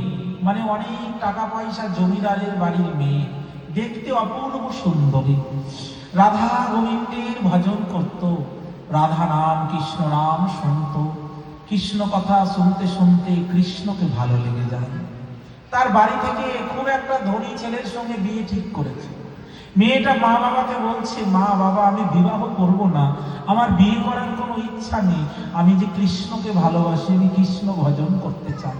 মানে অনেক টাকা পয়সা জমিদারের বাড়ির মেয়ে, দেখতে অপূর্ব সুন্দরী, রাধা গোবিন্দের ভজন করত, রাধা নাম কৃষ্ণ নাম শুনত। কৃষ্ণ কথা শুনতে শুনতে কৃষ্ণকে ভালো লেগে যায়। তার বাড়ি থেকে খুব একটা ধনী ছেলের সঙ্গে বিয়ে ঠিক করেছে। মেয়েটা মা বাবাকে বলছে, মা বাবা আমি বিবাহ করব না, আমার বিয়ে করার কোনো ইচ্ছা নেই, আমি যে কৃষ্ণকে ভালোবাসি, আমি কৃষ্ণ ভজন করতে চাই।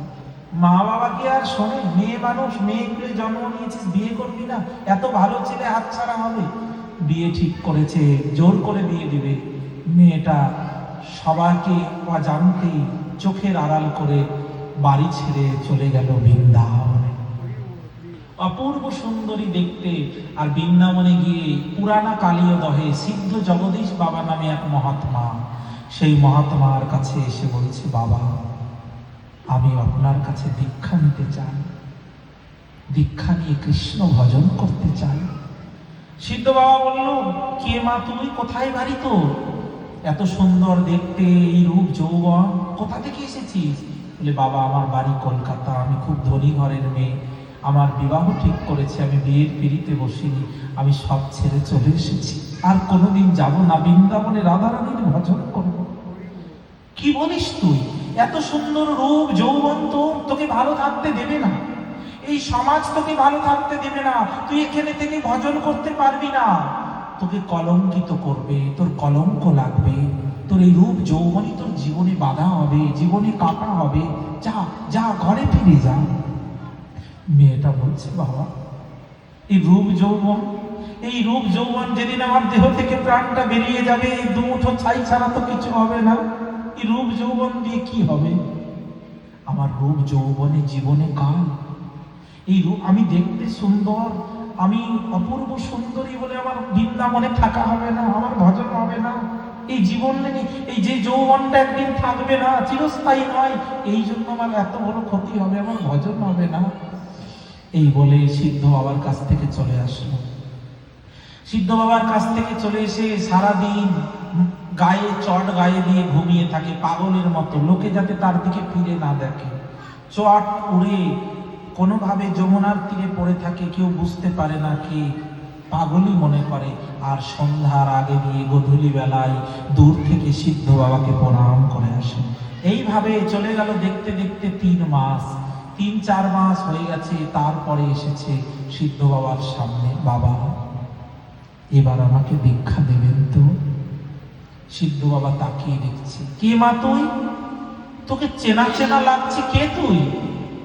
মা বাবা কি আর শোনে? মেয়ে মানুষ, মেয়েগুলো জন্ম নিয়েছিস, বিয়ে করবি না? এত ভালো ছেলে হাতছাড়া হবে? বিয়ে ঠিক করেছে, জোর করে বিয়ে দিবে। মেয়েটা সবাইকে অজান্তে চোখের আড়াল করে বাড়ি ছেড়ে চলে গেল বৃন্দাবনে। অপূর্ব সুন্দরী দেখতে। আর বৃন্দাবনে গিয়ে পুরানা কালীয়দহে সিদ্ধ জগদীশ বাবা নামে এক মহাত্মা, সেই মহাত্মার কাছে এসে বলছে, বাবা আমি আপনার কাছে দীক্ষা নিতে চাই, দীক্ষা নিয়ে কৃষ্ণ ভজন করতে চাই। সিদ্ধ বাবা বলল, কে মা তুই? কোথায় বাড়ি তোর? এত সুন্দর দেখতে, এই রূপ যৌবন, কোথা থেকে এসেছিস? বলে, বাবা আমার বাড়ি কলকাতা, আমি খুব ধনী ঘরের মেয়ে, আমার বিবাহ ঠিক করেছে, আমি বিয়ের পিড়িতে বসিনি, আমি সব ছেড়ে চলে এসেছি, আর কোনোদিন যাব না, বৃন্দাবনে রাধারানীর ভজন করব। কি বলিস তুই? এত সুন্দর রূপ যৌবন তোকে ভালো থাকতে দেবে না, এই সমাজ তোকে ভালো থাকতে দেবে না, তুই এখানে থেকে ভজন করতে পারবি না, তোকে কলঙ্কিত করবে, তোর কলঙ্ক লাগবে, তোর এই রূপ যৌবনই তোর জীবনে বাধা হবে, জীবনে কাটা হবে, যা যা ঘরে ফিরে যা। মেয়েটা বলছে, বাবা এই রূপ যৌবন, এই রূপ যৌবন যেদিন আমার দেহ থেকে প্রাণটা বেরিয়ে যাবে, এই দুমুঠো ছাই ছাড়া তো কিছু হবে না, এই রূপ যৌবন দিয়ে কি হবে? আমার রূপ যৌবনে জীবনে কাল, এই রূপ আমি দেখতে সুন্দর, আমি অপূর্ব সুন্দরী বলে আমার বৃন্দাবনে থাকা হবে না, আমার ভজন হবে না, এই জীবনে এই যে যৌবনটা একদিন থাকবে না, চিরস্থায়ী নয়, এই জন্য আমার এত বড় ক্ষতি হবে, আমার ভজন হবে না। এই বলে সিদ্ধ বাবার কাছ থেকে চলে আসলো। সিদ্ধ বাবার কাছ থেকে চলে এসে সারাদিন গায়ে চট গায়ে দিয়ে ঘুমিয়ে থাকে পাগলের মতো, লোকে যাতে তার দিকে ফিরে না দেখে। চট উড়ে কোনোভাবে যমুনার তীরে পড়ে থাকে, কেউ বুঝতে পারে না, কে পাগলই মনে করে। আর সন্ধ্যার আগে দিয়ে গধূলি বেলায় দূর থেকে সিদ্ধ বাবাকে প্রণাম করে আসে। এইভাবে চলে গেল দেখতে দেখতে 3 মাস, 3-4 মাস হয়ে গেছে। তারপরে এসেছে সিদ্ধ বাবার সামনে, বাবা এবার আমাকে দীক্ষা দেবেন তো? সিদ্ধ বাবা তাকিয়ে দেখছে, কে মা তুই? তোকে চেনা চেনা লাগছে, কে তুই?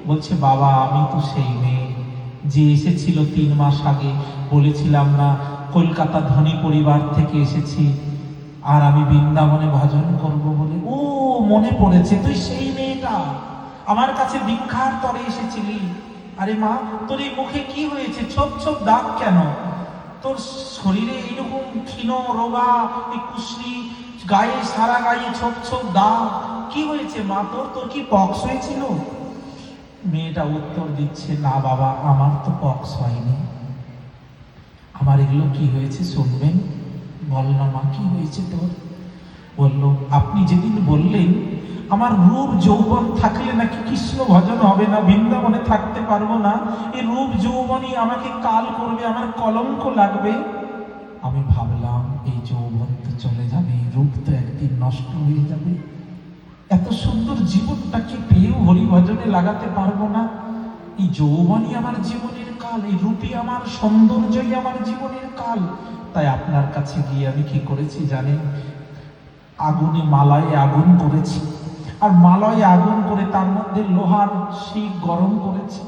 বলছে, বাবা আমি তো সেই মেয়ে যে এসেছিল 3 মাস আগে, বলেছিলাম না কলকাতা ধনী পরিবার থেকে এসেছি, আর আমি বৃন্দাবনে ভজন করব বলে। ও মনে পড়েছে, তুই সেই মেয়েটা আমার কাছে ভিক্ষার তরে এসেছিলি। আরে মা, তোর এই মুখে কি হয়েছে? ছোপ ছোপ দাগ কেন? তোর শরীরে এইরকম ক্ষীণ রোগা, এই কুশরি, গায়ে সারা গায়ে ছোপ ছোপ দাগ, কি হয়েছে মা? তোর কি পক্স হয়েছিল? মেয়েটা উত্তর দিচ্ছে, না বাবা, আমার তো পক্স হয়নি। আমার এগুলো কি হয়েছে শুনবেন? বল না মা, কি হয়েছে তোর? বলল, আপনি যেদিন বললেন আমার রূপ যৌবন থাকলে নাকি কৃষ্ণ ভজন হবে না, বৃন্দাবনে থাকতে পারবো না, এই রূপ যৌবনই আমাকে কাল করবে, আমার কলঙ্ক লাগবে। আমি ভাবলাম এই যৌবন তো চলে যাবে, রূপ তো একদিন নষ্ট হয়ে যাবে, এত সুন্দর জীবনটাকে পেয়েও হরিভজনে লাগাতে পারবো না। এই যৌবনই আমার জীবনের কাল, এই রূপই আমার সৌন্দর্যই আমার জীবনের কাল। তাই আপনার কাছে গিয়ে আমি কি করেছি জানেন? আগুনে মালায় আগুন করেছি, আর মালায় আগুন করে তার মধ্যে লোহার শিক গরম করেছি।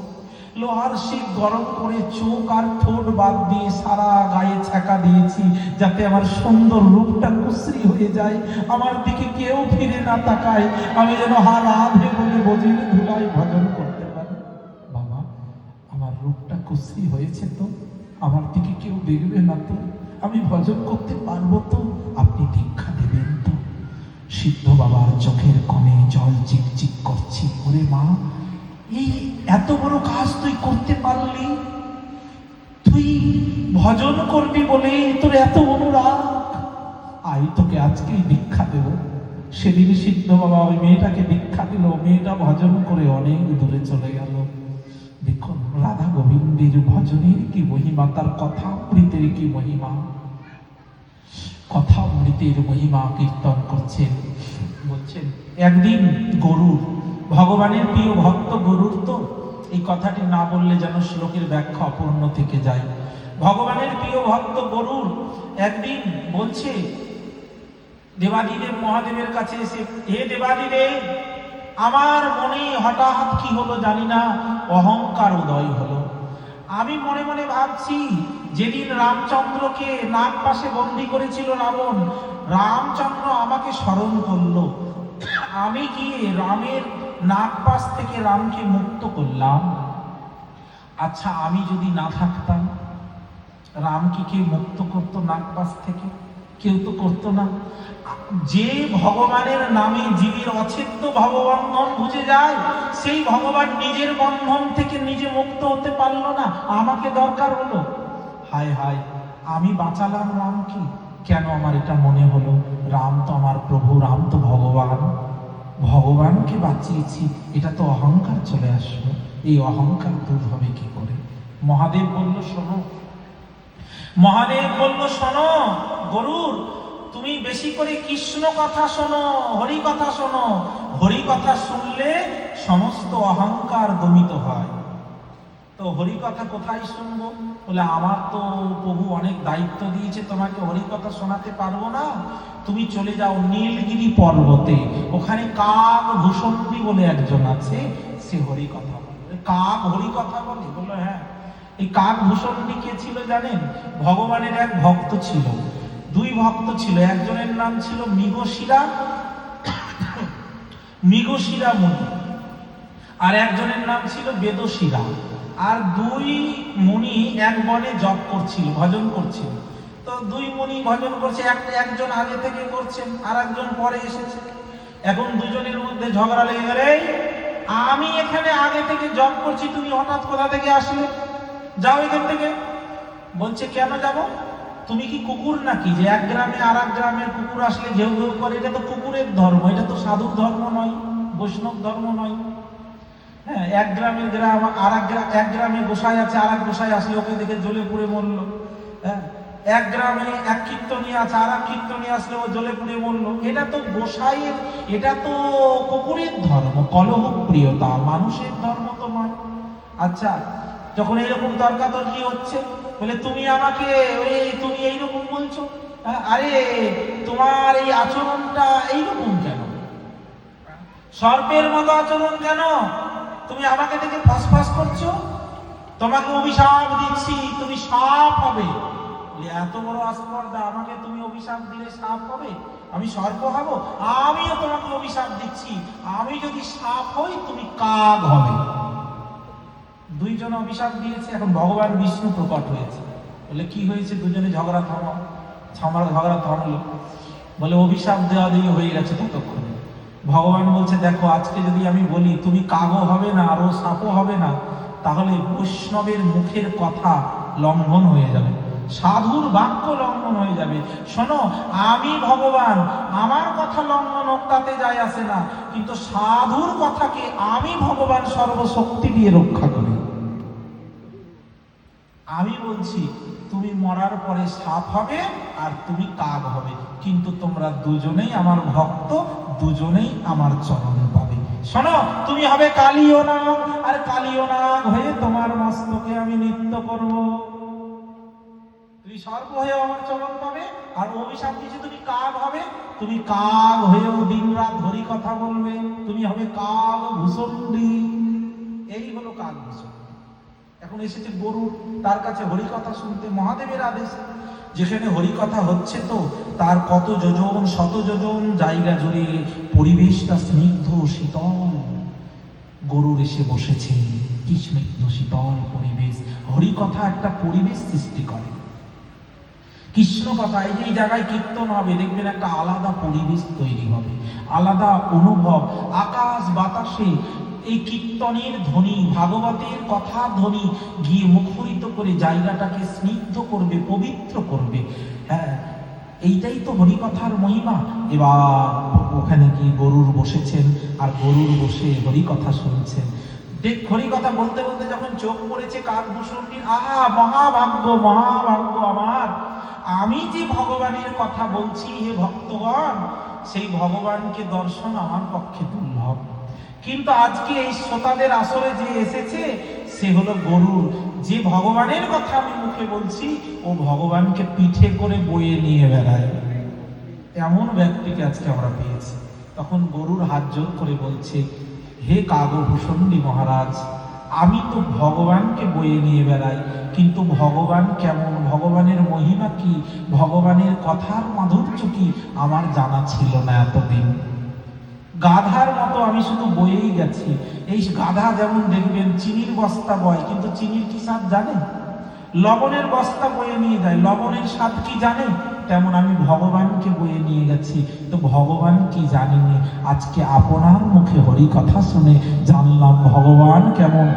লোহার শিক গরম করে চোখ আর ঠোঁট বাদ দিয়ে সারা গায়ে ছ্যাঁকা দিয়েছি, যাতে আমার সুন্দর রূপটা কুশ্রী হয়ে যায়, আমার দিকে কেউ ফিরে না তাকায়, আমি যেন রাধে বলে বজিলে ধুলাই ভজন করতে পারি। বাবা, আমার রূপটা কুশ্রী হয়েছে তো, আমার দিকে কেউ দেখবে না তো, আমি ভজন করতে পারবো তো, আপনি দীক্ষা দেবেন তো? সিদ্ধ বাবার চোখের কোণে জল চিকচিক করছে। ওরে মা, এই এত বড় কাজ তুই করতে পারলি? তুই ভজন করবি বলে তোর এত অনুরাগ? আই তোকে আজকেই দীক্ষা দেব। সেদিন সিদ্ধ বাবা ওই মেয়েটাকে দীক্ষা দিল, মেয়েটা ভজন করে অনেক দূরে চলে গেল। দেখুন রাধা গোবিন্দের ভজনের কি মহিমা, তার কথা অমৃতের কি মহিমা, কথা অমৃতের মহিমা কীর্তন করছেন। বলছেন একদিন গরুর, ভগবানের প্রিয় ভক্ত গরুর, তো এই কথাটি না বললে যেন শ্লোকের ব্যাখ্যা অপূর্ণ থেকে যায়। ভগবানের প্রিয় ভক্ত গরুর একদিন বলছে দেবাদিদেব মহাদেবের কাছে এসে, হে দেবাদিদেব, আমার মনে হঠাৎ কি হলো জানি না, অহংকার উদয় হলো। আমি মনে মনে ভাবছি, যেদিন রামচন্দ্রকে নাগ পাশে বন্দী করেছিল রাবণ, রামচন্দ্র আমাকে স্মরণ করলো, আমি গিয়ে রামের নাগ পাশ থেকে রামকে মুক্ত করলাম। আচ্ছা, আমি যদি না থাকতাম, রামকে কে মুক্ত করতো নাগ পাশ থেকে? কেউ তো করতো না। যে ভগবানের নামে জীবের অচ্ছেদ্য ভববন্ধন বুঝে যায়, সেই ভগবান নিজের বন্ধন থেকে নিজে মুক্ত হতে পারলো না, আমাকে দরকার হলো। হায় হায়, আমি বাঁচালাম রামকে কেন? আমার এটা মনে হলো, রাম তো আমার প্রভু, রাম তো ভগবান, ভগবানকে বাঁচিয়েছি, এটা তো অহংকার চলে আসলো। এই অহংকার দূর হবে কি করে? মহাদেব বলল শোনো, মহাদেব বলল শোনো গরুর, তুমি বেশি করে কৃষ্ণ কথা শোনো, হরি কথা শোনো। হরি কথা শুনলে সমস্ত অহংকার দমিত হয়। তো হরি কথা কোথায় শুনবো? বলে আমার তো প্রভু অনেক দায়িত্ব দিয়েছে, তোমাকে হরি কথা শোনাতে পারবো না, তুমি চলে যাও নীলগিরি পর্বতে, ওখানে কাক ভূষণ্ডী বলে একজন আছে, সে হরি কথা বলে। কাক হরি কথা বলে? বললো হ্যাঁ। এই কাক ভূষণ্ডী কে ছিল জানেন? ভগবানের এক ভক্ত ছিল, দুই ভক্ত ছিল, একজনের নাম ছিল মৃগশিরা, মৃগশিরা মুনি, আর একজনের নাম ছিল বেদশিরা। আর দুই মুনি এক বনে জপ করছিল, ভজন করছিল। তো দুই মুনি ভজন করছে, একজন আগে থেকে করছেন, আর একজন পরে এসেছে। এখন দুজনের মধ্যে ঝগড়া লেগে গেল, আমি এখানে আগে থেকে জপ করছি, তুমি হঠাৎ কোথা থেকে আসলে? যাও এখান থেকে। বলছে কেন যাব? তুমি কি কুকুর নাকি যে এক গ্রামে আর এক গ্রামের কুকুর আসলে ঘেউ ঘেউ করে? এটা তো কুকুরের ধর্ম, এটা তো সাধুর ধর্ম নয়, বৈষ্ণব ধর্ম নয়। হ্যাঁ, এক গ্রামের গ্রাম আর এক গ্রামে গোসাই আছে, আর এক গোসাই আসলে ওকে দেখে জ্বলে পুড়ে মরলো। হ্যাঁ, এক গ্রামে এক কীর্তনী আছে, আর এক কীর্তনী আসলে ও জ্বলে পুড়ে মরলো। এটা তো গোসাইয়ের, এটা তো কুকুরের ধর্ম, কলহ প্রিয়তা, মানুষের ধর্ম তো নয়। আচ্ছা, যখন এইরকম তর্কাতর্কি হচ্ছে, বলে তুমি আমাকে তুমি এইরকম বলছো? আরে তোমার এই আচরণটা এইরকম কেন? সর্পের মতো আচরণ কেন? তুমি আমাকে দেখে ফাঁস করছো? তোমাকে অভিশাপ দিচ্ছি, তুমি সাপ হবে। বলে, এত বড় আস্পর্ধা, আমাকে তুমি অভিশাপ দিলে সাপ হবে, আমি সর্প হব? আমিও তোমাকে অভিশাপ দিচ্ছি, আমি যদি সাপ হই তুমি কাক হবে। দুইজন অভিশাপ দিয়েছে। এখন ভগবান বিষ্ণু প্রকট হয়েছে। বলে, কি হয়েছে? দুজনে ঝগড়া থামলো। বলে, অভিশাপ দেওয়া দিয়ে হয়ে গেছে ততক্ষণে। ভগবান বলছে, দেখো, আজকে যদি আমি বলি তুমি কাগও হবে না আর ও সাপও হবে না, তাহলে বৈষ্ণবের মুখের কথা লঙ্ঘন হয়ে যাবে, সাধুর বাক্য লঙ্ঘন হয়ে যাবে। শোনো, আমি ভগবান, আমার কথা লঙ্ঘন হোক তাতে যায় আসে না, কিন্তু সাধুর কথাকে আমি ভগবান সর্বশক্তি দিয়ে রক্ষা করি। আমি বলছি তুমি মরার পরে সাপ হবে আর তুমি কাক হবে, কিন্তু তোমরা দুজনেই আমার ভক্ত, দুজনেই আমার চরণ পাবে। শোনো, তুমি হবে কালীয় নাগ, আর কালীয় নাগ হয়ে তোমার মস্তকে আমি নৃত্য করব। তুমি সর্প হয়ে আমার চরণ পাবে, আর অভিশাপ দিয়েছে তুমি কাক হবে, তুমি কাক হয়েও দিন রাত হরি কথা বলবে, তুমি হবে কাক ভূষণ্ডী। এই হলো কাক ভূষণ। এখন এসেছে গরুর, তার কাছে হরিকথা শুনতে, মহাদেবের আদেশ। যেখানে হরিকথা হচ্ছে তো তার কত যোজন শত যোজন জায়গা জুড়ে পরিবেশটা স্নিগ্ধ শীতল। গরুর এসে বসেছে, কি স্নিগ্ধ শীতল পরিবেশ। হরিকথা একটা পরিবেশ সৃষ্টি করে। কৃষ্ণ কথা, এই যে এই জায়গায় কীর্তন হবে, দেখবেন একটা আলাদা পরিবেশ তৈরি হবে, আলাদা অনুভব। আকাশ বাতাসে এই কীর্তনের ধ্বনি, ভাগবতের কথা ধ্বনি গিয়ে মুখরিত করে জায়গাটাকে স্নিগ্ধ করবে, পবিত্র করবে। হ্যাঁ, এইটাই তো হরিকথার মহিমা। এবার ওখানে গিয়ে গরুর বসেছেন, আর গরুর বসে হরিকথা শুনছেন। দেখ, হরিকথা বলতে বলতে যখন চোখ পড়েছে কাকভূষণটির, আহা, মহাভাগ্য, মহাভাগ্য আমার, আমি যে ভগবানের কথা বলছি হে ভক্তগণ, সেই ভগবানকে দর্শন আমার পক্ষে দুর্লভ। কিন্তু আজকে এই শ্রোতাদের আসরে যে এসেছে সে হলো গরুর। যে ভগবানের কথা আমি মুখে বলছি ও ভগবানকে পিঠে করে বয়ে নিয়ে বেড়ায়, এমন ব্যক্তিকে আজকে আমরা পেয়েছি। তখন গরুর হাত জোর করে বলছে, হে কাগভূষণ্ডী মহারাজ, আমি তো ভগবানকে বয়ে নিয়ে বেড়াই, কিন্তু ভগবান কেমন, ভগবানের মহিমা কি, ভগবানের কথার মাধুর্য কি আমার জানা ছিল না এতদিন। গাধার মতো আমি শুধু বয়েই গেছি। এই গাধা যেমন দেখবেন চিনির বস্তা বয়, কিন্তু চিনির কি স্বাদ জানে? লবণের বস্তা বয়ে নিয়ে যায়, লবণের স্বাদ কি জানে? তেমন আমি ভগবানকে বয়ে নিয়ে গেছি, তো ভগবান কি জানিনি। আজকে আপনার মুখে হরি কথা শুনে জানলাম ভগবান কেমন,